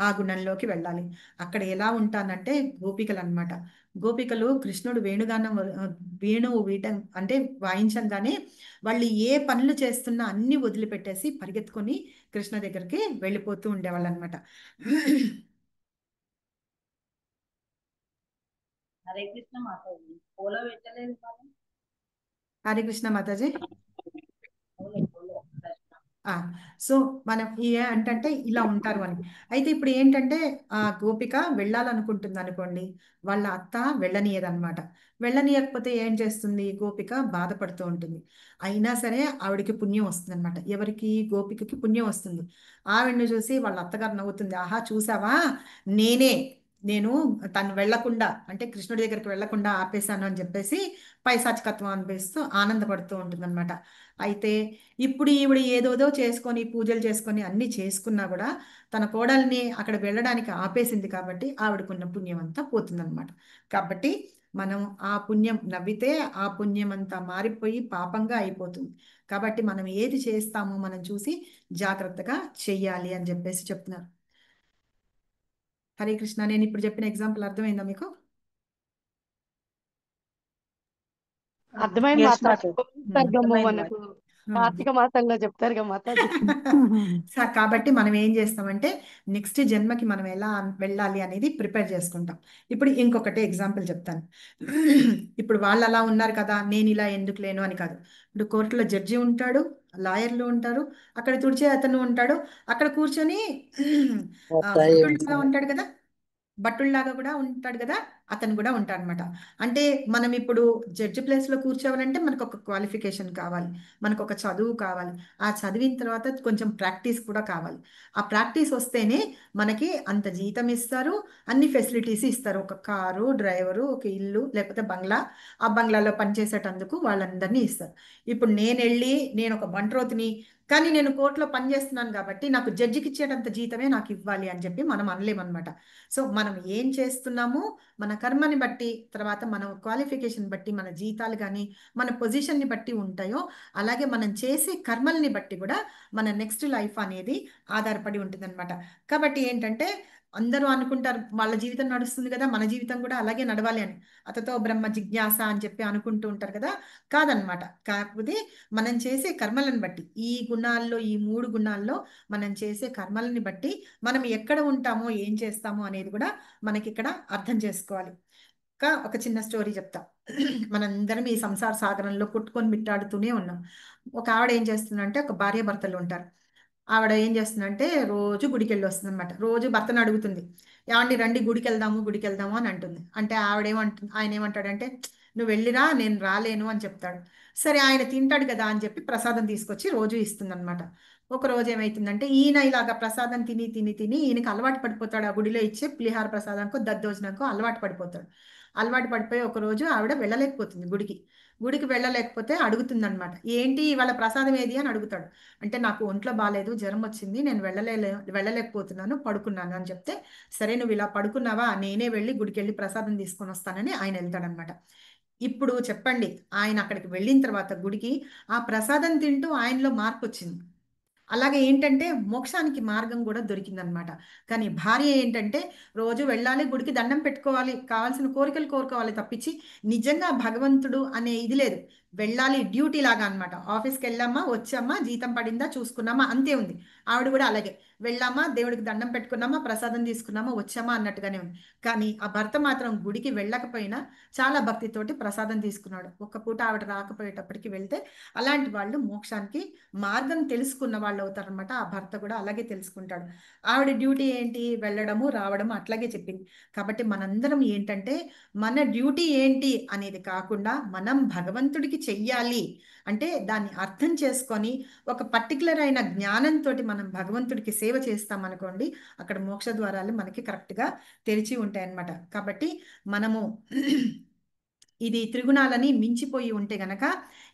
ఆ గుణంలోకి వెళ్ళాలి. అక్కడ ఎలా ఉంటానంటే గోపికలు అనమాట. గోపికలు కృష్ణుడు వేణువు వీయటం అంటే వాయించంగానే వాళ్ళు ఏ పనులు చేస్తున్నా అన్ని వదిలిపెట్టేసి పరిగెత్తుకొని కృష్ణ దగ్గరికి వెళ్ళిపోతూ ఉండేవాళ్ళు అనమాట. హరే కృష్ణ మాతాజీ పోలో పెట్టలేదు మరి. హరే కృష్ణ మాతాజీ. సో మనం అంటే ఇలా ఉంటారు అని. అయితే ఇప్పుడు ఏంటంటే ఆ గోపిక వెళ్ళాలనుకుంటుంది అనుకోండి, వాళ్ళ అత్త వెళ్ళనీయదన్నమాట. వెళ్ళనీయకపోతే ఏం చేస్తుంది, గోపిక బాధపడుతూ ఉంటుంది. అయినా సరే ఆవిడకి పుణ్యం వస్తుంది అనమాట. ఎవరికి, గోపికకి పుణ్యం వస్తుంది. ఆవిడని చూసి వాళ్ళ అత్తగారు నవ్వుతుంది, ఆహా చూసావా నేను తను వెళ్లకుండా అంటే కృష్ణుడి దగ్గరికి వెళ్లకుండా ఆపేశాను అని చెప్పేసి పైశాచికత్వం అనిపిస్తూ ఆనందపడుతూ ఉంటుంది అనమాట. అయితే ఇప్పుడు ఈవిడ ఏదోదో చేసుకొని పూజలు చేసుకొని అన్ని చేసుకున్నా కూడా తన కోడల్ని అక్కడ వెళ్ళడానికి ఆపేసింది కాబట్టి ఆవిడకున్న పుణ్యం అంతా పోతుందన్నమాట. కాబట్టి మనం ఆ పుణ్యం నవ్వితే ఆ పుణ్యం అంతా మారిపోయి పాపంగా అయిపోతుంది. కాబట్టి మనం ఏది చేస్తామో మనం చూసి జాగ్రత్తగా చెయ్యాలి అని చెప్పేసి చెప్తున్నారు. హరే కృష్ణ. నేను ఇప్పుడు చెప్పిన ఎగ్జాంపుల్ అర్థమైందా మీకు? అర్థమైంది మాతాజీ. మనకు కార్తీక మాసంలో చెప్తారు కదా మాతాజీ. కాబట్టి మనం ఏం చేస్తామంటే నెక్స్ట్ జన్మకి మనం ఎలా వెళ్ళాలి అనేది ప్రిపేర్ చేసుకుంటాం. ఇప్పుడు ఇంకొకటి ఎగ్జాంపుల్ చెప్తాను. ఇప్పుడు వాళ్ళు అలా ఉన్నారు కదా, నేను ఇలా ఎందుకు లేను అని కాదు. ఇప్పుడు కోర్టులో జడ్జి ఉంటాడు, లాయర్లు ఉంటారు, అక్కడ తుడిచే అతను ఉంటాడు, అక్కడ కూర్చొని ఉంటాడు కదా, భట్టుల్లాగా కూడా ఉంటాడు కదా, అతను కూడా ఉంటాడు అనమాట. అంటే మనం ఇప్పుడు జడ్జి ప్లేస్లో కూర్చోవాలంటే మనకు ఒక క్వాలిఫికేషన్ కావాలి, మనకు ఒక చదువు కావాలి. ఆ చదివిన తర్వాత కొంచెం ప్రాక్టీస్ కూడా కావాలి. ఆ ప్రాక్టీస్ వస్తేనే మనకి అంత జీతం ఇస్తారు, అన్ని ఫెసిలిటీస్ ఇస్తారు. ఒక కారు, డ్రైవరు, ఒక ఇల్లు లేకపోతే బంగ్లా, ఆ బంగ్లాలో పనిచేసేటందుకు వాళ్ళందరినీ ఇస్తారు. ఇప్పుడు నేను ఒక బంట్రోతిని కానీ నేను కోర్టులో పనిచేస్తున్నాను కాబట్టి నాకు జడ్జికి ఇచ్చేటంత జీతమే నాకు ఇవ్వాలి అని చెప్పి మనం అనలేమన్నమాట. సో మనం ఏం చేస్తున్నామో మన కర్మని బట్టి, తర్వాత మన క్వాలిఫికేషన్ బట్టి, మన జీతాలు కానీ మన పొజిషన్ని బట్టి ఉంటాయో, అలాగే మనం చేసే కర్మల్ని బట్టి కూడా మన నెక్స్ట్ లైఫ్ అనేది ఆధారపడి ఉంటుందన్నమాట. కాబట్టి ఏంటంటే అందరూ అనుకుంటారు వాళ్ళ జీవితం నడుస్తుంది కదా, మన జీవితం కూడా అలాగే నడవాలి అని. అతతో బ్రహ్మ జిజ్ఞాస అని చెప్పి అనుకుంటూ ఉంటారు కదా, కాదనమాట. కాకపోతే మనం చేసే కర్మలను బట్టి, ఈ గుణాల్లో, ఈ 3 గుణాల్లో మనం చేసే కర్మలని బట్టి మనం ఎక్కడ ఉంటామో, ఏం చేస్తామో అనేది కూడా మనకి ఇక్కడ అర్థం చేసుకోవాలి. ఒక చిన్న స్టోరీ చెప్తా. మనందరం ఈ సంసార సాగరంలో కొట్టుకొని మిట్టాడుతూనే ఉన్నాం. ఒక ఆవిడ ఏం చేస్తుందంటే, ఒక భార్య భర్తలు ఉంటారు. ఆవిడ ఏం చేస్తుందంటే రోజు గుడికి వెళ్ళి వస్తుంది అనమాట. రోజు భర్తను అడుగుతుంది, ఏమండి రండి గుడికి వెళ్దాము అని అంటుంది. అంటే ఆయన ఏమంటాడంటే, నువ్వు వెళ్ళిరా, నేను రాలేను అని చెప్తాడు. సరే ఆయన తింటాడు కదా అని చెప్పి ప్రసాదం తీసుకొచ్చి రోజు ఇస్తుంది అనమాట. ఒక రోజు ఏమైతుందంటే, ఈయన ఇలాగా ప్రసాదం తిని తిని తిని ఈయనకి అలవాటు పడిపోతాడు. ఆ గుడిలో ఇచ్చే పులిహార ప్రసాదానికో దద్దోజనానికో అలవాటు పడిపోతాడు. అలవాటు పడిపోయి ఒక రోజు ఆవిడ వెళ్ళలేకపోతుంది గుడికి వెళ్ళలేకపోతే అడుగుతుంది అనమాట, ఏంటి ఇవాళ ప్రసాదం ఏది అని అడుగుతాడు. అంటే నాకు ఒంట్లో బాగాలేదు, జ్వరం వచ్చింది, నేను వెళ్ళలేకపోతున్నాను, పడుకున్నాను అని చెప్తే, సరే నువ్వు ఇలా పడుకున్నావా, నేనే వెళ్ళి గుడికి వెళ్ళి ప్రసాదం తీసుకొని వస్తానని ఆయన వెళ్తాడనమాట. ఇప్పుడు చెప్పండి, ఆయన అక్కడికి వెళ్ళిన తర్వాత గుడికి ఆ ప్రసాదం తింటూ ఆయనలో మార్పు వచ్చింది. అలాగే ఏంటంటే మోక్షానికి మార్గం కూడా దొరికిందనమాట. కానీ భార్య ఏంటంటే రోజు వెళ్ళాలి, గుడికి దండం పెట్టుకోవాలి, కావాల్సిన కోరికలు కోరుకోవాలి తప్పించి నిజంగా భగవంతుడు అనే ఇది లేదు. వెళ్ళాలి, డ్యూటీ లాగా అనమాట. ఆఫీస్కి వెళ్ళామా, వచ్చామా, జీతం పడిందా చూసుకున్నామా, అంతే ఉంది. ఆవిడ కూడా అలాగే వెళ్ళామా, దేవుడికి దండం పెట్టుకున్నామా, ప్రసాదం తీసుకున్నామా, వచ్చామా అన్నట్టుగానే ఉంది. కానీ ఆ భర్త మాత్రం గుడికి వెళ్ళకపోయినా చాలా భక్తితోటి ప్రసాదం తీసుకున్నాడు. ఒక్క పూట ఆవిడ రాకపోయేటప్పటికి వెళ్తే అలాంటి వాళ్ళు మోక్షానికి మార్గం తెలుసుకున్న వాళ్ళు అవుతారనమాట. ఆ భర్త కూడా అలాగే తెలుసుకుంటాడు. ఆవిడ డ్యూటీ ఏంటి, వెళ్ళడము రావడము అట్లాగే చెప్పింది. కాబట్టి మనందరం ఏంటంటే మన డ్యూటీ ఏంటి అనేది కాకుండా మనం భగవంతుడికి చెయ్యాలి అంటే దాన్ని అర్థం చేసుకొని ఒక పర్టికులర్ అయిన జ్ఞానంతో మనం భగవంతుడికి సేవ చేస్తామనుకోండి, అక్కడ మోక్ష ద్వారాలు మనకి కరెక్ట్గా తెరిచి ఉంటాయన్నమాట. కాబట్టి మనము ఇది త్రిగుణాలని మించిపోయి ఉంటే గనక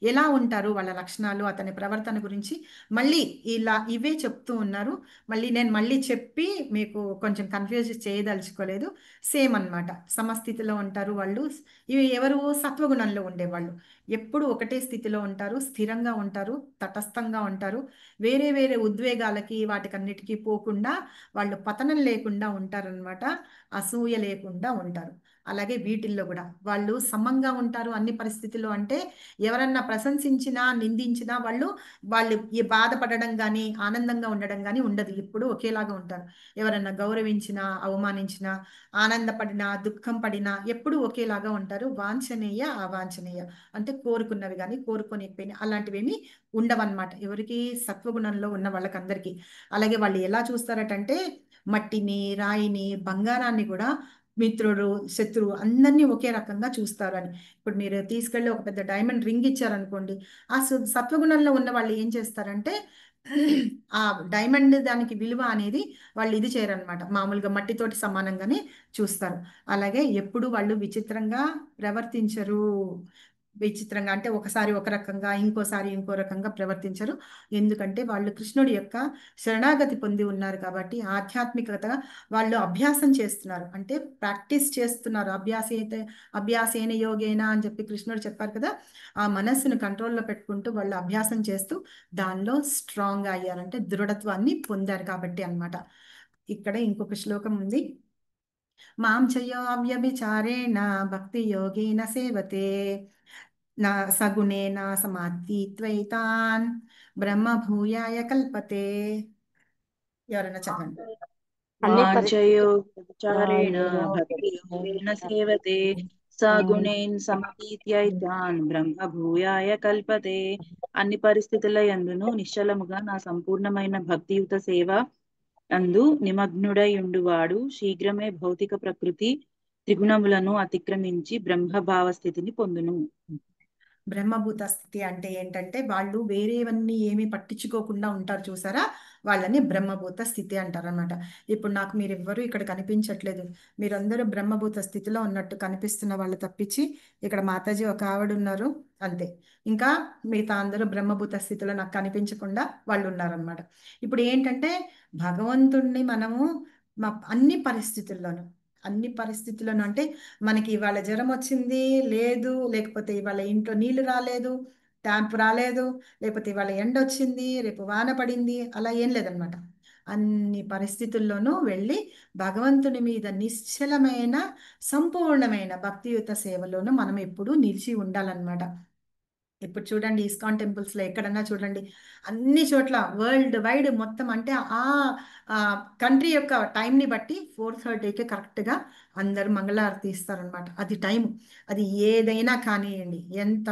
ఎలా ఉంటారు, వాళ్ళ లక్షణాలు, అతని ప్రవర్తన గురించి మళ్ళీ ఇవే చెప్తూ ఉన్నారు. నేను మళ్ళీ చెప్పి మీకు కొంచెం కన్ఫ్యూజ్ చేయదలుచుకోలేదు. సేమ్ అన్నమాట, సమస్థితిలో ఉంటారు వాళ్ళు. ఇవి ఎవరు, సత్వగుణంలో ఉండేవాళ్ళు ఎప్పుడు ఒకటే స్థితిలో ఉంటారు, స్థిరంగా ఉంటారు, తటస్థంగా ఉంటారు. వేరే వేరే ఉద్వేగాలకి వాటికన్నిటికీ పోకుండా వాళ్ళు పతనం లేకుండా ఉంటారనమాట. అసూయ లేకుండా ఉంటారు. అలాగే వీటిల్లో కూడా వాళ్ళు సమంగా ఉంటారు అన్ని పరిస్థితుల్లో. అంటే ఎవరన్నా ప్రశంసించినా నిందించినా వాళ్ళు బాధపడడం కానీ ఆనందంగా ఉండడం కానీ ఉండదు, ఎప్పుడు ఒకేలాగా ఉంటారు. ఎవరన్నా గౌరవించినా అవమానించినా, ఆనందపడినా దుఃఖం పడినా ఎప్పుడు ఒకేలాగా ఉంటారు. వాంఛనీయ అవాంఛనీయ అంటే కోరుకున్నవి కానీ కోరుకోనిపోయినా అలాంటివేమీ ఉండవన్నమాట ఎవరికి, సత్వగుణంలో ఉన్న వాళ్ళకందరికీ. అలాగే వాళ్ళు ఎలా చూస్తారటంటే మట్టిని, రాయిని, బంగారాన్ని కూడా మిత్రుడు, శత్రువు అందరినీ ఒకే రకంగా చూస్తారు అని. ఇప్పుడు మీరు తీసుకెళ్ళి ఒక పెద్ద డైమండ్ రింగ్ ఇచ్చారనుకోండి, ఆ సత్వగుణంలో ఉన్న వాళ్ళు ఏం చేస్తారంటే ఆ డైమండ్ దానికి విలువ అనేది వాళ్ళు ఇది చేయరనమాట, మామూలుగా మట్టితోటి సమానంగానే చూస్తారు. అలాగే ఎప్పుడు వాళ్ళు విచిత్రంగా ప్రవర్తించరు. విచిత్రంగా అంటే ఒకసారి ఒక రకంగా, ఇంకోసారి ఇంకో రకంగా ప్రవర్తించరు. ఎందుకంటే వాళ్ళు కృష్ణుడి యొక్క శరణాగతి పొంది ఉన్నారు కాబట్టి ఆధ్యాత్మికత వాళ్ళు అభ్యాసం చేస్తున్నారు, అంటే ప్రాక్టీస్ చేస్తున్నారు. అభ్యాసేన యోగేన అని చెప్పి కృష్ణుడు చెప్పారు కదా. ఆ మనస్సును కంట్రోల్లో పెట్టుకుంటూ వాళ్ళు అభ్యాసం చేస్తూ దానిలో స్ట్రాంగ్ అయ్యారంటే దృఢత్వాన్ని పొందారు కాబట్టి అన్నమాట. ఇక్కడ ఇంకొక శ్లోకం ఉంది, మాం చయో అవ్యభిచారేణ భక్తి యోగేన సేవతే నా సగుణేన సమాధిత్వైతాన్ బ్రహ్మ భూయాయ కల్పతే. ఎవరైనా చదవండి. వాంఛయోగచారేణ భక్తి యోగేన సేవతే సగుణేన్ సమతీత్యైతాన్ బ్రహ్మ భూయాయ కల్పతే. అన్ని పరిస్థితుల యందును నిశ్చలముగా నా సంపూర్ణమైన భక్తియుత సేవ అందు నిమగ్నుడై ఉండువాడు శీఘ్రమే భౌతిక ప్రకృతి త్రిగుణములను అతిక్రమించి బ్రహ్మభావ స్థితిని పొందును. బ్రహ్మభూత స్థితి అంటే ఏంటంటే వాళ్ళు వేరేవన్నీ ఏమీ పట్టించుకోకుండా ఉంటారు చూసారా, వాళ్ళని బ్రహ్మభూత స్థితి అంటారు అనమాట. ఇప్పుడు నాకు మీరు ఎవ్వరూ ఇక్కడ కనిపించట్లేదు, మీరందరూ బ్రహ్మభూత స్థితిలో ఉన్నట్టు కనిపిస్తున్న వాళ్ళు తప్పించి ఇక్కడ మాతాజీ ఒక ఆవిడ ఉన్నారు అంతే. ఇంకా మిగతా అందరూ బ్రహ్మభూత స్థితిలో నాకు కనిపించకుండా వాళ్ళు ఉన్నారనమాట. ఇప్పుడు ఏంటంటే భగవంతుణ్ణి మనము అన్ని పరిస్థితుల్లోనూ అన్ని పరిస్థితులను అంటే మనకి ఇవాళ జ్వరం వచ్చింది లేదు, లేకపోతే ఇవాళ ఇంట్లో నీళ్లు రాలేదు, ట్యాంప్ రాలేదు, లేకపోతే ఇవాళ ఎండ వచ్చింది, రేపు వాన పడింది, అలా ఏం లేదనమాట. అన్ని పరిస్థితుల్లోనూ వెళ్ళి భగవంతుని మీద నిశ్చలమైన సంపూర్ణమైన భక్తియుత సేవలోనూ మనం ఎప్పుడూ నిలిచి ఉండాలన్నమాట. ఇప్పుడు చూడండి ఇస్కాన్ టెంపుల్స్లో ఎక్కడన్నా చూడండి, అన్ని చోట్ల వరల్డ్ వైడ్ మొత్తం అంటే ఆ కంట్రీ యొక్క టైంని బట్టి 4:30కి కరెక్ట్గా అందరూ మంగళారతి ఇస్తారనమాట. అది టైం, అది ఏదైనా కానివ్వండి, ఎంత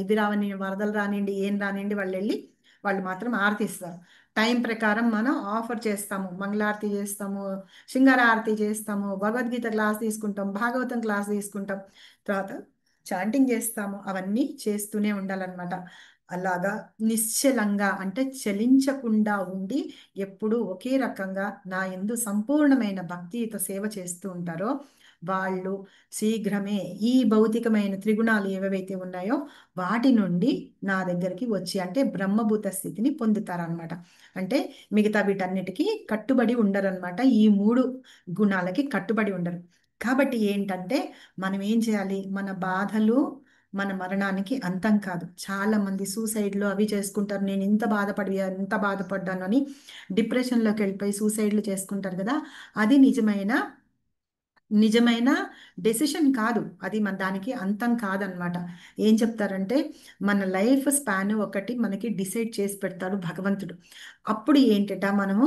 ఇది రాని వరదలు రానివ్వండి, ఏం రానివ్వండి, వాళ్ళు వెళ్ళి వాళ్ళు మాత్రం ఆరతి ఇస్తారు. టైం ప్రకారం మనం ఆఫర్ చేస్తాము, మంగళారతి చేస్తాము, శృంగార ఆరతి చేస్తాము, భగవద్గీత క్లాస్ తీసుకుంటాం, భాగవతం క్లాస్ తీసుకుంటాం, తర్వాత చాంటింగ్ చేస్తాము, అవన్నీ చేస్తూనే ఉండాలన్నమాట. అలాగా నిశ్చలంగా అంటే చలించకుండా ఉండి ఎప్పుడూ ఒకే రకంగా నా యందు సంపూర్ణమైన భక్తియుత సేవ చేస్తూ ఉంటారో వాళ్ళు శీఘ్రమే ఈ భౌతికమైన త్రిగుణాలు ఏవైతే ఉన్నాయో వాటి నుండి నా దగ్గరికి వచ్చి అంటే బ్రహ్మభూత స్థితిని పొందుతారనమాట. అంటే మిగతా వీటన్నిటికీ కట్టుబడి ఉండరనమాట, ఈ 3 గుణాలకి కట్టుబడి ఉండరు. కాబట్టి ఏంటంటే మనం ఏం చేయాలి, మన బాధలు మన మరణానికి అంతం కాదు. చాలా మంది సూసైడ్లు అవి చేసుకుంటారు, నేను ఎంత బాధపడ్డాను అని డిప్రెషన్లోకి వెళ్ళిపోయి సూసైడ్లు చేసుకుంటారు కదా. అది నిజమైన డెసిషన్ కాదు, అది మన దానికి అంతం కాదనమాట. ఏం చెప్తారంటే మన లైఫ్ స్పాన్ ఒకటి మనకి డిసైడ్ చేసి పెడతాడు భగవంతుడు. అప్పుడు ఏంటట మనము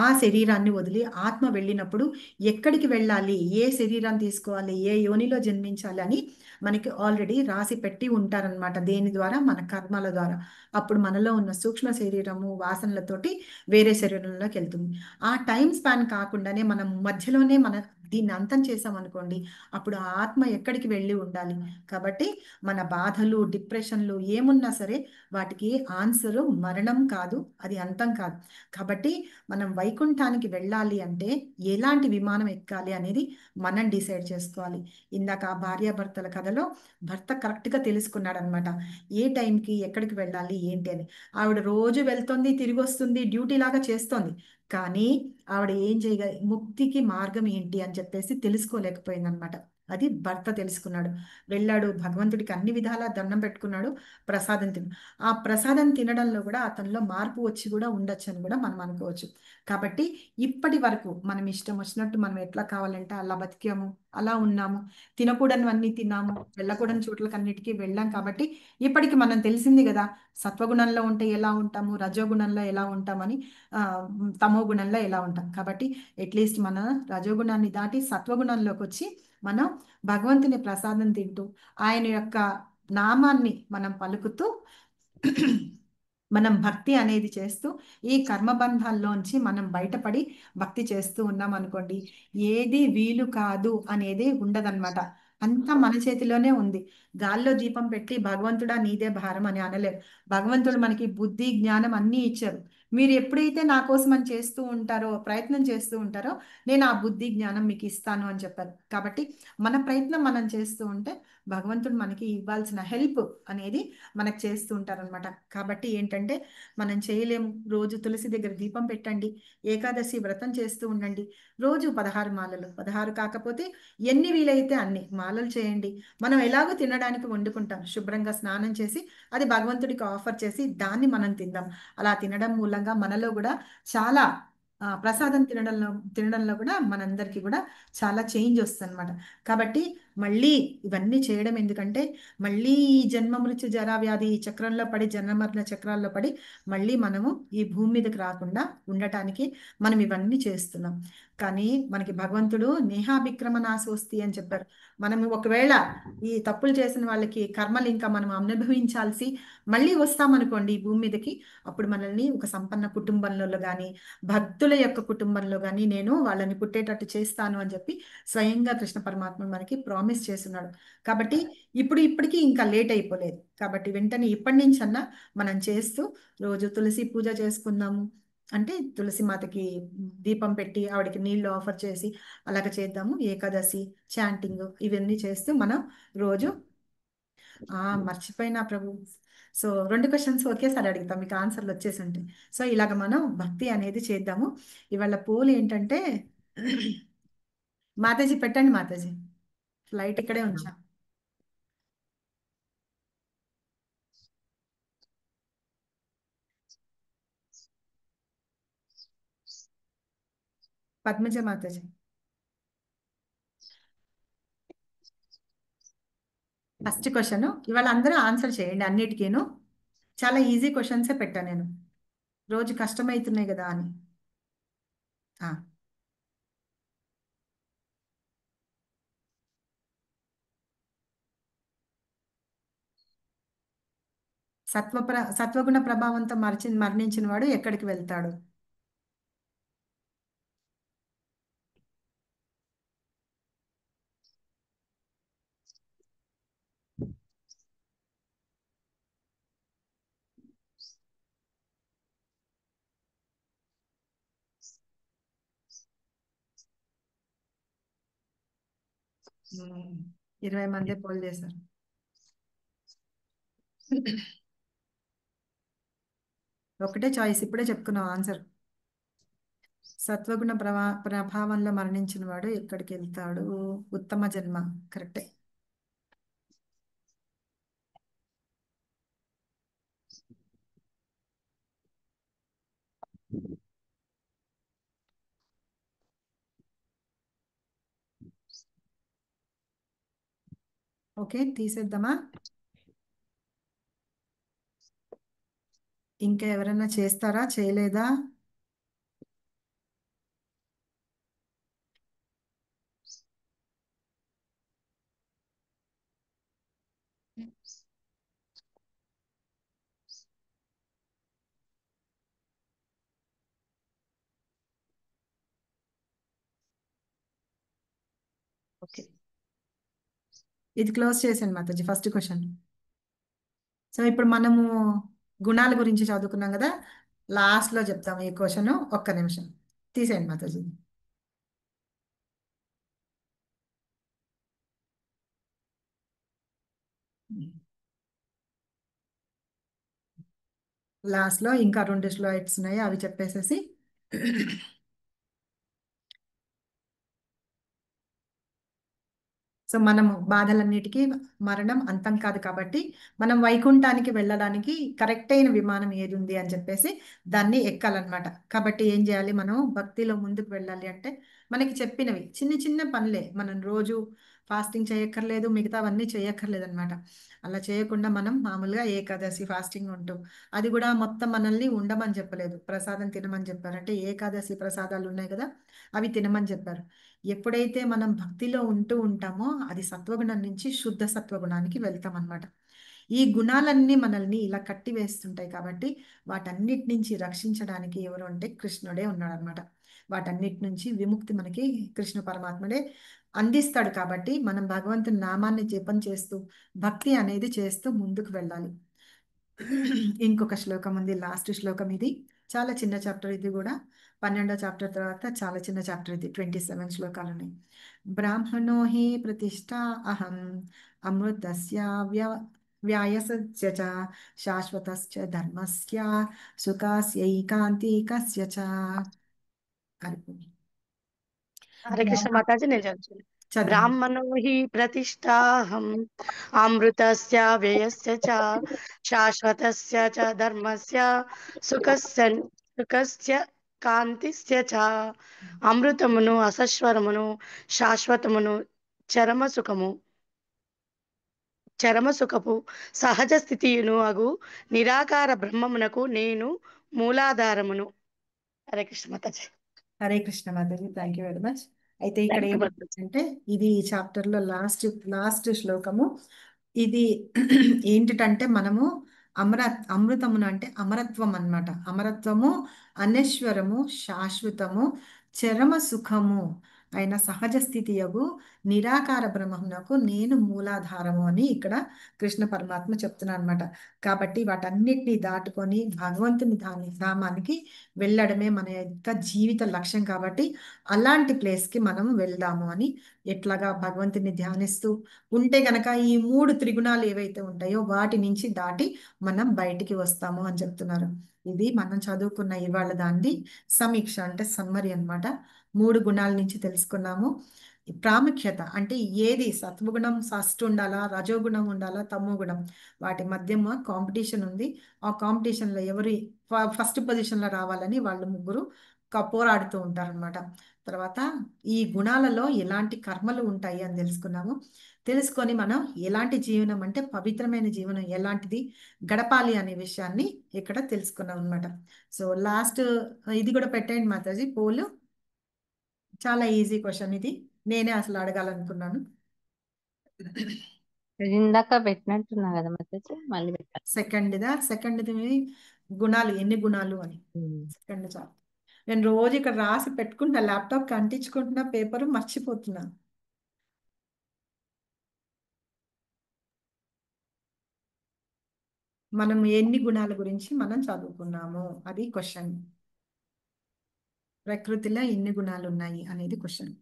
ఆ శరీరాన్ని వదిలి ఆత్మ వెళ్ళినప్పుడు ఎక్కడికి వెళ్ళాలి, ఏ శరీరాన్ని తీసుకోవాలి, ఏ యోనిలో జన్మించాలి అని మనకి ఆల్రెడీ రాసి పెట్టి ఉంటారనమాట. దేని ద్వారా, మన కర్మల ద్వారా. అప్పుడు మనలో ఉన్న సూక్ష్మ శరీరము వాసనలతోటి వేరే శరీరంలోకి వెళ్తుంది. ఆ టైం స్పాన్ కాకుండానే మనం మధ్యలోనే దీన్ని అంతం చేసామనుకోండి, అప్పుడు ఆ ఆత్మ ఎక్కడికి వెళ్ళి ఉండాలి. కాబట్టి మన బాధలు డిప్రెషన్లు ఏమున్నా సరే వాటికి ఆన్సరు మరణం కాదు, అది అంతం కాదు. కాబట్టి మనం వైకుంఠానికి వెళ్ళాలి అంటే ఎలాంటి విమానం ఎక్కాలి అనేది మనం డిసైడ్ చేసుకోవాలి. ఇందాక ఆ భార్యాభర్తల కథలో భర్త కరెక్ట్గా తెలుసుకున్నాడు అనమాట, ఏ టైంకి ఎక్కడికి వెళ్ళాలి ఏంటి అని. ఆవిడ రోజు వెళ్తుంది, తిరిగి వస్తుంది, డ్యూటీ లాగా చేస్తోంది. కానీ ఆవిడ ఏం ముక్తికి మార్గం ఏంటి అని చెప్పేసి తెలుసుకోలేకపోయింది అనమాట. అది భర్త తెలుసుకున్నాడు, వెళ్ళాడు భగవంతుడికి అన్ని విధాలా దండం పెట్టుకున్నాడు, ప్రసాదం ఆ ప్రసాదం తినడంలో కూడా అతనిలో మార్పు వచ్చి కూడా ఉండొచ్చు అని కూడా మనం అనుకోవచ్చు. కాబట్టి ఇప్పటి వరకు మనం ఇష్టం వచ్చినట్టు మనం ఎట్లా కావాలంటే అలా బతికాము, అలా ఉన్నాము, తినకూడనివన్నీ తిన్నాము, వెళ్ళకూడని చోట్లకి అన్నిటికీ వెళ్ళాం. కాబట్టి ఇప్పటికి మనం తెలిసింది కదా, సత్వగుణంలో ఉంటే ఎలా ఉంటాము, రజోగుణంలో ఎలా ఉంటామని, తమో గుణంలో ఎలా ఉంటాం. కాబట్టి అట్లీస్ట్ మన రజోగుణాన్ని దాటి సత్వగుణంలోకి వచ్చి మనం భగవంతుని ప్రసాదం తింటూ ఆయన యొక్క నామాన్ని మనం పలుకుతూ మనం భక్తి అనేది చేస్తూ ఈ కర్మబంధాల్లోంచి మనం బయటపడి భక్తి చేస్తూ ఉన్నాం అనుకోండి, ఏది వీలు కాదు అనేది ఉండదన్నమాట. అంతా మన చేతిలోనే ఉంది. గాల్లో దీపం పెట్టి భగవంతుడా నీదే భారం అని అనలేరు. భగవంతుడు మనకి బుద్ధి జ్ఞానం అన్నీ ఇచ్చారు. మీరు ఎప్పుడైతే నా కోసం అని చేస్తూ ఉంటారో, ప్రయత్నం చేస్తూ ఉంటారో, నేను ఆ బుద్ధి జ్ఞానం మీకు ఇస్తాను అని చెప్పారు. కాబట్టి మన ప్రయత్నం మనం చేస్తూ ఉంటే భగవంతుడు మనకి ఇవ్వాల్సిన హెల్ప్ అనేది మనకు చేస్తూ ఉంటారనమాట. కాబట్టి ఏంటంటే మనం చేయలేము, రోజు తులసి దగ్గర దీపం పెట్టండి, ఏకాదశి వ్రతం చేస్తూ ఉండండి, రోజు 16 మాలలు, 16 కాకపోతే ఎన్ని వీలైతే అన్ని మాలలు చేయండి. మనం ఎలాగో తినడానికి వండుకుంటాం, శుభ్రంగా స్నానం చేసి అది భగవంతుడికి ఆఫర్ చేసి దాన్ని మనం తిందాం. అలా తినడం మూలంగా మనలో కూడా చాలా ప్రసాదం తినడంలో కూడా మనందరికీ కూడా చాలా చేంజ్ వస్తుంది అనమాట. కాబట్టి మళ్ళీ ఇవన్నీ చేయడం ఎందుకంటే మళ్ళీ ఈ జన్మ మృత్యు జరా వ్యాధి ఈ చక్రంలో పడి, జన్మమరణ చక్రాల్లో పడి మళ్ళీ మనము ఈ భూమి మీదకి రాకుండా ఉండటానికి మనం ఇవన్నీ చేస్తున్నాం. కానీ మనకి భగవంతుడు నేహాభిక్రమ నాశోస్తి అని చెప్పారు. మనం ఒకవేళ ఈ తప్పులు చేసిన వాళ్ళకి కర్మలు ఇంకా మనం అనుభవించాల్సి మళ్ళీ వస్తామనుకోండి ఈ భూమి మీదకి, అప్పుడు మనల్ని ఒక సంపన్న కుటుంబంలో కానీ భక్తుల యొక్క కుటుంబంలో కానీ నేను వాళ్ళని పుట్టేటట్టు చేస్తాను అని చెప్పి స్వయంగా కృష్ణ పరమాత్మ మనకి ప్రామిస్ చేస్తున్నాడు. కాబట్టి ఇప్పటికీ ఇంకా లేట్ అయిపోలేదు. కాబట్టి వెంటనే ఇప్పటి నుంచన్నా మనం చేస్తూ రోజు తులసి పూజ చేసుకుందాము. అంటే తులసి మాతకి దీపం పెట్టి ఆవిడకి నీళ్లు ఆఫర్ చేసి అలాగ చేద్దాము. ఏకాదశి చాంటింగ్ ఇవన్నీ చేస్తూ మనం రోజు మర్చిపోయినా ప్రభు. సో 2 క్వశ్చన్స్ ఒకేసారి అడుగుతాం, మీకు ఆన్సర్లు వచ్చేసి ఉంటాయి. సో ఇలాగ మనం భక్తి అనేది చేద్దాము. ఇవాళ పోల్ ఏంటంటే మాతాజీ పెట్టండి మాతాజీ, ఫ్లైట్ ఇక్కడే ఉంచా. పద్మజ మాతాజీ. ఫస్ట్ క్వశ్చన్ ఇవాళ అందరూ ఆన్సర్ చేయండి అన్నిటికీను. చాలా ఈజీ క్వశ్చన్సే పెట్టా నేను, రోజు కష్టమవుతున్నాయి కదా అని. సత్వగుణ ప్రభావంతో మరణించిన వాడు ఎక్కడికి వెళ్తాడు? ఉమ్, 20 మంది పోల్ చేశారు. ఒకటే చాయిస్, ఇప్పుడే చెప్పుకున్నాం ఆన్సర్. సత్వగుణ ప్రభావంలో మరణించిన వాడు ఎక్కడికి వెళ్తాడు? ఉత్తమ జన్మ. కరెక్టే. ఓకే, తీసేద్దామా? ఇంకా ఎవరైనా చేస్తారా? చేయలేదా? ఓకే, ఇది క్లోజ్ చేసాను మాతాజీ, ఫస్ట్ క్వశ్చన్. సో ఇప్పుడు మనము గుణాల గురించి చదువుకున్నాం కదా, లాస్ట్లో చెప్తాము ఈ క్వశ్చన్. ఒక్క నిమిషం తీసేయండి మాతాజీ. లాస్ట్లో ఇంకా 2 స్లైడ్స్ ఉన్నాయి, అవి చెప్పేసేసి సో మనము బాధలన్నిటికీ మరణం అంతం కాదు కాబట్టి మనం వైకుంఠానికి వెళ్ళడానికి కరెక్ట్ అయిన విమానం ఏది ఉంది అని చెప్పేసి దాన్ని ఎక్కాలన్నమాట. కాబట్టి ఏం చేయాలి, మనం భక్తిలో ముందుకు వెళ్ళాలి అంటే మనకి చెప్పినవి చిన్న చిన్న పనులే. మనం రోజు ఫాస్టింగ్ చేయక్కర్లేదు, మిగతావన్నీ చేయక్కర్లేదు అనమాట. అలా చేయకుండా మనం మామూలుగా ఏకాదశి ఫాస్టింగ్ ఉంటూ, అది కూడా మొత్తం మనల్ని ఉండమని చెప్పలేదు, ప్రసాదం తినమని చెప్పారు. అంటే ఏకాదశి ప్రసాదాలు ఉన్నాయి కదా, అవి తినమని చెప్పారు. ఎప్పుడైతే మనం భక్తిలో ఉంటూ ఉంటామో అది సత్వగుణం నుంచి శుద్ధ సత్వగుణానికి వెళ్తాం అనమాట. ఈ గుణాలన్నీ మనల్ని ఇలా కట్టి వేస్తుంటాయి కాబట్టి వాటన్నిటి నుంచి రక్షించడానికి ఎవరు అంటే కృష్ణుడే ఉన్నాడు అనమాట. వాటన్నిటి నుంచి విముక్తి మనకి కృష్ణ పరమాత్ముడే అందిస్తాడు. కాబట్టి మనం భగవంతుని నామాన్ని జపం చేస్తూ భక్తి అనేది చేస్తూ ముందుకు వెళ్ళాలి. ఇంకొక శ్లోకం ఉంది, లాస్ట్ శ్లోకం ఇది. చాలా చిన్న చాప్టర్ ఇది కూడా, 12వ చాప్టర్ తర్వాత చాలా చిన్న చాప్టర్ ఇది. 27 శ్లోకాలు ఉన్నాయి. బ్రాహ్మణో హి ప్రతిష్ట అహం అమృతస్య వ్యాయసస్య చ శాశ్వతస్య ధర్మస్య సుఖాస్యైకాంతికస్య చ. హరే కృష్ణ మాతాజీ, నేను చదువుతాను. బ్రాహ్మణో హి ప్రతిష్టాహం అమృతస్య వ్యయస్య చ శాశ్వతస్య చ ధర్మస్య సుఖస్య కాంతిస్య చ. అమృతమును, అసశ్వరమును, శాశ్వతమును, చరమ సుఖపు సహజ స్థితియును అగు నిరాకార బ్రహ్మమునకు నేను మూలాధారమును. Hare Krishna Mataji. Hare Krishna Mataji, thank you very much. అయితే ఇక్కడ ఏమంటే ఇది ఈ చాప్టర్ లో లాస్ట్ శ్లోకము. ఇది ఏంటంటే మనము అమృతమును అంటే అమరత్వం అన్నమాట. అమరత్వము, అనశ్వరము, శాశ్వతము, చరమ సుఖము అయిన సహజ స్థితి యగు నిరాకార బ్రహ్మమునకు నేను మూలాధారము అని ఇక్కడ కృష్ణ పరమాత్మ చెప్తున్నాను అనమాట. కాబట్టి వాటన్నిటిని దాటుకొని భగవంతుని ధామానికి వెళ్ళడమే మన యొక్క జీవిత లక్ష్యం. కాబట్టి అలాంటి ప్లేస్కి మనం వెళ్దాము అని, ఎట్లాగా భగవంతుని ధ్యానిస్తూ ఉంటే గనక ఈ 3 త్రిగుణాలు ఏవైతే ఉంటాయో వాటి నుంచి దాటి మనం బయటికి వస్తాము అని చెప్తున్నారు. ఇది మనం చదువుకున్న ఇవాళ దాన్ని సమీక్ష అంటే సమ్మరీ అన్నమాట. 3 గుణాల నుంచి తెలుసుకున్నాము. ప్రాముఖ్యత అంటే ఏది సత్వగుణం ఫస్ట్ ఉండాలా, రజోగుణం ఉండాలా, తమో గుణం, వాటి మధ్యమ కాంపిటీషన్ ఉంది. ఆ కాంపిటీషన్లో ఎవరు ఫస్ట్ పొజిషన్లో రావాలని వాళ్ళు ముగ్గురు పోరాడుతూ ఉంటారనమాట. తర్వాత ఈ గుణాలలో ఎలాంటి కర్మలు ఉంటాయి అని తెలుసుకున్నాము. తెలుసుకొని మనం ఎలాంటి జీవనం అంటే పవిత్రమైన జీవనం ఎలాంటిది గడపాలి అనే విషయాన్ని ఇక్కడ తెలుసుకున్నాం అనమాట. సో లాస్ట్ ఇది కూడా పెట్టండి మాతాజీ పోలు. చాలా ఈజీ క్వశ్చన్ ఇది, నేనే అసలు అడగాలనుకున్నాను. ఇందాక పెట్టినట్టున్నా కదా మాతాజీ, మళ్ళీ పెట్టాలి. సెకండ్ది గుణాలు ఎన్ని గుణాలు అని. సెకండ్ చాలు. నేను రోజు ఇక్కడ రాసి పెట్టుకుంటున్నా, ల్యాప్టాప్ అంటించుకుంటున్నా, పేపర్ మర్చిపోతున్నా. మనం ఎన్ని గుణాల గురించి మనం చదువుకున్నాము అది క్వశ్చన్. ప్రకృతిలో ఎన్ని గుణాలు ఉన్నాయి అనేది క్వశ్చన్.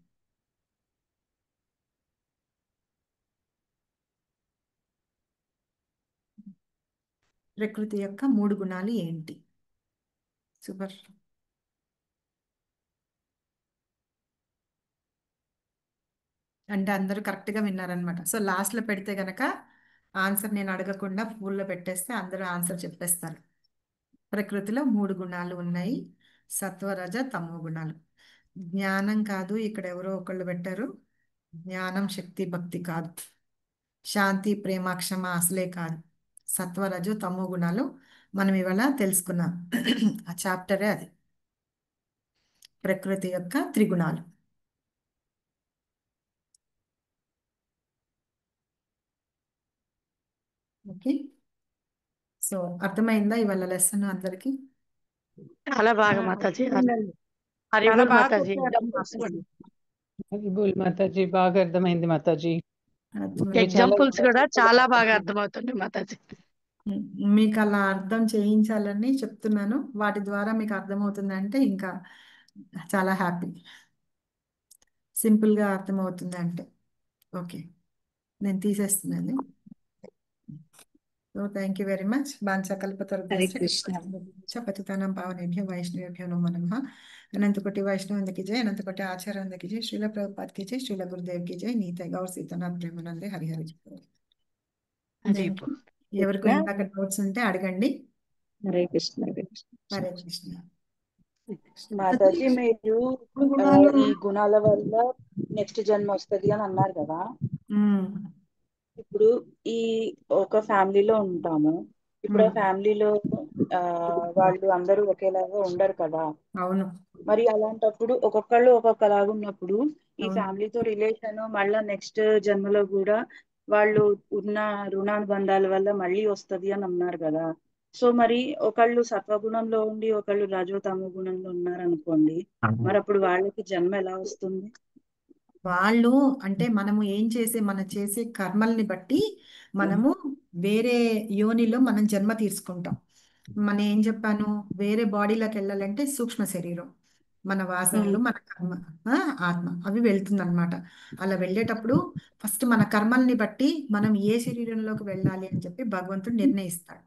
ప్రకృతి యొక్క 3 గుణాలు ఏంటి? సూపర్. అంటే అందరూ కరెక్ట్గా విన్నారనమాట. సో లాస్ట్లో పెడితే గనక ఆన్సర్ నేను అడగకుండా పూల్లో పెట్టేస్తే అందరూ ఆన్సర్ చెప్పేస్తారు. ప్రకృతిలో 3 గుణాలు ఉన్నాయి, సత్వరజ తమో గుణాలు. జ్ఞానం కాదు, ఇక్కడ ఎవరో ఒకళ్ళు పెట్టారు. జ్ఞానం శక్తి భక్తి కాదు, శాంతి ప్రేమ క్షమ అసలే కాదు. సత్వరజు తమో గుణాలు మనం ఇవాళ తెలుసుకున్నాం. ఆ చాప్టరే అది, ప్రకృతి యొక్క త్రిగుణాలు. ఓకే, సో అర్థమైందా ఇవాళ లెసన్ అందరికి? చాలా బాగా మాతాజీ. చాలా హరిబోల్ బాగా మాతాజీ. చెప్పారు మాతాజీ. హరిబోల్ మాతాజీ, బాగా అర్థమైంది మాతాజీ. అర్థమైంది. ఎగ్జాంపుల్స్ కూడా చాలా బాగా అర్థమవుతుంది మాతాజీ. మీకు అలా అర్థం చేయించాలని చెప్తున్నాను. వాటి ద్వారా మీకు అర్థమవుతుందంటే ఇంకా చాలా హ్యాపీ. సింపుల్గా అర్థమవుతుంది అంటే ఓకే, నేను తీసేస్తున్నాను. So thank you very much. Hare Krishna. పతితానం పావనేభ్యో వైష్ణవేభ్యో నమో నమః. అనంతకోటి వైష్ణవ की जय, अनंतकोटि आचार्य की जय, श्रील प्रभुपाद की जय, श्रील गुरुदेव की जय, नीते गौर सीतानाथ प्रेमानंदे हरि हरि. ఎవరికి ఇందాక డౌట్స్ ఉంటే అడగండి. హరే కృష్ణ. హరే కృష్ణ. హరే కృష్ణ. మాతాజీ మీరు ఈ గుణాల వల్ల నెక్స్ట్ జన్మ వస్తుంది అని అన్నారు కదా. ఇప్పుడు ఈ ఒక ఫ్యామిలీలో ఉంటాము. ఇప్పుడు ఆ ఫ్యామిలీలో వాళ్ళు అందరూ ఒకేలాగా ఉండరు కదా. అవును. మరి అలాంటప్పుడు ఒక్కొక్కళ్ళు ఒక్కొక్కలాగా ఉన్నప్పుడు ఈ ఫ్యామిలీతో రిలేషన్ మళ్ళా నెక్స్ట్ జన్మలో కూడా వాళ్ళు ఉన్న రుణానుబంధాల వల్ల మళ్ళీ వస్తది అని అన్నారు కదా. సో మరి ఒకళ్ళు సత్వగుణంలో ఉండి ఒకళ్ళు రజో తమో గుణంలో ఉన్నారనుకోండి, మరి అప్పుడు వాళ్ళకి జన్మ ఎలా వస్తుంది? వాళ్ళు అంటే మనము ఏం మనం చేసే కర్మల్ని బట్టి మనము వేరే యోనిలో మనం జన్మ తీసుకుంటాం. మనం ఏం చెప్పాను, వేరే బాడీలోకి వెళ్ళాలంటే సూక్ష్మ శరీరం, మన వాసనలు, మన కర్మ, ఆత్మ అవి వెళ్తుందన్నమాట. అలా వెళ్ళేటప్పుడు ఫస్ట్ మన కర్మల్ని బట్టి మనం ఏ శరీరంలోకి వెళ్ళాలి అని చెప్పి భగవంతుడు నిర్ణయిస్తాడు.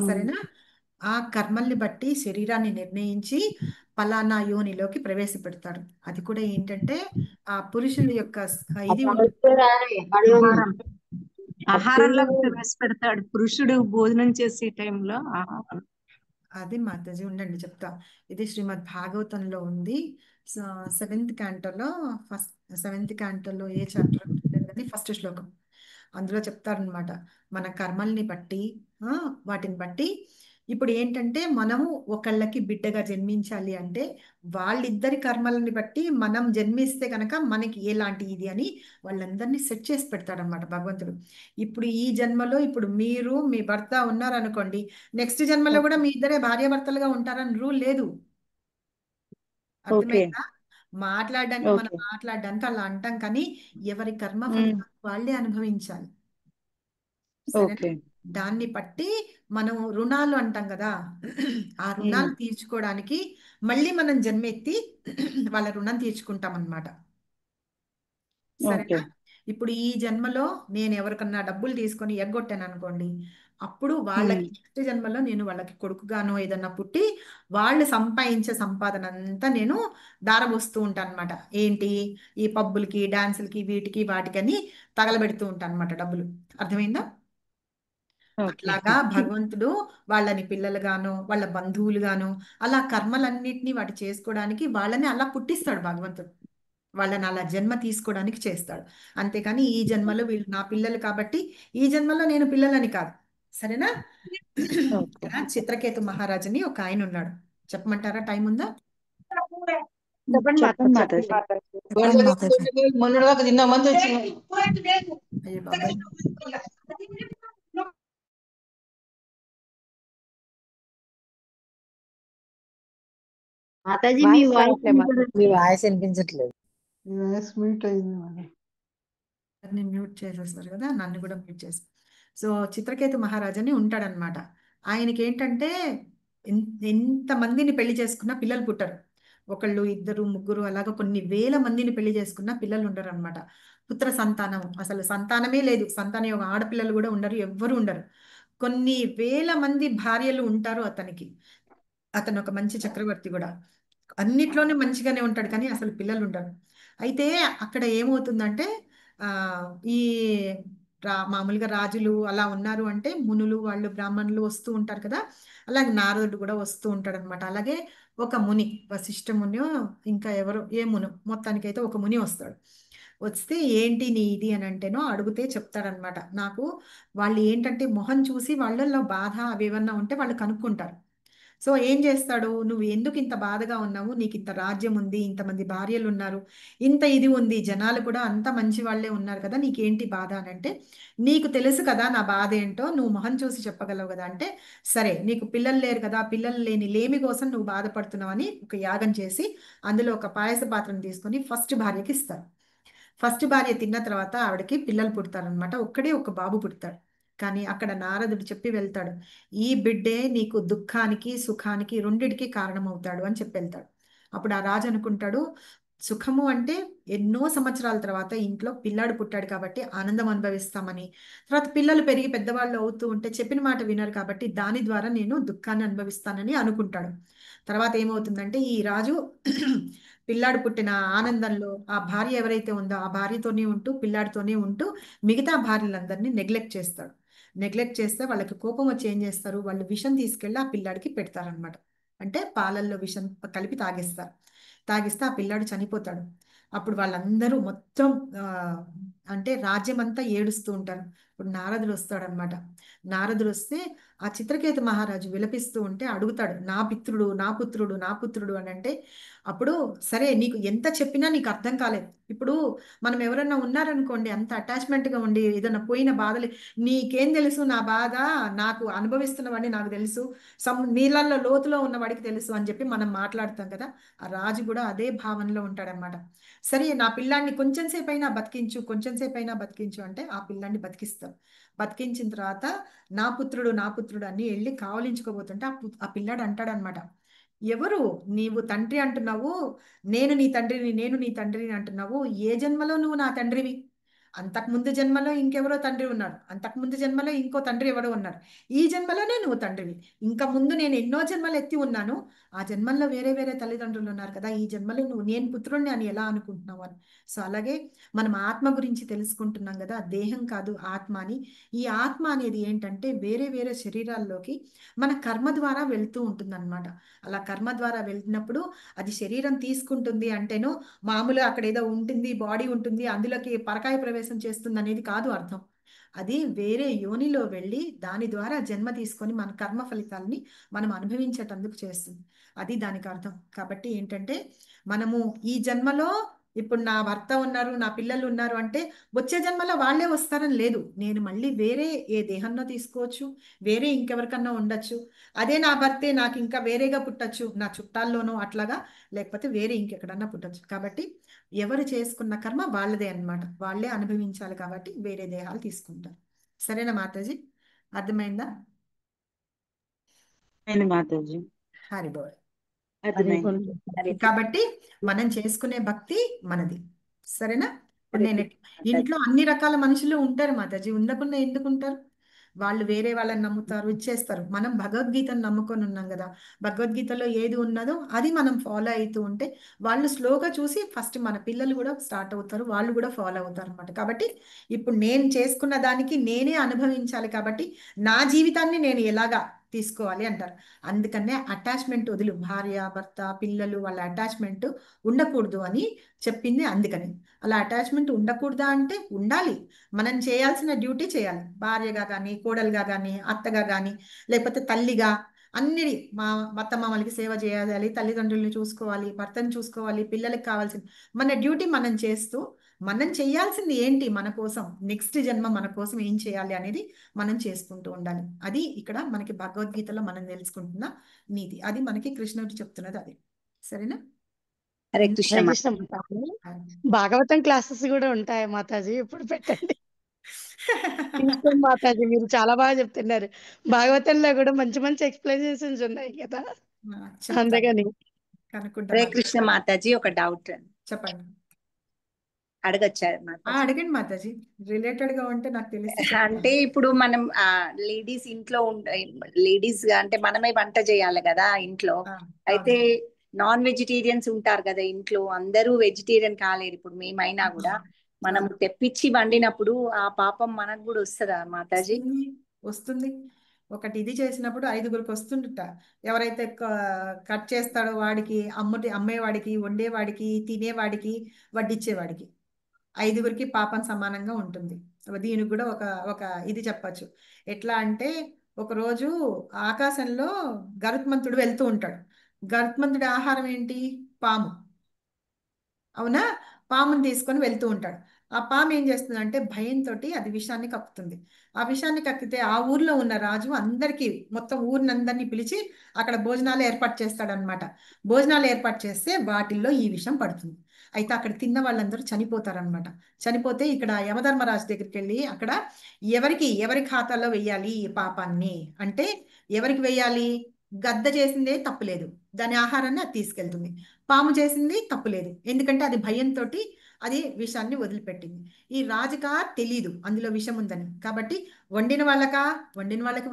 సరేనా? ఆ కర్మల్ని బట్టి శరీరాన్ని నిర్ణయించి పలానా యోనిలోకి ప్రవేశపెడతాడు. అది కూడా ఏంటంటే ఆ పురుషుడి యొక్క ఇది ఆహారంలో ప్రవేశపెడతాడు పురుషుడు భోజనం చేసే టైంలో. అది మాతాజీ ఉండండి చెప్తా. ఇది శ్రీమద్ భాగవతంలో ఉంది. 7th cantoలో ఫస్ట్ 7th cantoలో ఏ చాప్టర్ ఉంటుందని ఫస్ట్ శ్లోకం. అందులో చెప్తారనమాట మన కర్మల్ని బట్టి వాటిని బట్టి. ఇప్పుడు ఏంటంటే మనము ఒకళ్ళకి బిడ్డగా జన్మించాలి అంటే వాళ్ళిద్దరి కర్మలని బట్టి మనం జన్మిస్తే కనుక మనకి ఎలాంటి ఇది అని వాళ్ళందరినీ సెట్ చేసి పెడతాడనమాట భగవంతుడు. ఇప్పుడు ఈ జన్మలో ఇప్పుడు మీరు మీ భర్త ఉన్నారనుకోండి, నెక్స్ట్ జన్మలో కూడా మీ ఇద్దరే భార్యాభర్తలుగా ఉంటారని రూల్ లేదు. అర్థమైందా? మాట్లాడడానికి మనం మాట్లాడడానికి అలా అంటాం, కానీ ఎవరి కర్మ ఫలితం వాళ్ళే అనుభవించాలి. సరే, దాన్ని బట్టి మనం రుణాలు అంటాం కదా, ఆ రుణాలు తీర్చుకోవడానికి మళ్ళీ మనం జన్మెత్తి వాళ్ళ రుణం తీర్చుకుంటాం అన్నమాట. సరేనా? ఇప్పుడు ఈ జన్మలో నేను ఎవరికన్నా డబ్బులు తీసుకొని ఎగ్గొట్టాను అనుకోండి, అప్పుడు వాళ్ళకి నెక్స్ట్ జన్మలో నేను వాళ్ళకి కొడుకుగానో ఏదన్నా పుట్టి వాళ్ళు సంపాదించే సంపాదన అంతా నేను దారబోస్తూ ఉంటాను అనమాట. ఏంటి, ఈ పబ్బులకి డాన్సులకి వీటికి వాటికని తగలబెడుతూ ఉంటాను అనమాట డబ్బులు. అర్థమైందా? అట్లాగా భగవంతుడు వాళ్ళని పిల్లలుగానో వాళ్ళ బంధువులుగానో అలా కర్మలన్నిటినీ వాటి చేసుకోవడానికి వాళ్ళని అలా పుట్టిస్తాడు భగవంతుడు. వాళ్ళని అలా జన్మ తీసుకోవడానికి చేస్తాడు. అంతేకాని ఈ జన్మలో వీళ్ళు నా పిల్లలు కాబట్టి ఈ జన్మలో నేను పిల్లలని కాదు. సరేనా? ఇక్కడ చిత్రకేతు మహారాజుని ఒక ఆయన ఉన్నాడు. చెప్పమంటారా? టైం ఉందా? చెప్పండి మాతాజీ. మొన్నటిదాకా తిన్నా మంది వచ్చింది. అయ్యో బాబాయ్. మాతాజీ మీ వాయిస్ వినిపించట్లేదు. మ్యూట్ అయింది మరి. నేను మ్యూట్ చేసేస్తారు కదా, నన్ను కూడా మ్యూట్ చేసి. సో చిత్రకేతు మహారాజని ఉంటాడనమాట. ఆయనకి ఏంటంటే ఎంతమందిని పెళ్లి చేసుకున్నా పిల్లలు పుట్టరు. ఒకళ్ళు, ఇద్దరు, ముగ్గురు అలాగా కొన్ని వేల మందిని పెళ్లి చేసుకున్నా పిల్లలు ఉండరు అనమాట. పుత్ర సంతానం, అసలు సంతానమే లేదు. సంతానం యొక్క ఆడపిల్లలు కూడా ఉండరు, ఎవ్వరు ఉండరు. కొన్ని వేల మంది భార్యలు ఉంటారు అతనికి. అతను ఒక మంచి చక్రవర్తి కూడా, అన్నిట్లోనే మంచిగానే ఉంటాడు, కానీ అసలు పిల్లలు ఉండరు. అయితే అక్కడ ఏమవుతుందంటే ఈ మామూలుగా రాజులు అలా ఉన్నారు అంటే మునులు వాళ్ళు బ్రాహ్మణులు వస్తూ ఉంటారు కదా, అలాగే నారదుడు కూడా వస్తూ ఉంటాడు అనమాట. అలాగే ఒక ముని, వశిష్ఠ ముని, ఇంకా ఎవరు ఏ మును, మొత్తానికైతే ఒక ముని వస్తాడు. వస్తే ఏంటి నీ ఇది అని అంటేనో అడిగితే చెప్తాడనమాట. నాకు వాళ్ళు ఏంటంటే మొహం చూసి వాళ్ళల్లో బాధ అవి ఏమన్నా ఉంటే వాళ్ళు కనుక్కుంటారు. సో ఏం చేస్తాడు, నువ్వు ఎందుకు ఇంత బాధగా ఉన్నావు, నీకు ఇంత రాజ్యం ఉంది, ఇంతమంది భార్యలు ఉన్నారు, ఇంత ఇది ఉంది, జనాలు కూడా అంత మంచి వాళ్ళే ఉన్నారు కదా, నీకేంటి బాధ అని అంటే, నీకు తెలుసు కదా నా బాధ ఏంటో, నువ్వు మొహం చూసి చెప్పగలవు కదా అంటే, సరే నీకు పిల్లలు లేరు కదా, పిల్లలు లేని లేమి కోసం నువ్వు బాధపడుతున్నావు అని ఒక యాగం చేసి అందులో ఒక పాయస పాత్రను తీసుకొని ఫస్ట్ భార్యకి ఇస్తారు. ఫస్ట్ భార్య తిన్న తర్వాత ఆవిడకి పిల్లలు పుడతారనమాట. ఒక్కడే ఒక బాబు పుడతాడు. కానీ అక్కడ నారదుడు చెప్పి వెళ్తాడు, ఈ బిడ్డే నీకు దుఃఖానికి సుఖానికి రెండిటికి కారణమవుతాడు అని చెప్పి వెళ్తాడు. అప్పుడు ఆ రాజు అనుకుంటాడు, సుఖము అంటే ఎన్నో సంవత్సరాల తర్వాత ఇంట్లో పిల్లాడు పుట్టాడు కాబట్టి ఆనందం అనుభవిస్తామని, తర్వాత పిల్లలు పెరిగి పెద్దవాళ్ళు అవుతూ ఉంటే చెప్పిన మాట వినరు కాబట్టి దాని ద్వారా నేను దుఃఖాన్ని అనుభవిస్తానని అనుకుంటాడు. తర్వాత ఏమవుతుందంటే ఈ రాజు పిల్లాడు పుట్టిన ఆనందంలో ఆ భార్య ఎవరైతే ఉందో ఆ భార్యతోనే ఉంటూ పిల్లాడితోనే ఉంటూ మిగతా భార్యలందరినీ నెగ్లెక్ట్ చేస్తాడు. నెగ్లెక్ట్ చేస్తే వాళ్ళకి కోపం వచ్చి ఏం చేస్తారు, వాళ్ళు విషం తీసుకెళ్ళి ఆ పిల్లాడికి పెడతారనమాట. అంటే పాలల్లో విషం కలిపి తాగిస్తారు. తాగిస్తే ఆ పిల్లాడు చనిపోతాడు. అప్పుడు వాళ్ళందరూ మొత్తం అంటే రాజ్యం అంతా ఏడుస్తూ ఉంటారు. ఇప్పుడు నారదుడు వస్తాడనమాట. నారదుడు వస్తే ఆ చిత్రకేతు మహారాజు విలపిస్తూ ఉంటే అడుగుతాడు, నా పిత్రుడు నా పుత్రుడు నా పుత్రుడు అని అంటే, అప్పుడు సరే నీకు ఎంత చెప్పినా నీకు అర్థం కాలేదు. ఇప్పుడు మనం ఎవరన్నా ఉన్నారనుకోండి, అంత అటాచ్మెంట్గా ఉండి ఏదన్నా పోయిన బాధలు, నీకేం తెలుసు నా బాధ, నాకు అనుభవిస్తున్నవాడిని నాకు తెలుసు, నీళ్ళల్లో లోతులో ఉన్న వాడికి తెలుసు అని చెప్పి మనం మాట్లాడతాం కదా. ఆ రాజు కూడా అదే భావనలో ఉంటాడనమాట. సరే నా పిల్లాన్ని కొంచెం సేపు అయినా బతికించు, కొంచెం సేపు అయినా బతికించు అంటే ఆ పిల్లాన్ని బతికిస్తాం. బతికించిన తర్వాత నా పుత్రుడు నా పుత్రుడు అని వెళ్ళి కావలించుకోబోతుంటే ఆ పిల్లాడు అంటాడనమాట, ఎవరు నీవు తండ్రి అంటున్నావు, నేను నీ తండ్రిని నేను నీ తండ్రిని అంటున్నావు, ఏ జన్మలో నువ్వు నా తండ్రివి, అంతకుముందు జన్మలో ఇంకెవరో తండ్రి ఉన్నారు, అంతకుముందు జన్మలో ఇంకో తండ్రి ఎవరో ఉన్నారు, ఈ జన్మలోనే నువ్వు తండ్రివి, ఇంకా ముందు నేను ఎన్నో జన్మలు ఎత్తి ఉన్నాను, ఆ జన్మల్లో వేరే వేరే తల్లిదండ్రులు ఉన్నారు కదా, ఈ జన్మలో నువ్వు నేను పుత్రుడిని అని ఎలా అనుకుంటున్నావు అని. సో అలాగే మనం ఆత్మ గురించి తెలుసుకుంటున్నాం కదా, దేహం కాదు ఆత్మ అని. ఈ ఆత్మ అనేది ఏంటంటే వేరే వేరే శరీరాల్లోకి మన కర్మ ద్వారా వెళ్తూ ఉంటుంది అనమాట. అలా కర్మ ద్వారా వెళ్ళినప్పుడు అది శరీరం తీసుకుంటుంది అంటేనో మామూలుగా అక్కడ ఏదో ఉంటుంది, బాడీ ఉంటుంది, అందులోకి పరకాయ ప్రవేశం చేస్తుంది అనేది కాదు అర్థం. అది వేరే యోనిలో వెళ్ళి దాని ద్వారా జన్మ తీసుకొని మన కర్మ ఫలితాలని మనం అనుభవించేటందుకు చేస్తుంది. అది దానికి అర్థం. కాబట్టి ఏంటంటే మనము ఈ జన్మలో ఇప్పుడు నా భర్త ఉన్నారు, నా పిల్లలు ఉన్నారు అంటే వచ్చే జన్మలో వాళ్ళే వస్తారని లేదు. నేను మళ్ళీ వేరే ఏ దేహంలో తీసుకోవచ్చు, వేరే ఇంకెవరికన్నా ఉండొచ్చు. అదే నా భర్తే నాకు ఇంకా వేరేగా పుట్టచ్చు, నా చుట్టాల్లోనో అట్లాగా, లేకపోతే వేరే ఇంకెక్కడన్నా పుట్టచ్చు. కాబట్టి ఎవరు చేసుకున్న కర్మ వాళ్ళదే అన్నమాట, వాళ్ళే అనుభవించాలి. కాబట్టి వేరే దేహాలు తీసుకుంటారు. సరేనా మాతాజీ? అర్థమైందా? మాతాజీ హరిబోల్. అర్థమైంది. కాబట్టి మనం చేసుకునే భక్తి మనది. సరేనా? ఇప్పుడు నేను ఇంట్లో అన్ని రకాల మనుషులు ఉంటారు మాతాజీ, ఉండకుండా ఎందుకు ఉంటారు? వాళ్ళు వేరే వాళ్ళని నమ్ముతారు, ఇచ్చేస్తారు. మనం భగవద్గీతను నమ్ముకొని ఉన్నాం కదా, భగవద్గీతలో ఏది ఉన్నదో అది మనం ఫాలో అవుతూ ఉంటే వాళ్ళు స్లోగా చూసి ఫస్ట్ మన పిల్లలు కూడా స్టార్ట్ అవుతారు, వాళ్ళు కూడా ఫాలో అవుతారు అనమాట. కాబట్టి ఇప్పుడు నేను చేసుకున్న దానికి నేనే అనుభవించాలి, కాబట్టి నా జీవితాన్ని నేను ఎలాగా తీసుకోవాలి అంటారు. అందుకనే అటాచ్మెంట్ వదులు, భార్య భర్త పిల్లలు వాళ్ళ అటాచ్మెంట్ ఉండకూడదు అని చెప్పింది. అందుకని అలా అటాచ్మెంట్ ఉండకూడదా అంటే ఉండాలి. మనం చేయాల్సిన డ్యూటీ చేయాలి. భార్యగా కానీ, కోడలుగా కానీ, అత్తగా కానీ, లేకపోతే తల్లిగా అన్ని మా అత్త మామలకి సేవ చేయాలి, తల్లిదండ్రుల్ని చూసుకోవాలి, భర్తను చూసుకోవాలి, పిల్లలకి కావాల్సింది మన డ్యూటీ మనం చేస్తూ, మనం చేయాల్సింది ఏంటి మన కోసం, నెక్స్ట్ జన్మ మన కోసం ఏం చేయాలి అనేది మనం చేసుకుంటూ ఉండాలి. అది ఇక్కడ మనకి భగవద్గీతలో మనం తెలుసుకుంటున్న నీతి. అది మనకి కృష్ణుడు చెప్తున్నది అది. సరేనా? హరే కృష్ణ హరే కృష్ణ మాతాజీ. భాగవతం క్లాసెస్ కూడా ఉంటాయి మాతాజీ, ఇప్పుడు పెట్టండి. తీసుకోండి మాతాజీ, మీరు చాలా బాగా చెప్తున్నారు. భాగవతంలో కూడా మంచి మంచి ఎక్స్ప్లెనేషన్స్ ఉన్నాయి కదా, అందుకని. హరే కృష్ణ మాతాజీ, ఒక డౌట్ చెప్పండి. అడగచ్చా మాతాజీ? అడగండి మాతాజీ, రిలేటెడ్ గా ఉంటే నాకు తెలిసి. అంటే ఇప్పుడు మనం లేడీస్ ఇంట్లో లేడీస్ గా అంటే మనమే వంట చేయాలి కదా ఇంట్లో. అయితే నాన్ వెజిటేరియన్స్ ఉంటారు కదా ఇంట్లో, అందరూ వెజిటేరియన్ కాలేరు. ఇప్పుడు మేమైనా కూడా మనం తెప్పించి వండినప్పుడు ఆ పాపం మనకు కూడా వస్తుందా మాతాజీ? వస్తుంది. ఒకటి ఇది చేసినప్పుడు 5గురికి వస్తుండట. ఎవరైతే కట్ చేస్తాడో వాడికి, అమ్మేవాడికి, వండేవాడికి, తినేవాడికి, వడ్డిచ్చేవాడికి 5గురికి పాపం సమానంగా ఉంటుంది. దీనికి కూడా ఒక ఒక ఇది చెప్పచ్చు. ఎట్లా అంటే ఒకరోజు ఆకాశంలో గరుత్మంతుడు వెళ్తూ ఉంటాడు. గరుత్మంతుడి ఆహారం ఏంటి? పాము. అవునా? పాముని తీసుకొని వెళ్తూ ఉంటాడు. ఆ పాము ఏం చేస్తుందంటే భయంతో అది విషాన్ని కక్కుతుంది. ఆ విషాన్ని కక్కితే ఆ ఊర్లో ఉన్న రాజు అందరికీ, మొత్తం ఊరినందరినీ పిలిచి అక్కడ భోజనాలు ఏర్పాటు చేస్తాడనమాట. భోజనాలు ఏర్పాటు చేస్తే వాటిల్లో ఈ విషం పడుతుంది. అయితే అక్కడ తిన్న వాళ్ళందరూ చనిపోతారనమాట. చనిపోతే ఇక్కడ యమధర్మరాజు దగ్గరికి వెళ్ళి అక్కడ ఎవరి ఖాతాలో వెయ్యాలి ఈ పాపాన్ని అంటే, ఎవరికి వెయ్యాలి? గద్ద చేసిందే తప్పులేదు, దాని ఆహారాన్ని అది తీసుకెళ్తుంది. పాము చేసింది తప్పులేదు, ఎందుకంటే అది భయంతో అది విషాన్ని వదిలిపెట్టింది. ఈ రాజుకా తెలీదు అందులో విషం ఉందని, కాబట్టి వండిన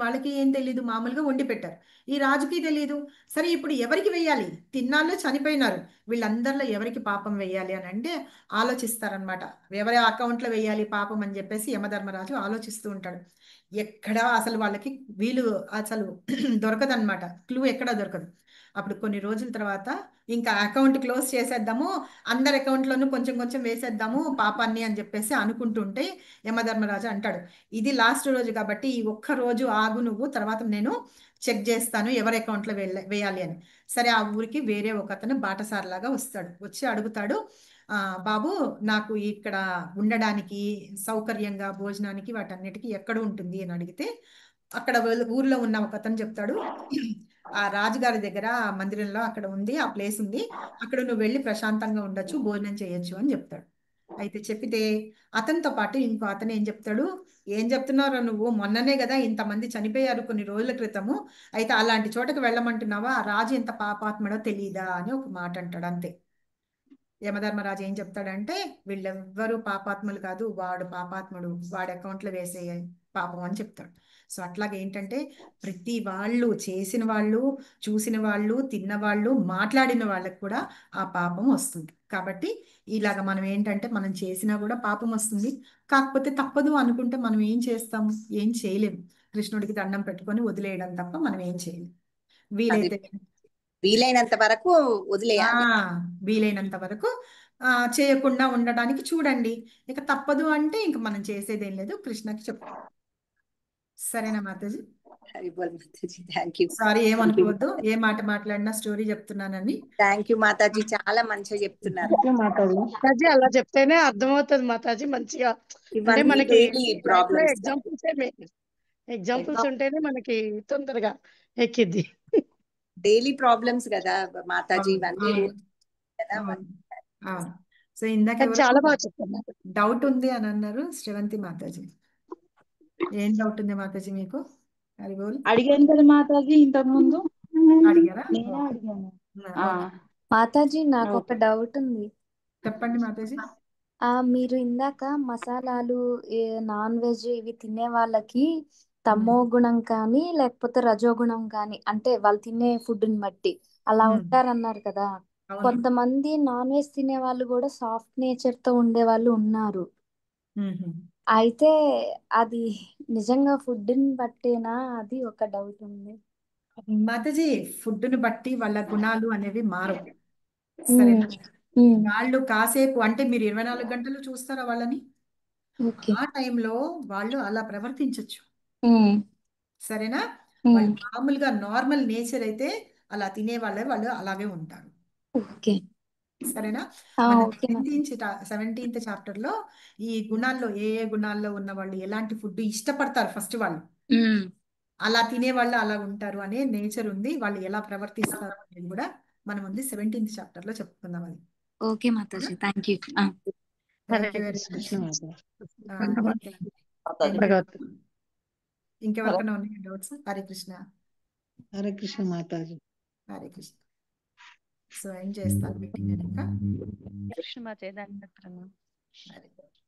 వాళ్ళకి ఏం తెలీదు, మామూలుగా వండి పెట్టారు. ఈ రాజుకి తెలీదు. సరే ఇప్పుడు ఎవరికి వెయ్యాలి? తిన్నాళ్ళు చనిపోయినారు, వీళ్ళందరిలో ఎవరికి పాపం వెయ్యాలి అని అంటే ఆలోచిస్తారనమాట. ఎవరి అకౌంట్లో వెయ్యాలి పాపం అని చెప్పేసి యమధర్మరాజు ఆలోచిస్తూ ఉంటాడు. ఎక్కడా అసలు వాళ్ళకి వీలు అసలు దొరకదనమాట, క్లూ ఎక్కడా దొరకదు. అప్పుడు కొన్ని రోజుల తర్వాత ఇంకా అకౌంట్ క్లోజ్ చేసేద్దాము, అందరి అకౌంట్లోనూ కొంచెం కొంచెం వేసేద్దాము పాపాన్ని అని చెప్పేసి అనుకుంటుంటే యమధర్మరాజు అంటాడు, ఇది లాస్ట్ రోజు కాబట్టి ఈ ఒక్క రోజు ఆగు నువ్వు, తర్వాత నేను చెక్ చేస్తాను ఎవరి అకౌంట్లో వేయాలి అని. సరే ఆ ఊరికి వేరే ఒక అతను బాటసారిలాగా వస్తాడు. వచ్చి అడుగుతాడు, బాబు నాకు ఇక్కడ ఉండడానికి సౌకర్యంగా భోజనానికి వాటన్నిటికీ ఎక్కడ ఉంటుంది అని అడిగితే, అక్కడ ఊర్లో ఉన్న ఒక అతను చెప్తాడు, ఆ రాజుగారి దగ్గర ఆ మందిరంలో అక్కడ ఉంది, ఆ ప్లేస్ ఉంది, అక్కడ నువ్వు వెళ్ళి ప్రశాంతంగా ఉండొచ్చు, భోజనం చేయొచ్చు అని చెప్తాడు. అయితే చెప్పితే అతనితో పాటు ఇంకో అతను ఏం చెప్తాడు, ఏం చెప్తున్నారో నువ్వు, మొన్ననే కదా ఇంతమంది చనిపోయారు కొన్ని రోజుల క్రితము, అయితే అలాంటి చోటకు వెళ్ళమంటున్నావా, ఆ రాజు ఎంత పాపాత్మడో తెలియదా అని ఒక మాట అంటాడు. అంతే. యమధర్మరాజు ఏం చెప్తాడంటే, వీళ్ళెవ్వరూ పాపాత్ములు కాదు, వాడు పాపాత్ముడు, వాడి అకౌంట్లో వేసే పాపం అని చెప్తాడు. సో అట్లాగే ఏంటంటే ప్రతి వాళ్ళు, చేసిన వాళ్ళు, చూసిన వాళ్ళు, తిన్నవాళ్ళు, మాట్లాడిన వాళ్ళకి కూడా ఆ పాపం వస్తుంది. కాబట్టి ఇలాగ మనం ఏంటంటే మనం చేసినా కూడా పాపం వస్తుంది. కాకపోతే తప్పదు అనుకుంటే మనం ఏం చేస్తాము? ఏం చేయలేము. కృష్ణుడికి దండం పెట్టుకొని వదిలేయడం తప్ప మనం ఏం చేయలేము. వీలైనంత వరకు వదిలేయాలి. వీలైనంత వరకు చేయకుండా ఉండడానికి చూడండి. ఇక తప్పదు అంటే ఇంక మనం చేసేదేం లేదు, కృష్ణకి చెప్తాం. సరేనా మాతాజీ? సారీ, ఏమనుకోవద్దు, ఏ మాట మాట్లాడినా స్టోరీ చెప్తున్నానని. థ్యాంక్ యూ మాతాజీ, చాలా మంచిగా చెప్తున్నారు మాతాజీ. అలా చెప్తేనే అర్థమవుతుంది మాతాజీ మంచిగా. అంటే మనకి ఎగ్జాంపుల్స్ ఉంటేనే మనకి తొందరగా ఎక్కిద్ది. డైలీ ప్రాబ్లమ్స్ కదా మాతాజీ, ఇవన్నీ సో ఇందాక చాలా బాగా చెప్తున్నారు. డౌట్ ఉంది అని అన్నారు శ్రవంతి మాతాజీ. ఏం డౌట్ ఉంది మాతాజీ మీకు? అడిగాను కదా మాతాజీ ఇంతకు ముందు. అడిగారా? నేనే అడిగాను. మాతాజీ నాకు ఒక డౌట్ ఉంది. చెప్పండి మాతాజీ. మీరు ఇందాక మసాలాలు, నాన్ వెజ్ ఇవి తినే వాళ్ళకి తమో గుణం కానీ లేకపోతే రజోగుణం కానీ అంటే వాళ్ళు తినే ఫుడ్ని బట్టి అలా ఉంటారన్నారు కదా. అవును. కొంతమంది నాన్ వెజ్ తినే వాళ్ళు కూడా సాఫ్ట్ నేచర్ తో ఉండే వాళ్ళు ఉన్నారు. అయితే అది నిజంగా ఫుడ్ని బట్టేనా? అది ఒక డౌట్ ఉంది. మాతాజీ ఫుడ్ని బట్టి వాళ్ళ గుణాలు అనేవి మారవు. సరేనా? వాళ్ళు కాసేపు అంటే మీరు 24 గంటలు చూస్తారా వాళ్ళని? ఆ టైంలో వాళ్ళు అలా ప్రవర్తించవచ్చు. సరేనా? వాళ్ళు మామూలుగా నార్మల్ నేచర్ అయితే అలా తినే వాళ్ళు అలాగే ఉంటారు. ఓకే సరేనా? ఆ, మన ఓకే మాతాజీ. 17th చాప్టర్ లో ఈ గుణాల్లో ఏ గుణాల్లో ఉన్న వాళ్ళు ఎలాంటి ఫుడ్ ఇష్టపడతారు ఫస్ట్ వాళ్ళు అలా తినే వాళ్ళు అలా ఉంటారు అనే నేచర్ ఉంది. వాళ్ళు ఎలా ప్రవర్తిస్తారు అనేది కూడా మనం ఉంది 17th చాప్టర్ లో చెప్పుకుందాం అది. Okay Mataji, thank you. Thank you very Krishna much. Mataji. ఇంకెవరికైనా ఉన్నాయి డౌట్స్? హరే కృష్ణ. హరే కృష్ణ మాతాజీ. హరే కృష్ణ. సో ఏం చేస్తాను మీటింగ్ ఇంకా కృష్ణ మాతాజీ దండకం. హరే